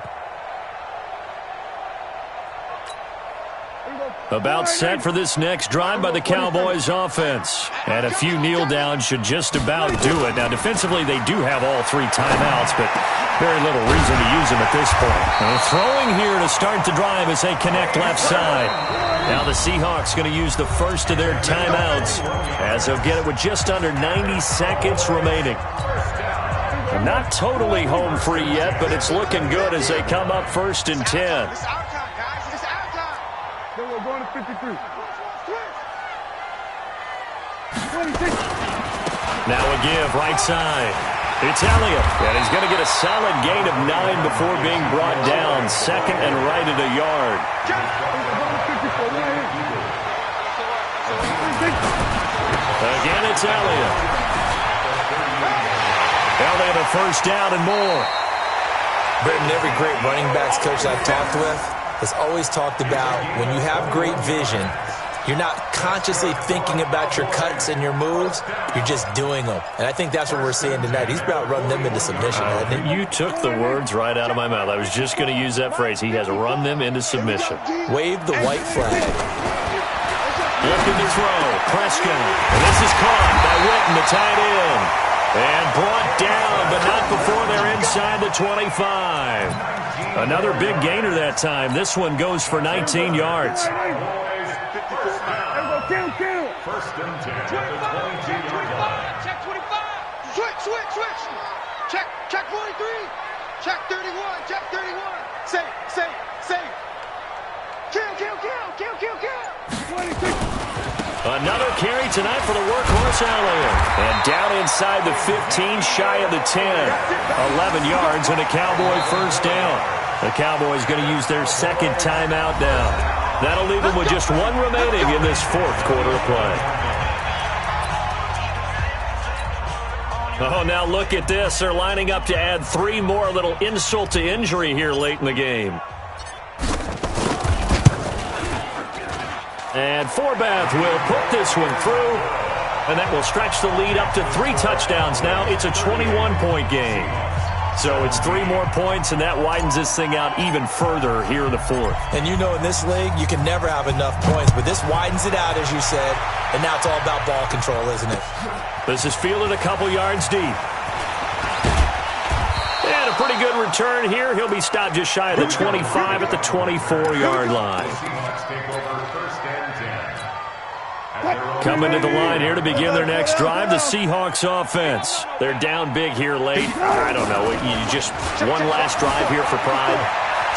About set for this next drive by the Cowboys offense. And a few kneel downs should just about do it. Now, defensively, they do have all 3 timeouts, but very little reason to use them at this point. And throwing here to start the drive as they connect left side. Now the Seahawks going to use the first of their timeouts as they'll get it with just under 90 seconds remaining. Not totally home free yet, but it's looking good as they come up 1st and 10. Going to 53. Now a give, right side. It's Elliott, and he's going to get a solid gain of 9 before being brought down. 2nd and right at a yard. Again, it's Elliott. Elliott a 1st down and more. Brendan, every great running backs coach I've talked with has always talked about when you have great vision, you're not consciously thinking about your cuts and your moves, you're just doing them. And I think that's what we're seeing tonight. He's about run them into submission, hasn't he? You took the words right out of my mouth. I was just going to use that phrase. He has run them into submission. Wave the white flag. Looking to throw. Prescott. And this is caught by Witten, the tight end. And brought down, but not before they're inside the 25. Another big gainer that time. This one goes for 19 yards. 1st and 10 at the 22-yard line. Check 25. Switch. Check 43. Check 31. Check 31. Say. Kill. 26. Another carry tonight for the workhorse Elliott. And down inside the 15, shy of the 10. 11 yards and a Cowboy 1st down. The Cowboys going to use their 2nd timeout now. That'll leave them with just one remaining in this fourth quarter of play. Oh, now look at this. They're lining up to add 3 more, little insult to injury here late in the game. And Forbath will put this one through, and that will stretch the lead up to 3 touchdowns now. It's a 21-point game. So it's 3 more points, and that widens this thing out even further here in the fourth. And you know in this league, you can never have enough points, but this widens it out, as you said, and now it's all about ball control, isn't it? This is fielded a couple yards deep. And a pretty good return here. He'll be stopped just shy of the 25 at the 24-yard line. Coming to the line here to begin their next drive, the Seahawks offense. They're down big here late. I don't know. You just one last drive here for pride.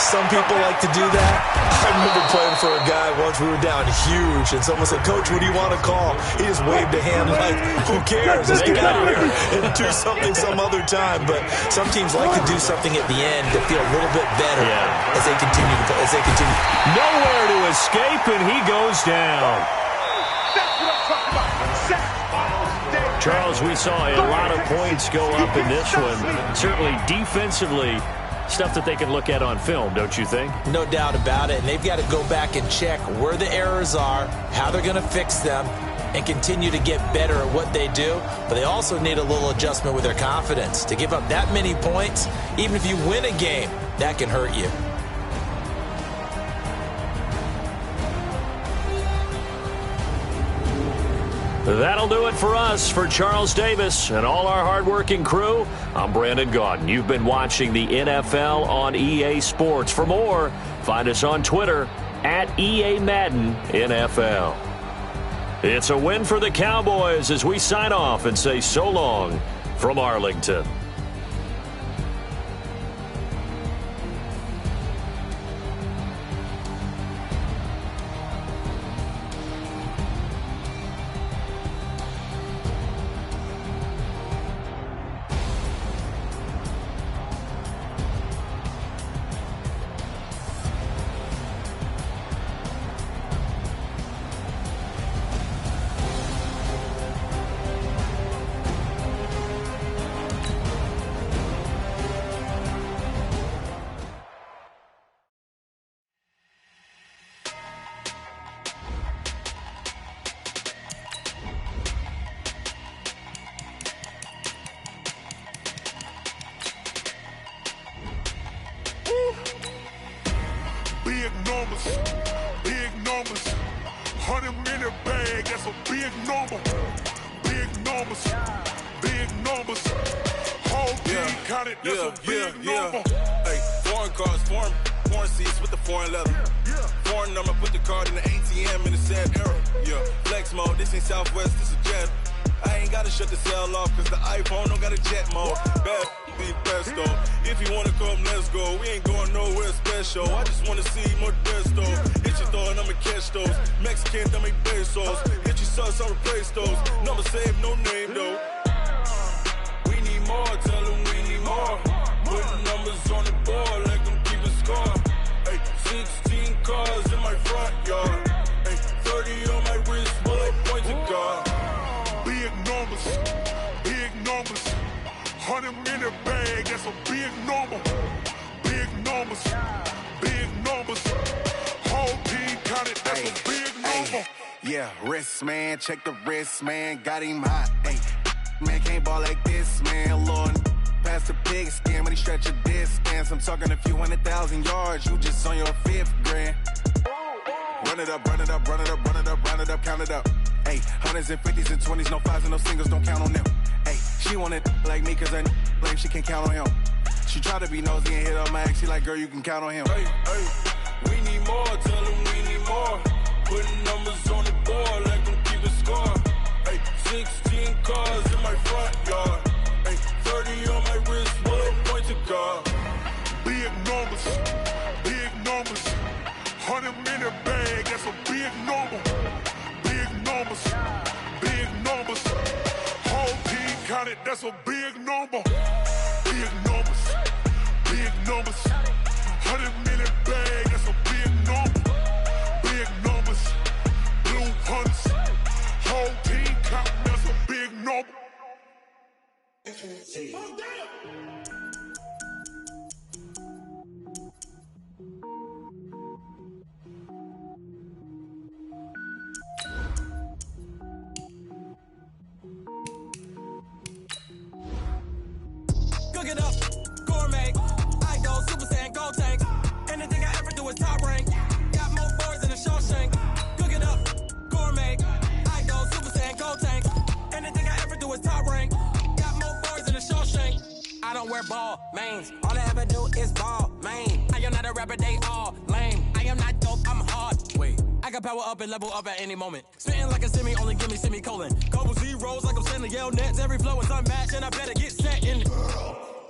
Some people like to do that. I remember playing for a guy once. We were down huge, and someone said, "Coach, what do you want to call?" He just waved a hand like, "Who cares? Let's get out of here and do something some other time." But some teams like to do something at the end to feel a little bit better as they continue to play. Nowhere to escape, and he goes down. Charles, we saw a lot of points go up in this one. Certainly defensively, stuff that they can look at on film, don't you think? No doubt about it. And they've got to go back and check where the errors are, how they're going to fix them, and continue to get better at what they do. But they also need a little adjustment with their confidence. To give up that many points, even if you win a game, that can hurt you. That'll do it for us. For Charles Davis and all our hardworking crew, I'm Brandon Gaudin. You've been watching the NFL on EA Sports. For more, find us on Twitter at EA Madden NFL. It's a win for the Cowboys as we sign off and say so long from Arlington. Big numbers, 100-minute bag, that's a big number. Big numbers, whole team counted, that's a big number. Hey, foreign cars, foreign seats with the foreign leather. Foreign number, put the card in the ATM in the sad era. Yeah, flex mode, this ain't Southwest, this is jet. I ain't gotta shut the cell off, cause the iPhone don't got a jet mode. Bad be best though. If you wanna come, let's go. We ain't going nowhere special. I just wanna see more desto. Hit your throw and I'ma catch those. Mexican, I make pesos. Hit your sauce, I'll replace those. Number save, no name though. We need more, tell them we need more. Putting numbers on the board, like them keep a score. Hey, 16 cars in my front yard. Hey, 30 on my wrist, bullet points of God. Big numbers, 100-minute bag, that's a big number. Big numbers, whole team counted, that's a big number. Yeah, wrist, man, check the wrist, man, got him hot, ayy. Man, can't ball like this, man, Lord. Past the pig skin when he stretch a distance. I'm talking a few 100,000 yards, you just on your 5th grand. Run it up, count it up. Ayy, 100s and 50s and 20s, no 5s and no singles, don't count on them. Ayy, she want it like me cause her blame, she can't count on him. She try to be nosy and hit up my ex, she like, girl, you can count on him. Hey, we need more, tell them we need more. Putting numbers on the board, like them keep a score. Hey, 16 cars in my front yard. Hey, 30 on my wrist, bullet points of God. Big numbers, 100-minute bag, that's a big number. Big numbers, whole team counted, that's a big number. Big numbers, 100-minute bag, that's a big number. Big don't wear ball mains. All I ever do is ball, man. I am not a rapper, they all lame. I am not dope, I'm hard. Wait, I can power up and level up at any moment. Spitting like a semi, only give me semicolon. Couple zeros like I'm sending yell nets. Every flow is unmatched, and I better get set in.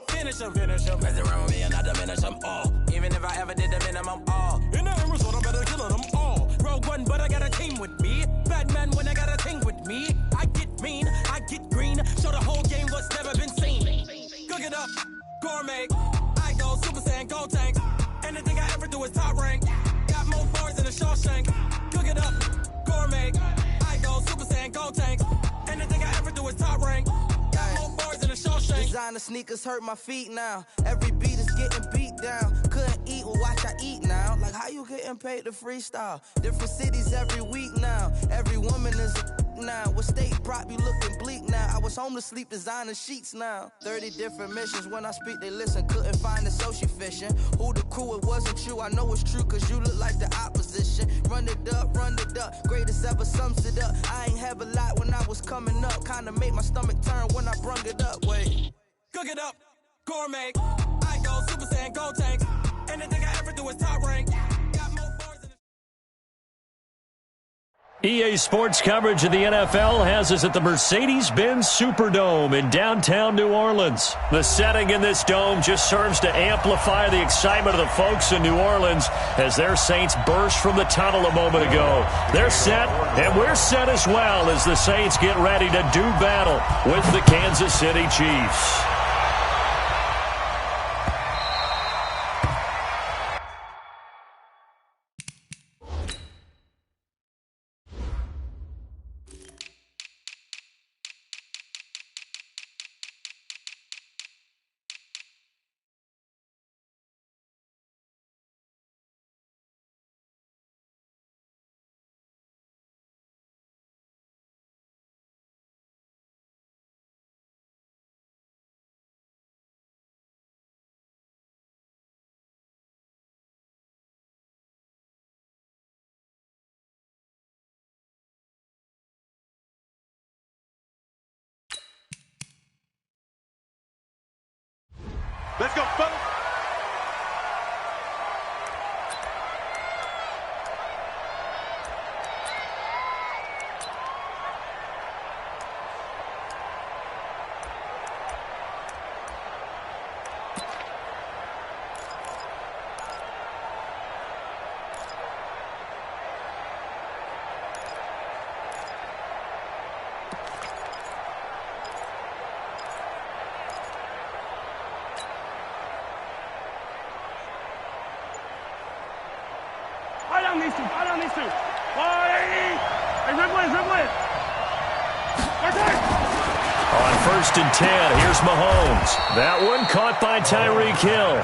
Finish them. Mess around with me and I diminish them all. Even if I ever did the minimum, all. In the end result, I'm better killing them all. Rogue one, but I got a team with me. Bad man when I got a team with me. I get mean, I get green. Show the whole game what's never been seen. Cook it up, gourmet. I go Super Saiyan, gold tanks. Anything I ever do is top rank. Got more bars than a Shawshank. Cook it up, gourmet. I go Super Saiyan, gold tanks. Anything I ever do is top rank. Got more bars than a Shawshank. Designer sneakers hurt my feet now. Every beat is getting beat down. Couldn't eat, well watch I eat now. Like how you getting paid to freestyle? Different cities every week now. Every woman is a now. What state prop you looking bleak now? I was home to sleep designer sheets now. 30 different missions. When I speak they listen. Couldn't find the social fishing. Who the crew, it wasn't you. I know it's true cause you look like the opposition. Run it up. Greatest ever sums it up. I ain't have a lot when I was coming up. Kinda make my stomach turn when I brung it up. Wait. Cook it up, gourmet. I go Super Saiyan, gold tanks. Anything I ever do is top rank. Got more bars than EA Sports coverage of the NFL has us at the Mercedes-Benz Superdome in downtown New Orleans. The setting in this dome just serves to amplify the excitement of the folks in New Orleans as their Saints burst from the tunnel a moment ago. They're set, and we're set as well as the Saints get ready to do battle with the Kansas City Chiefs. Let's go, fellas. Right on these two. Hey, Ridley. On 1st and 10, here's Mahomes. That one caught by Tyreek Hill.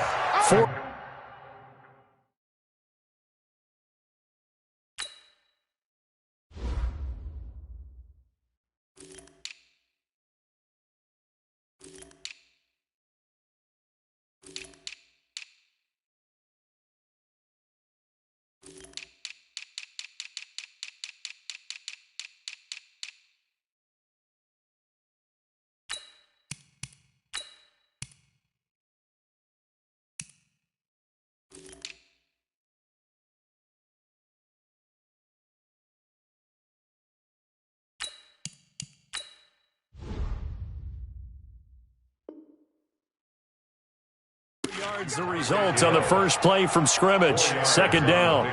Yards the result on the first play from scrimmage. Second down.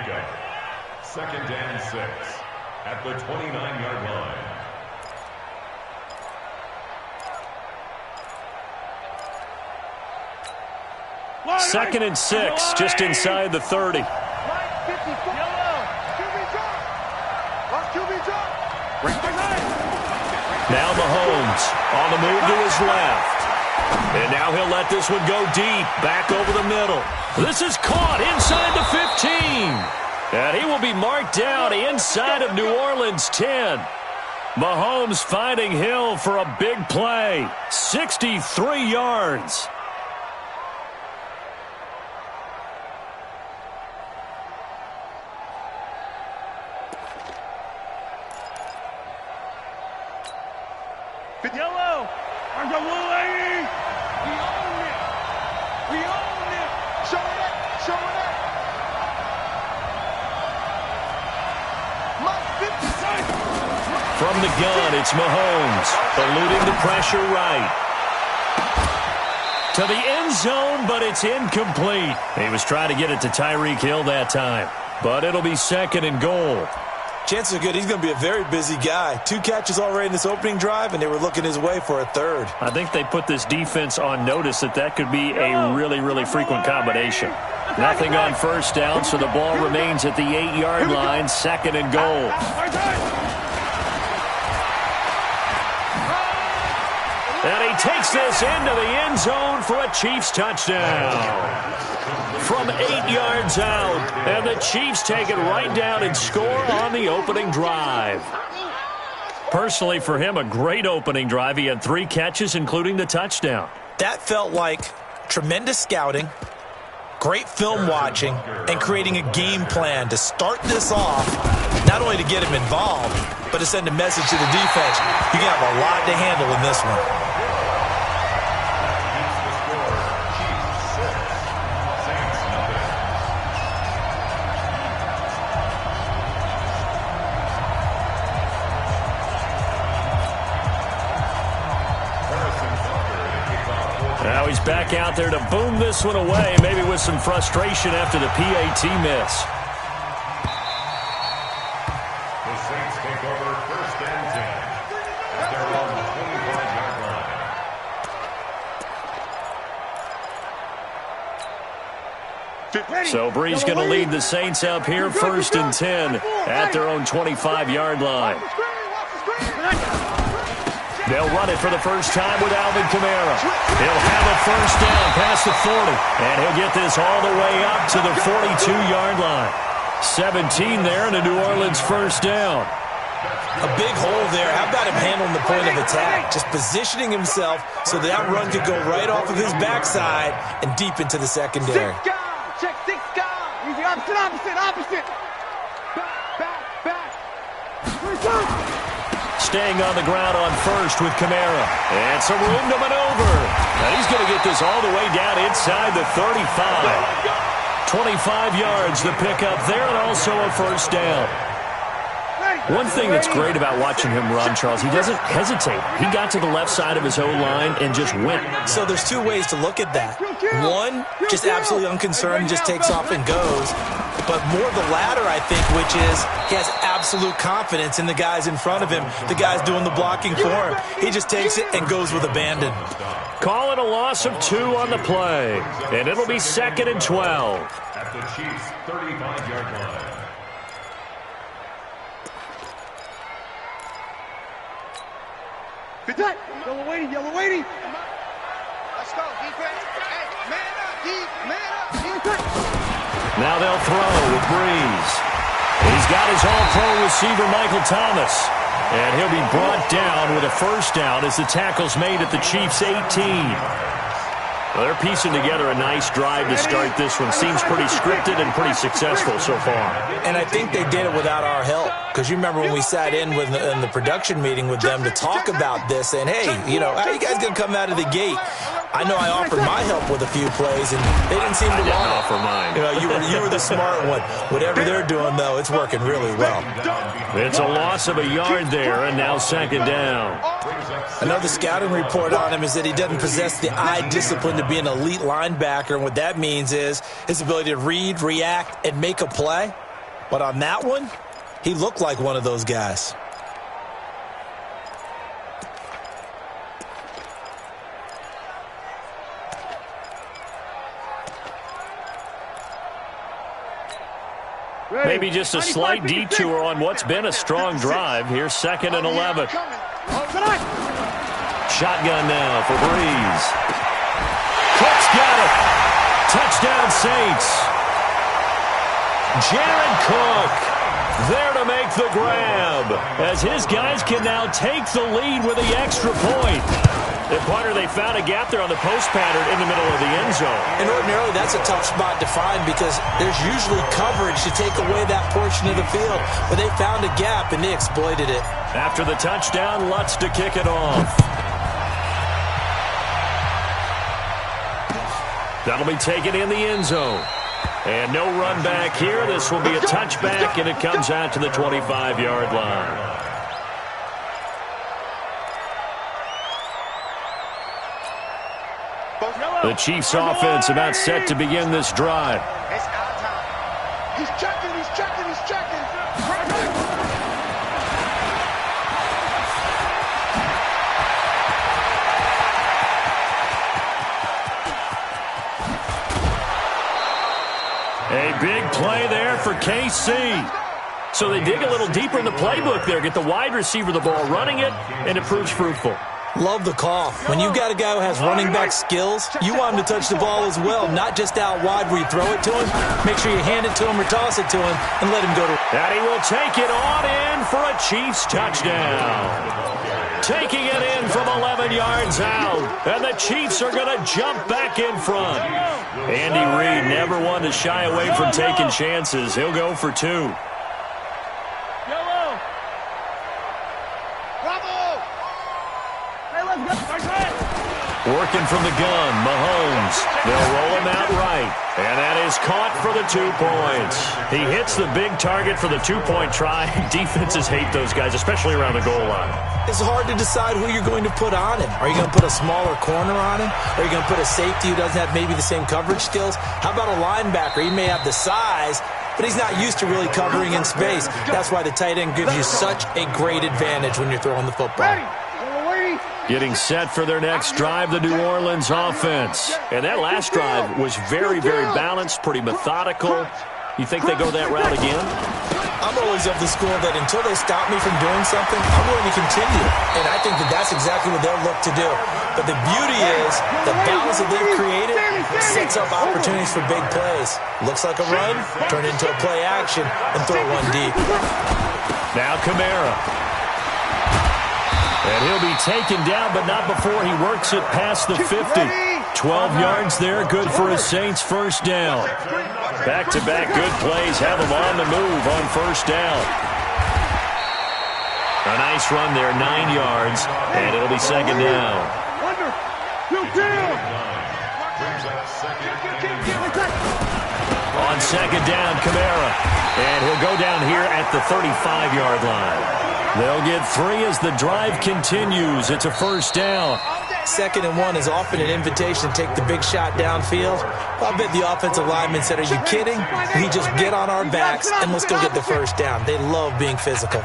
Second and 6 at the 29-yard line. Second and 6, just inside the 30. Now Mahomes on the move to his left. And now he'll let this one go deep, back over the middle. This is caught inside the 15. And he will be marked down inside of New Orleans 10. Mahomes finding Hill for a big play. 63 yards. Yellow. There's a blue lady. We own it. Show it up. Show it up. From the gun, it's Mahomes, eluding the pressure right. To the end zone, but it's incomplete. He was trying to get it to Tyreek Hill that time, but it'll be 2nd and goal. Chances are good he's going to be a very busy guy. 2 catches already in this opening drive, and they were looking his way for a 3rd. I think they put this defense on notice that could be a really, really frequent combination. Nothing on 1st down, so the ball remains at the 8-yard line, 2nd and goal. And he takes this into the end zone for a Chiefs touchdown. From 8 yards out, and the Chiefs take it right down and score on the opening drive. Personally, for him, a great opening drive. He had 3 catches, including the touchdown. That felt like tremendous scouting, great film watching, and creating a game plan to start this off, not only to get him involved, but to send a message to the defense. You can have a lot to handle in this one. Now he's back out there to boom this one away, maybe with some frustration after the PAT miss. The Saints take over 1st and 10 at their own 25-yard line. So Brees going to lead the Saints up here, 1st and 10 at their own 25-yard line. They'll run it for the first time with Alvin Kamara. He'll have a 1st down past the 40, and he'll get this all the way up to the 42-yard line. 17 there and a New Orleans 1st down. A big hole there. How about him handling the point of attack? Just positioning himself so that run could go right off of his backside and deep into the secondary. 6 guys. Check 6 guys. Easy. Opposite. Back. Staying on the ground on 1st with Kamara. And some room to maneuver. And he's going to get this all the way down inside the 35. 25 yards the pickup there, and also a 1st down. One thing that's great about watching him run, Charles, he doesn't hesitate. He got to the left side of his O-line and just went. So there's 2 ways to look at that. One, just absolutely unconcerned, just takes off and goes. But more the latter, I think, which is he has absolute confidence in the guys in front of him, the guys doing the blocking for him. He just takes it and goes with abandon. Call it a loss of 2 on the play, and it'll be 2nd and 12. At the Chiefs' 35-yard line. Yellow waiting. Let's go, defense. Hey, man up. Now they'll throw with Brees. He's got his all-pro receiver, Michael Thomas. And he'll be brought down with a 1st down as the tackle's made at the Chiefs' 18. Well, they're piecing together a nice drive to start this one. Seems pretty scripted and pretty successful so far. And I think they did it without our help. Because you remember when we sat in the production meeting with them to talk about this, and hey, you know, how are you guys going to come out of the gate? I know I offered my help with a few plays, and they didn't seem to want to offer mine. You know, you were the smart one. Whatever they're doing, though, it's working really well. It's a loss of a yard there, and now 2nd down. Another scouting report on him is that he doesn't possess the eye discipline to be an elite linebacker, and what that means is his ability to read, react, and make a play. But on that one, he looked like one of those guys. Maybe just a slight detour on what's been a strong drive. Here's 2nd and 11. Shotgun now for Brees. Cook's got it. Touchdown Saints. Jared Cook there to make the grab as his guys can now take the lead with the extra point. And Pointer, they found a gap there on the post pattern in the middle of the end zone. And ordinarily, that's a tough spot to find because there's usually coverage to take away that portion of the field. But they found a gap, and they exploited it. After the touchdown, Lutz to kick it off. That'll be taken in the end zone. And no run back here. This will be a touchback, and it comes out to the 25-yard line. The Chiefs offense about set to begin this drive. It's our time. He's checking, he's checking, he's checking. A big play there for KC. So they dig a little deeper in the playbook there, get the wide receiver the ball, running it, and it proves fruitful. Love the call. When you've got a guy who has running back skills, you want him to touch the ball as well, not just out wide where you throw it to him. Make sure you hand it to him or toss it to him and let him go to. And he will take it on in for a Chiefs touchdown. Taking it in from 11 yards out. And the Chiefs are going to jump back in front. Andy Reid never one to shy away from taking chances. He'll go for 2. Working from the gun, Mahomes. They'll roll him out right. And that is caught for the 2 points. He hits the big target for the 2-point try. Defenses hate those guys, especially around the goal line. It's hard to decide who you're going to put on him. Are you going to put a smaller corner on him? Are you going to put a safety who doesn't have maybe the same coverage skills? How about a linebacker? He may have the size, but he's not used to really covering in space. That's why the tight end gives you such a great advantage when you're throwing the football. Getting set for their next drive, the New Orleans offense. And that last drive was very, very balanced, pretty methodical. You think they go that route again? I'm always of the school that until they stop me from doing something, I'm going to continue. And I think that that's exactly what they'll look to do. But the beauty is the balance that they've created sets up opportunities for big plays. Looks like a run, turn it into a play action, and throw one deep. Now Kamara. And he'll be taken down, but not before he works it past the 50. 12 yards there, good for a Saints first down. Back-to-back good plays have him on the move on first down. A nice run there, 9 yards, and it'll be second down. On second down, Kamara. And he'll go down here at the 35-yard line. They'll get 3 as the drive continues. It's a first down. 2nd and 1 is often an invitation to take the big shot downfield. I bet the offensive lineman said, are you kidding? We just get on our backs and let's go get the first down. They love being physical.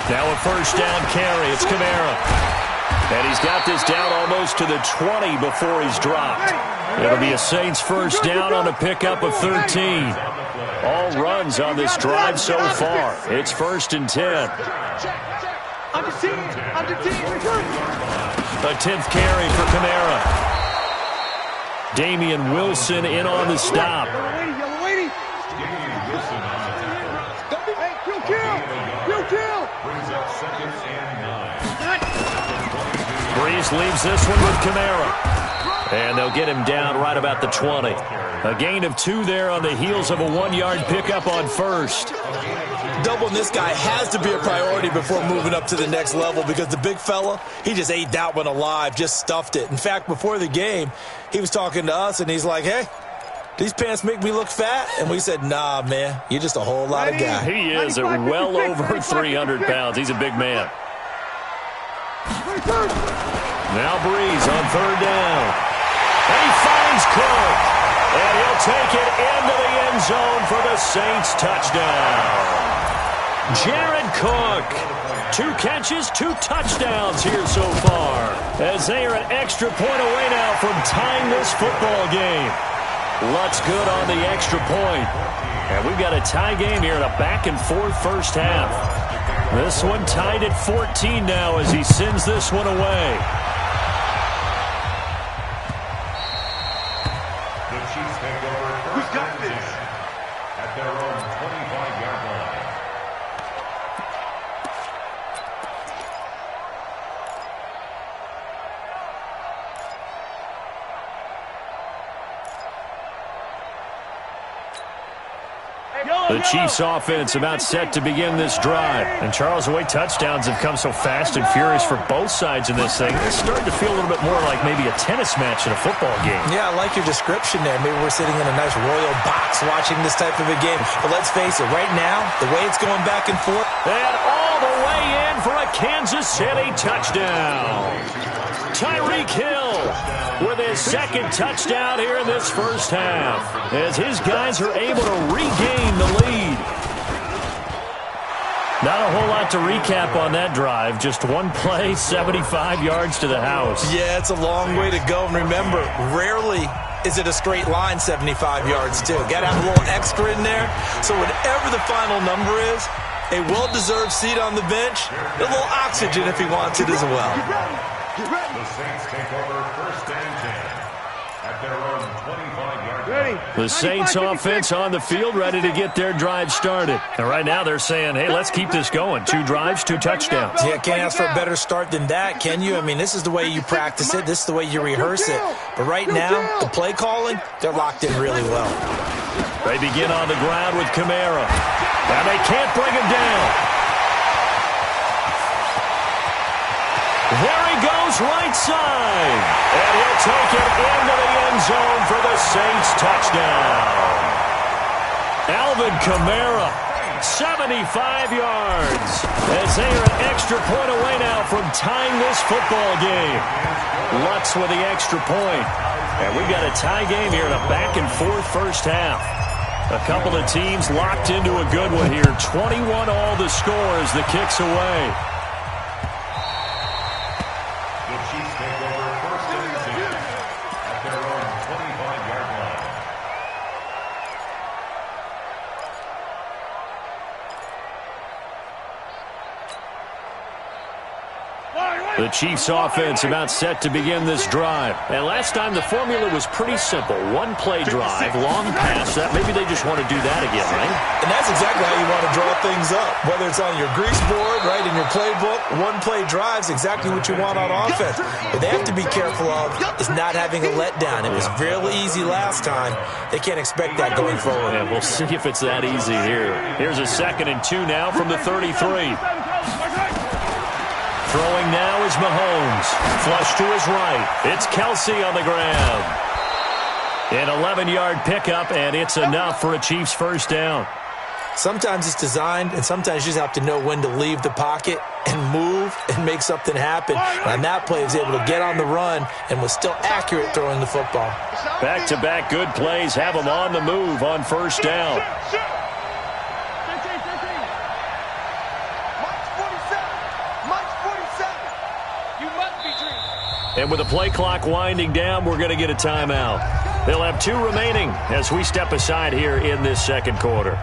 Now a first down carry. It's Kamara. And he's got this down almost to the 20 before he's dropped. It'll be a Saints first down on a pickup of 13. All runs on this drive so far. It's 1st and 10. A 10th carry for Kamara. Damian Wilson in on the stop. Breeze leaves this one with Kamara. And they'll get him down right about the 20. A gain of 2 there on the heels of a 1-yard pickup on first. Doubling this guy has to be a priority before moving up to the next level because the big fella, he just ate that one alive, just stuffed it. In fact, before the game, he was talking to us, and he's like, hey, these pants make me look fat? And we said, nah, man, you're just a whole lot of guy. He is at well over 300 pounds. He's a big man. Now Breeze on 3rd down. And he finds Cook. And he'll take it into the end zone for the Saints touchdown. Jared Cook. 2 catches, 2 touchdowns here so far. As they are an extra point away now from tying this football game. Lutz good on the extra point. And we've got a tie game here in a back-and-forth first half. This one tied at 14 now as he sends this one away. Who's got this? At their own 25-yard line. The Chiefs offense about set to begin this drive. And Charles, the way touchdowns have come so fast and furious for both sides in this thing, it's starting to feel a little bit more like maybe a tennis match in a football game. Yeah, I like your description there. Maybe we're sitting in a nice royal box watching this type of a game. But let's face it, right now, the way it's going back and forth. And all the way in for a Kansas City touchdown. Tyreek Hill with his second touchdown here in this first half as his guys are able to regain the lead. Not a whole lot to recap on that drive. Just one play, 75 yards to the house. Yeah, it's a long way to go. And remember, rarely is it a straight line 75 yards, too. Got to have a little extra in there. So whatever the final number is, a well-deserved seat on the bench, a little oxygen if he wants it as well. The Saints take over first and 10 at their own 25-yard line. The Saints offense on the field ready to get their drive started. And right now they're saying, hey, let's keep this going. 2 drives, 2 touchdowns. Yeah, can't ask for a better start than that, can you? I mean, this is the way you practice it. This is the way you rehearse it. But right now, the play calling, they're locked in really well. They begin on the ground with Kamara. And they can't bring him down. There he goes right side. And he'll take it into the end zone for the Saints touchdown. Alvin Kamara, 75 yards. As they are an extra point away now from tying this football game. Lutz with the extra point. And we've got a tie game here in a back-and-forth first half. A couple of teams locked into a good one here. 21 all the score as the kick's away. The Chiefs offense about set to begin this drive. And last time the formula was pretty simple. One play drive, long pass. That maybe they just want to do that again, right? And that's exactly how you want to draw things up. Whether it's on your grease board, right, in your playbook, one play drive's exactly what you want on offense. What they have to be careful of is not having a letdown. It was really easy last time. They can't expect that going forward. Yeah, we'll see if it's that easy here. Here's a 2nd and 2 now from the 33. Throwing now is Mahomes. Flush to his right. It's Kelsey on the ground. An 11-yard pickup, and it's enough for a Chiefs first down. Sometimes it's designed, and sometimes you just have to know when to leave the pocket and move and make something happen. And on that play, he was able to get on the run and was still accurate throwing the football. Back-to-back good plays have him on the move on first down. And with the play clock winding down, we're going to get a timeout. They'll have 2 remaining as we step aside here in this second quarter.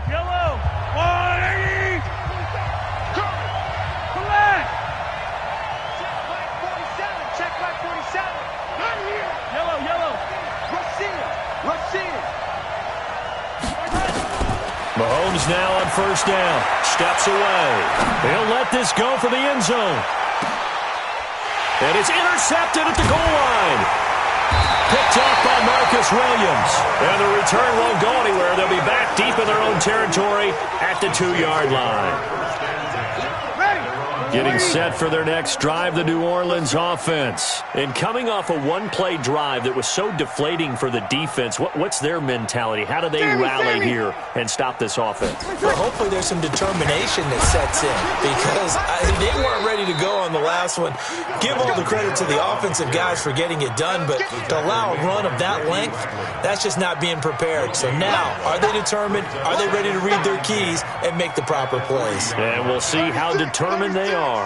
Yellow, 180. Collect. Check by 47. Not here. Yellow. Mahomes now on first down. Steps away. He'll let this go for the end zone. And it's intercepted at the goal line. Picked off by Marcus Williams. And the return won't go anywhere. They'll be back deep in their own territory at the 2-yard line. Getting set for their next drive, the New Orleans offense. And coming off a one-play drive that was so deflating for the defense, what's their mentality? How do they rally here and stop this offense? Well, hopefully there's some determination that sets in because they weren't ready to go on the last one. Give all the credit to the offensive guys for getting it done, but to allow a run of that length, that's just not being prepared. So now, are they determined? Are they ready to read their keys and make the proper plays? And we'll see how determined they are. On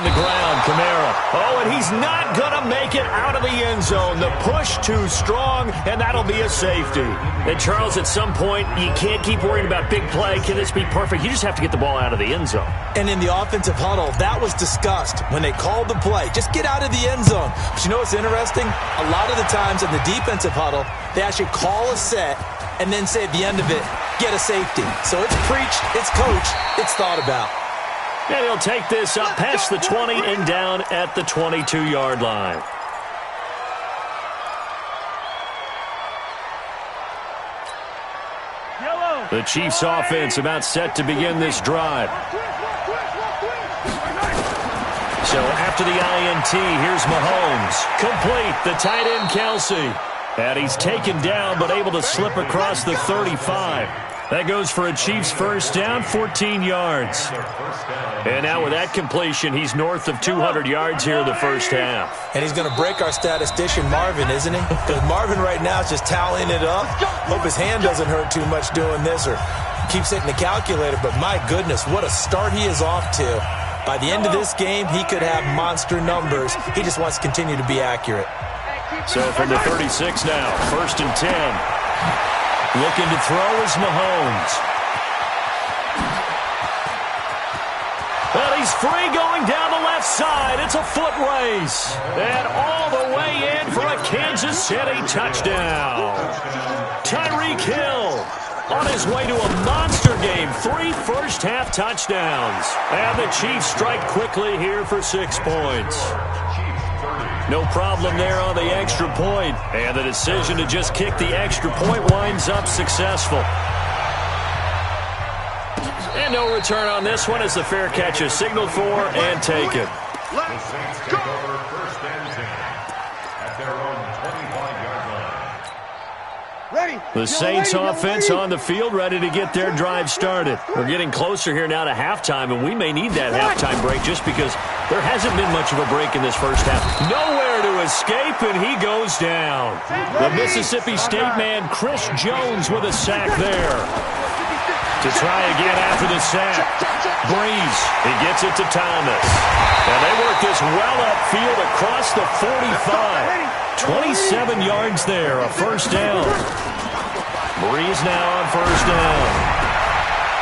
the ground, Kamara. Oh, and he's not going to make it out of the end zone. The push too strong, and that'll be a safety. And, Charles, at some point, you can't keep worrying about big play. Can this be perfect? You just have to get the ball out of the end zone. And in the offensive huddle, that was discussed when they called the play. Just get out of the end zone. But you know what's interesting? A lot of the times in the defensive huddle, they actually call a set and then say at the end of it, get a safety. So it's preached, it's coached, it's thought about. And he'll take this up past the 20 and down at the 22-yard line. The Chiefs offense about set to begin this drive. So after the INT, here's Mahomes. Complete, the tight end Kelsey. And he's taken down but able to slip across the 35. That goes for a Chiefs first down, 14 yards. And now with that completion, he's north of 200 yards here in the first half. And he's going to break our statistician Marvin, isn't he? Because Marvin right now is just tallying it up. Hope his hand doesn't hurt too much doing this or keeps hitting the calculator. But my goodness, what a start he is off to. By the end of this game, he could have monster numbers. He just wants to continue to be accurate. So from the 36 now, 1st and 10. Looking to throw is Mahomes. Well, he's free going down the left side. It's a foot race. And all the way in for a Kansas City touchdown. Tyreek Hill on his way to a monster game. 3 first-half touchdowns. And the Chiefs strike quickly here for 6 points. No problem there on the extra point. And the decision to just kick the extra point winds up successful. And no return on this one as the fair catch is signaled for and taken. The Saints take over 1st and 10 at their own 25-yard line. The Saints offense on the field, ready to get their drive started. We're getting closer here now to halftime, and we may need that halftime break just because there hasn't been much of a break in this first half. Nowhere to escape, and he goes down. The Mississippi State man, Chris Jones, with a sack there. To try again after the sack. Breeze, he gets it to Thomas. And they work this well upfield across the 45. 27 yards there, a first down. Breeze now on first down.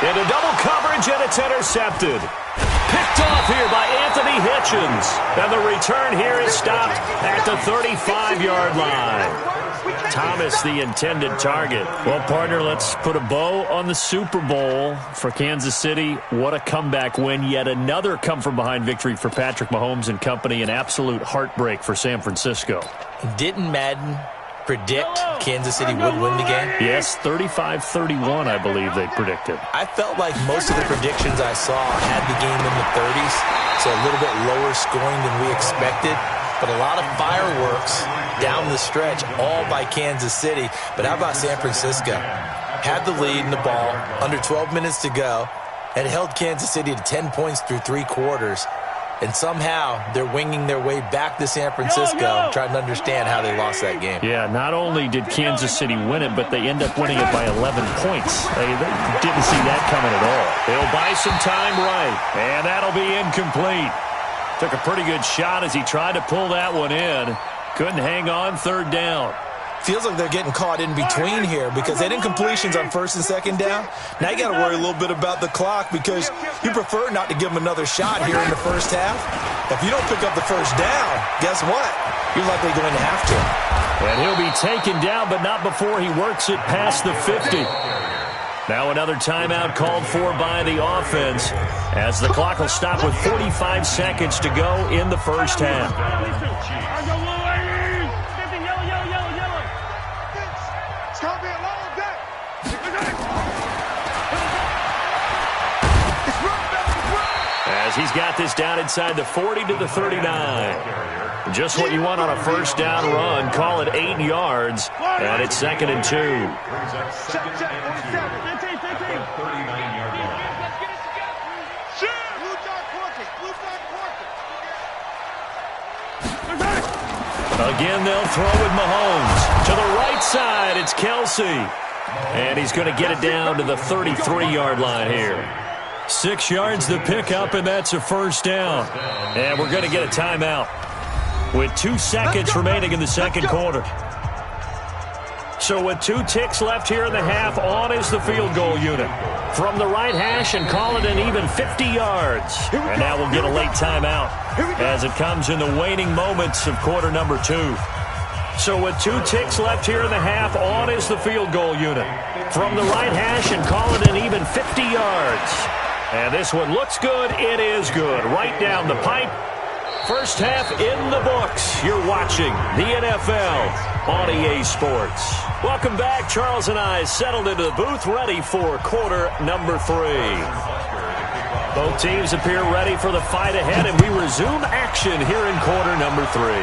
Into double coverage, and it's intercepted. Picked off here by Anthony Hitchens. And the return here is stopped at the 35-yard line. Thomas, the intended target. Well, partner, let's put a bow on the Super Bowl for Kansas City. What a comeback win. Yet another come-from-behind victory for Patrick Mahomes and company. An absolute heartbreak for San Francisco. Didn't Madden predict Kansas City would win the game? Yes, 35-31, I believe they predicted. I felt like most of the predictions I saw had the game in the 30s, so a little bit lower scoring than we expected. But a lot of fireworks down the stretch, all by Kansas City. But how about San Francisco? Had the lead in the ball, under 12 minutes to go, and held Kansas City to 10 points through 3 quarters. And somehow they're winging their way back to San Francisco, trying to understand how they lost that game. Yeah, not only did Kansas City win it, but they end up winning it by 11 points. They didn't see that coming at all. They'll buy some time right, and that'll be incomplete. Took a pretty good shot as he tried to pull that one in. Couldn't hang on, 3rd down. Feels like they're getting caught in between here because they had incompletions on 1st and 2nd down. Now you got to worry a little bit about the clock because you prefer not to give them another shot here in the first half. If you don't pick up the first down, guess what? You're likely going to have to. And he'll be taken down, but not before he works it past the 50. Now another timeout called for by the offense as the clock will stop with 45 seconds to go in the first half. As he's got this down inside the 40 to the 39. Just what you want on a first down run. Call it 8 yards, and it's 2nd and 2. Brings up 2nd and 2 at the 39-yard line. Again, they'll throw with Mahomes. To the right side, it's Kelsey. And he's going to get it down to the 33-yard line here. 6 yards the pickup, and that's a first down. And we're going to get a timeout with 2 seconds remaining in the second quarter. So with 2 ticks left here in the half, on is the field goal unit. From the right hash and call it an even 50 yards. And now we'll get a late timeout as it comes in the waning moments of quarter number 2. So with 2 ticks left here in the half, on is the field goal unit. From the right hash and call it an even 50 yards. And this one looks good. It is good. Right down the pipe. First half in the books. You're watching the NFL on EA Sports. Welcome back. Charles and I settled into the booth, ready for quarter number 3. Both teams appear ready for the fight ahead, and we resume action here in quarter number 3.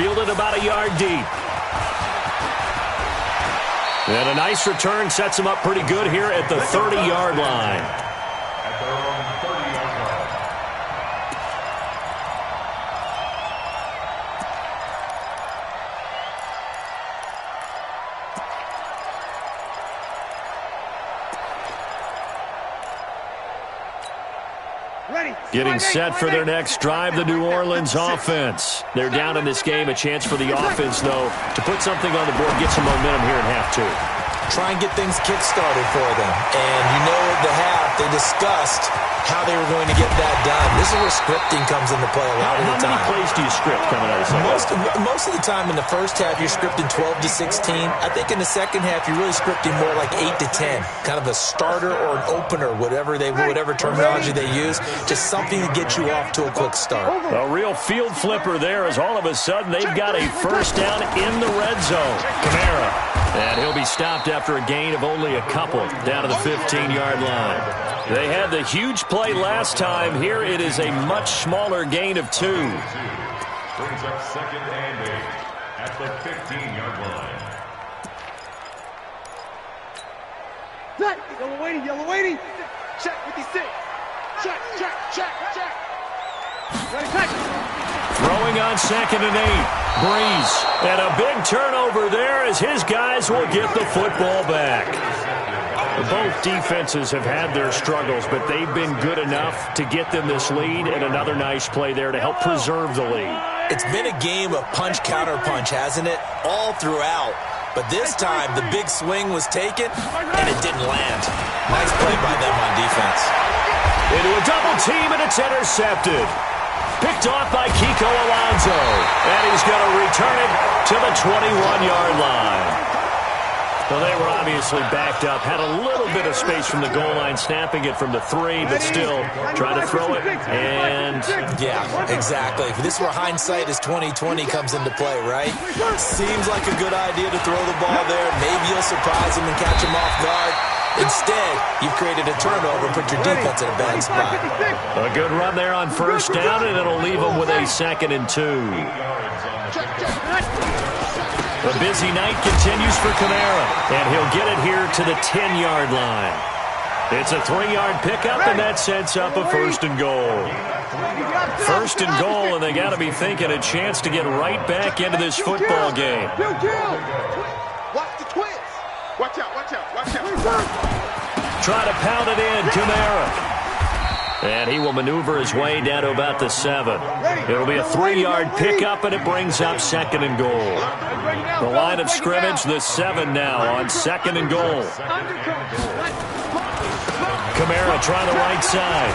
Fielded about a yard deep. And a nice return sets him up pretty good here at the 30-yard line. At their own 30-yard line. Getting set for their next drive, the New Orleans offense. They're down in this game. A chance for the offense, though, to put something on the board, get some momentum here in half 2. Try and get things kick-started for them. And you know at the half, they discussed how they were going to get that done. This is where scripting comes into play a lot of the time. How many plays do you script coming out of the second half? Most of the time in the first half, you're scripting 12 to 16. I think in the second half, you're really scripting more like 8 to 10. Kind of a starter or an opener, whatever terminology they use. Just something to get you off to a quick start. A real field flipper there as all of a sudden they've got a first down in the red zone. Kamara. And he'll be stopped after a gain of only a couple down to the 15-yard line. They had the huge play last time. Here it is a much smaller gain of 2. Brings up 2nd and 8 at the 15-yard line. Set. Yellow waiting. Check 56. Check. Ready, check. Throwing on 2nd and 8. Breeze. And a big turnover there as his guys will get the football back. Both defenses have had their struggles, but they've been good enough to get them this lead, and another nice play there to help preserve the lead. It's been a game of punch-counter-punch, hasn't it? All throughout. But this time, the big swing was taken, and it didn't land. Nice play by them on defense. Into a double team, and it's intercepted. Picked off by Kiko Alonso, and he's going to return it to the 21-yard line. Well, they were obviously backed up, had a little bit of space from the goal line, snapping it from the 3, but still trying to throw it, and... Yeah, exactly. This is where hindsight is 20/20 comes into play, right? Seems like a good idea to throw the ball there. Maybe you'll surprise him and catch him off guard. Instead, you've created a turnover and put your defense in a bad spot. A good run there on first down, and it'll leave them with a 2nd and 2. The busy night continues for Kamara, and he'll get it here to the 10-yard line. It's a 3-yard pickup, and that sets up a 1st and goal. 1st and goal, and they got to be thinking a chance to get right back into this football game. Watch the twist. Watch out. Try to pound it in, Kamara. And he will maneuver his way down to about the 7. It'll be a 3-yard pickup, and it brings up 2nd and goal. The line of scrimmage, the 7 now on 2nd and goal. Kamara trying the right side.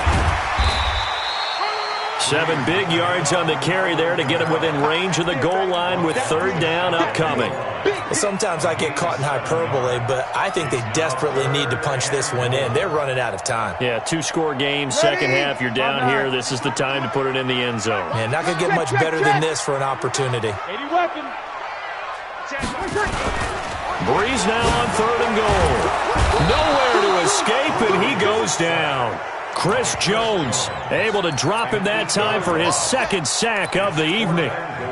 7 big yards on the carry there to get him within range of the goal line with 3rd down upcoming. Well, sometimes I get caught in hyperbole, but I think they desperately need to punch this one in. They're running out of time. Yeah, 2-score game, second half, you're down here. This is the time to put it in the end zone. Man, not going to get much better than this for an opportunity. Breeze now on 3rd and goal. Nowhere to escape, and he goes down. Chris Jones able to drop him that time for his 2nd sack of the evening.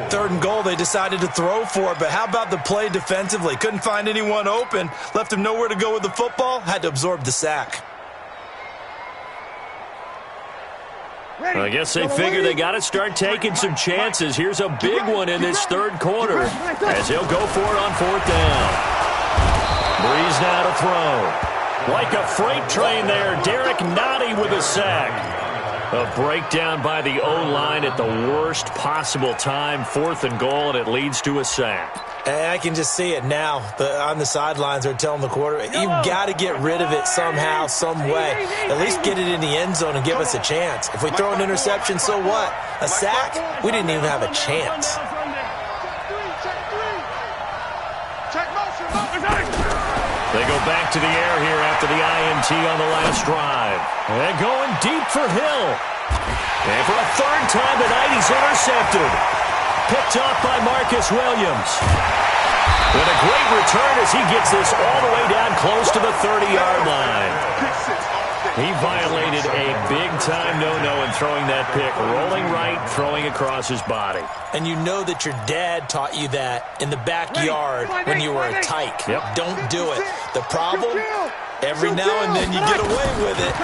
3rd and goal, they decided to throw for it, but how about the play defensively? Couldn't find anyone open, left him nowhere to go with the football, had to absorb the sack. I guess they figure they got to start taking some chances. Here's a big one in this 3rd quarter as he'll go for it on 4th down. Breeze now to throw. Like a freight train there, Derek Nottie with a sack. A breakdown by the O-line at the worst possible time. 4th and goal, and it leads to a sack. I can just see it now. On the sidelines, they're telling the quarterback, you've got to get rid of it somehow, some way. At least get it in the end zone and give us a chance. If we throw an interception, so what? A sack? We didn't even have a chance. back to the air here after the INT on the last drive. And going deep for Hill. And for a third time tonight, he's intercepted. Picked off by Marcus Williams. With a great return as he gets this all the way down close to the 30-yard line. He violated a big-time no-no in throwing that pick. Rolling right, throwing across his body. And you know that your dad taught you that in the backyard when you were a tyke. Yep. Don't do it. The problem, every now and then you get away with it.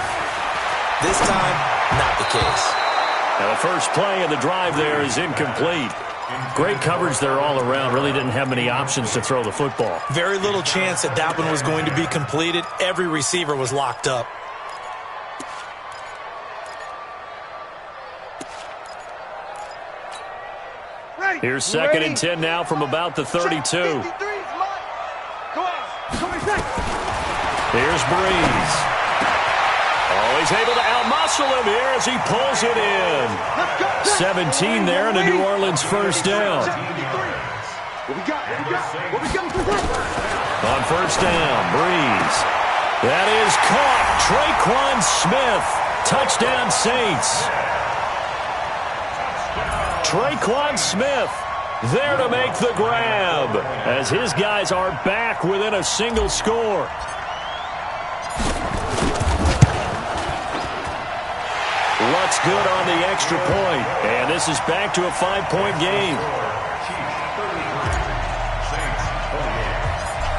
This time, not the case. Now the first play of the drive there is incomplete. Great coverage there all around. Really didn't have many options to throw the football. Very little chance that that one was going to be completed. Every receiver was locked up. Here's 2nd and 10 now from about the 32. Here's Breeze. Oh, he's able to outmuscle him here as he pulls it in. 17 there and a New Orleans first down. On first down, Breeze. That is caught. Traquan Smith. Touchdown, Saints. Traquan Smith there to make the grab as his guys are back within a single score. Lutz good on the extra point, and this is back to a 5-point game.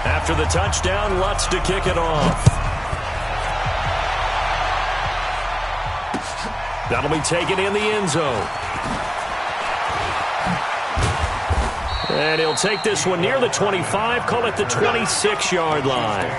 After the touchdown, Lutz to kick it off. That'll be taken in the end zone. And he'll take this one near the 25, call it the 26-yard line.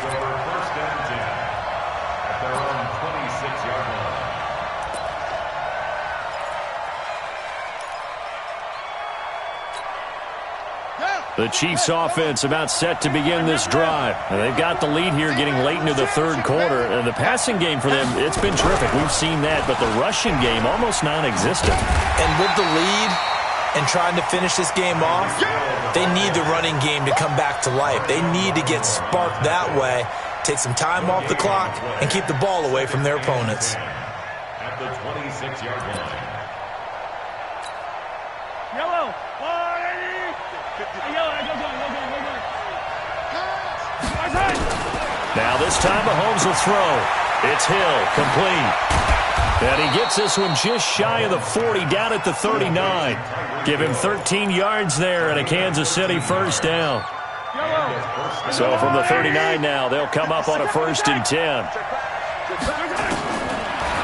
The Chiefs offense about set to begin this drive. And they've got the lead here getting late into the third quarter. And the passing game for them, it's been terrific. We've seen that, but the rushing game almost non-existent. And with the lead and trying to finish this game off, they need the running game to come back to life. They need to get sparked that way, take some time off the clock, and keep the ball away from their opponents. At the 26-yard line. Yellow. Now this time Mahomes will throw. It's Hill, complete. And he gets this one just shy of the 40, down at the 39. Give him 13 yards there and a Kansas City first down. So from the 39 now, they'll come up on a 1st and 10.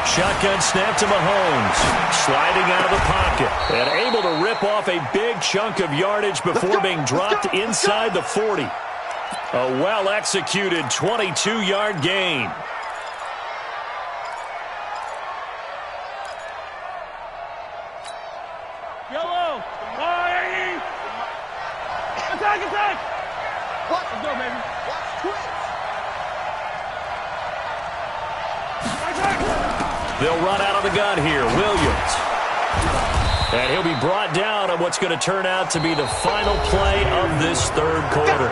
Shotgun snap to Mahomes. Sliding out of the pocket and able to rip off a big chunk of yardage before being dropped inside the 40. A well-executed 22-yard gain. Yellow. Attack, attack. Let's go, baby. They'll run out of the gun here. Williams. And he'll be brought down on what's going to turn out to be the final play of this third quarter.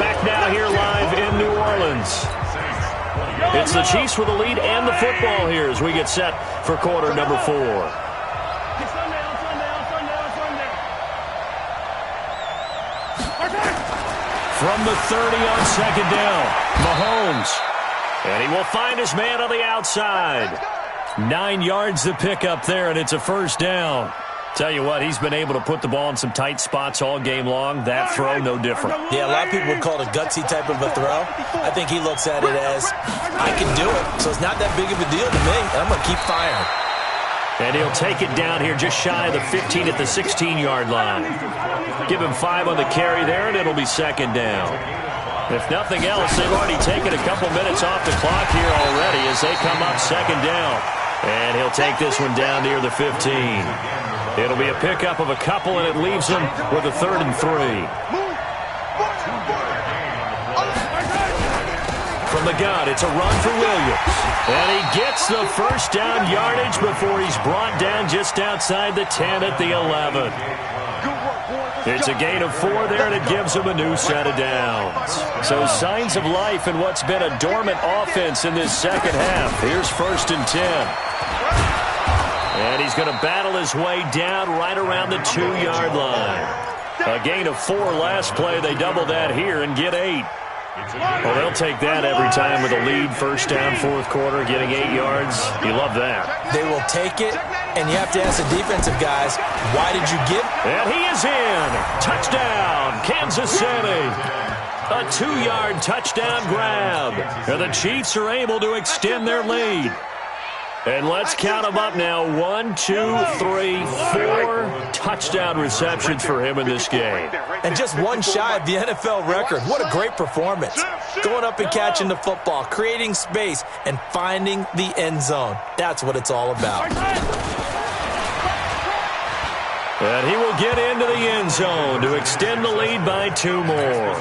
Back now here live in New Orleans. It's the Chiefs with the lead and the football here as we get set for quarter number 4. From the 30 on second down, Mahomes. And he will find his man on the outside. 9 yards to pick up there, and it's a first down. Tell you what, he's been able to put the ball in some tight spots all game long. That throw, no different. Yeah, a lot of people would call it a gutsy type of a throw. I think he looks at it as, I can do it, so it's not that big of a deal to me, and I'm going to keep firing. And he'll take it down here just shy of the 15 at the 16-yard line. Give him 5 on the carry there, and it'll be second down. If nothing else, they've already taken a couple minutes off the clock here already as they come up second down. And he'll take this one down near the 15. It'll be a pickup of a couple, and it leaves them with a 3rd and 3. From the gun, it's a run for Williams. And he gets the first down yardage before he's brought down just outside the 10 at the 11. It's a gain of 4 there, and it gives him a new set of downs. So signs of life in what's been a dormant offense in this second half. Here's 1st and 10. And he's going to battle his way down right around the 2-yard line. A gain of 4 last play. They double that here and get 8. Well, they'll take that every time with a lead. 1st down, 4th quarter, getting 8 yards. You love that. They will take it, and you have to ask the defensive guys, why did you give? And he is in. Touchdown, Kansas City. A 2-yard touchdown grab. And the Chiefs are able to extend their lead. And let's count them up now. 1, 2, 3, 4 touchdown receptions for him in this game. And just one shy of the NFL record. What a great performance. Going up and catching the football, creating space, and finding the end zone. That's what it's all about. And he will get into the end zone to extend the lead by 2 more.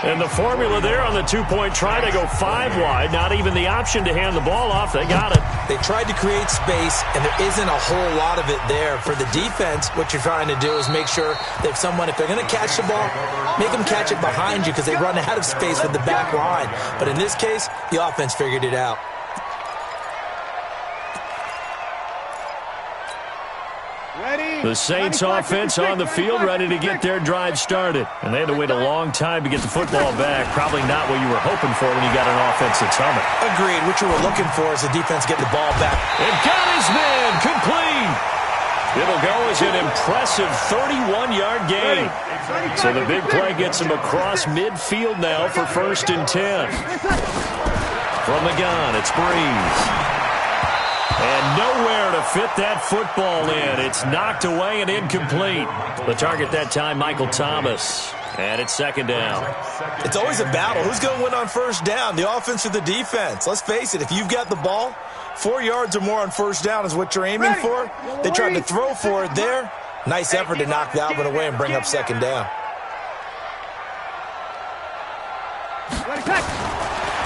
And the formula there on the 2-point try, they go 5 wide. Not even the option to hand the ball off. They got it. They tried to create space, and there isn't a whole lot of it there. For the defense, what you're trying to do is make sure that if they're going to catch the ball, make them catch it behind you because they run out of space with the back line. But in this case, the offense figured it out. The Saints offense on the field, ready to get their drive started. And they had to wait a long time to get the football back. Probably not what you were hoping for when you got an offense that's humming. Agreed. What you were looking for is the defense getting the ball back. And got his man complete. It'll go as an impressive 31-yard gain. So the big play gets him across midfield now for 1st and 10. From the gun, it's Breeze. And nowhere to fit that football in. It's knocked away and incomplete. The target that time, Michael Thomas. And it's 2nd down. It's always a battle. Who's going to win on 1st down, the offense or the defense? Let's face it, if you've got the ball, 4 yards or more on 1st down is what you're aiming for. They tried to throw for it there. Nice effort to knock that one away and bring up 2nd down.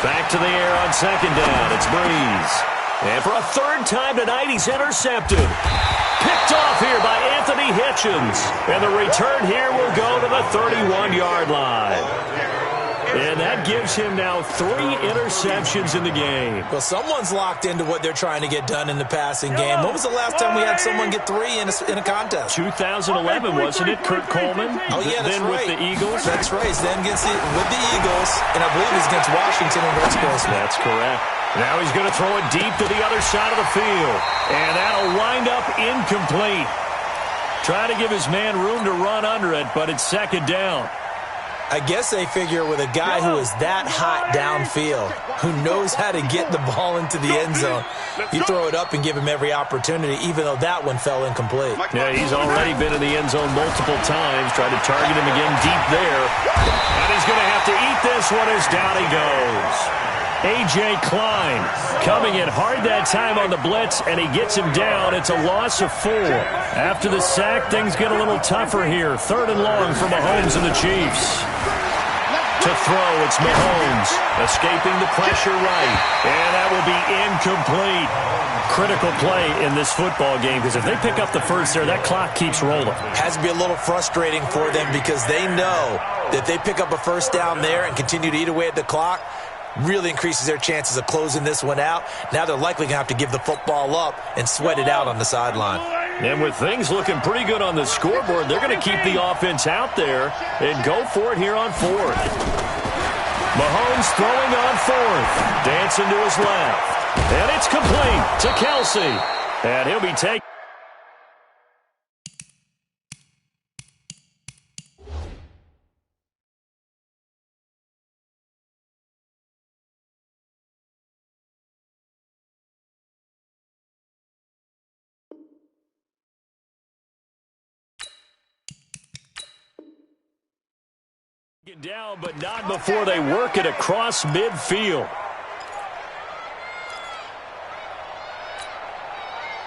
Back to the air on 2nd down. It's Breeze. And for a 3rd time tonight, he's intercepted. Picked off here by Anthony Hitchens. And the return here will go to the 31-yard line. And that gives him now 3 interceptions in the game. Well, someone's locked into what they're trying to get done in the passing game. When was the last time we had someone get 3 in a contest? 2011, wasn't it? Kurt Coleman? Oh, yeah, that's then right. With the Eagles? That's right. Then with the Eagles, and I believe he's against Washington and West Coast. That's correct. Now he's going to throw it deep to the other side of the field. And that'll wind up incomplete. Try to give his man room to run under it, but it's 2nd down. I guess they figure with a guy who is that hot downfield, who knows how to get the ball into the end zone, you throw it up and give him every opportunity, even though that one fell incomplete. Yeah, he's already been in the end zone multiple times. Tried to target him again deep there. And he's going to have to eat this one as down he goes. A.J. Klein coming in hard that time on the blitz, and he gets him down. It's a loss of 4. After the sack, things get a little tougher here. 3rd and long for Mahomes and the Chiefs. To throw, it's Mahomes escaping the pressure right, and that will be incomplete. Critical play in this football game, because if they pick up the 1st there, that clock keeps rolling. Has to be a little frustrating for them because they know that if they pick up a 1st down there and continue to eat away at the clock, really increases their chances of closing this one out. Now they're likely going to have to give the football up and sweat it out on the sideline. And with things looking pretty good on the scoreboard, they're going to keep the offense out there and go for it here on 4th. Mahomes throwing on 4th. Dancing to his left. And it's complete to Kelsey. And he'll be taken. Down, but not before they work it across midfield.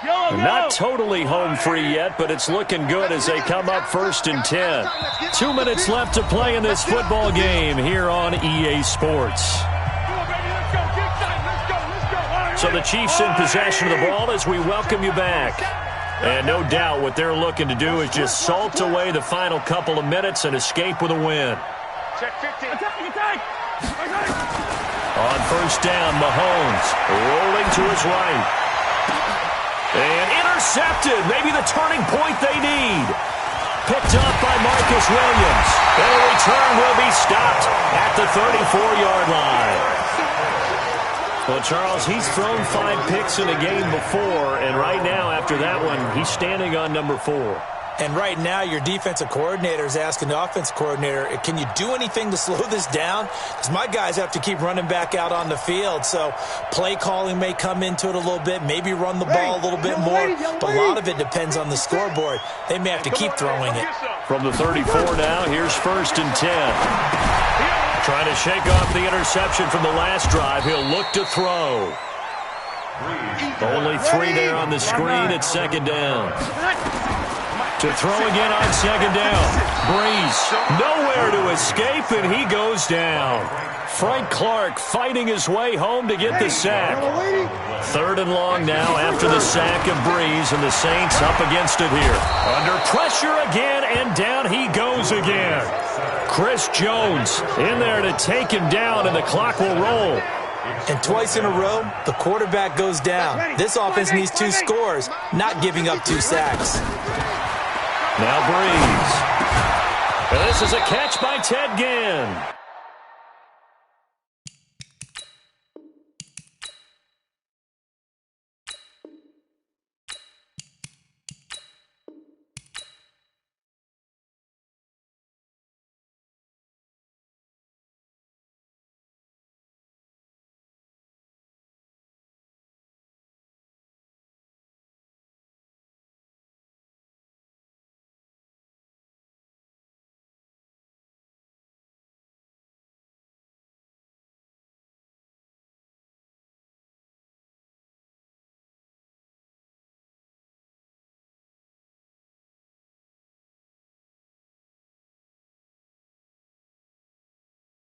Not totally home free yet, but it's looking good as they come up 1st and 10. 2 minutes left to play in this football game here on EA Sports. So the Chiefs in possession of the ball as we welcome you back. And no doubt what they're looking to do is just salt away the final couple of minutes and escape with a win. Check 50. Attack! On first down, Mahomes rolling to his right. And intercepted. Maybe the turning point they need. Picked up by Marcus Williams. And a return will be stopped at the 34-yard line. Well, Charles, he's thrown 5 picks in a game before, and right now, after that one, he's standing on number 4. And right now, your defensive coordinator is asking the offensive coordinator, can you do anything to slow this down? Because my guys have to keep running back out on the field. So play calling may come into it a little bit, maybe run the ball a little bit more. But a lot of it depends on the scoreboard. They may have to keep throwing it. From the 34 now, here's 1st and 10. Trying to shake off the interception from the last drive. He'll look to throw. Only 3 there on the screen at 2nd down. To throw again on 2nd down. Breeze nowhere to escape, and he goes down. Frank Clark fighting his way home to get the sack. 3rd and long now after the sack of Breeze, and the Saints up against it here. Under pressure again, and down he goes again. Chris Jones in there to take him down, and the clock will roll. And twice in a row, the quarterback goes down. This offense needs 2 scores, not giving up 2 sacks. Now Breeze. And this is a catch by Ted Ginn.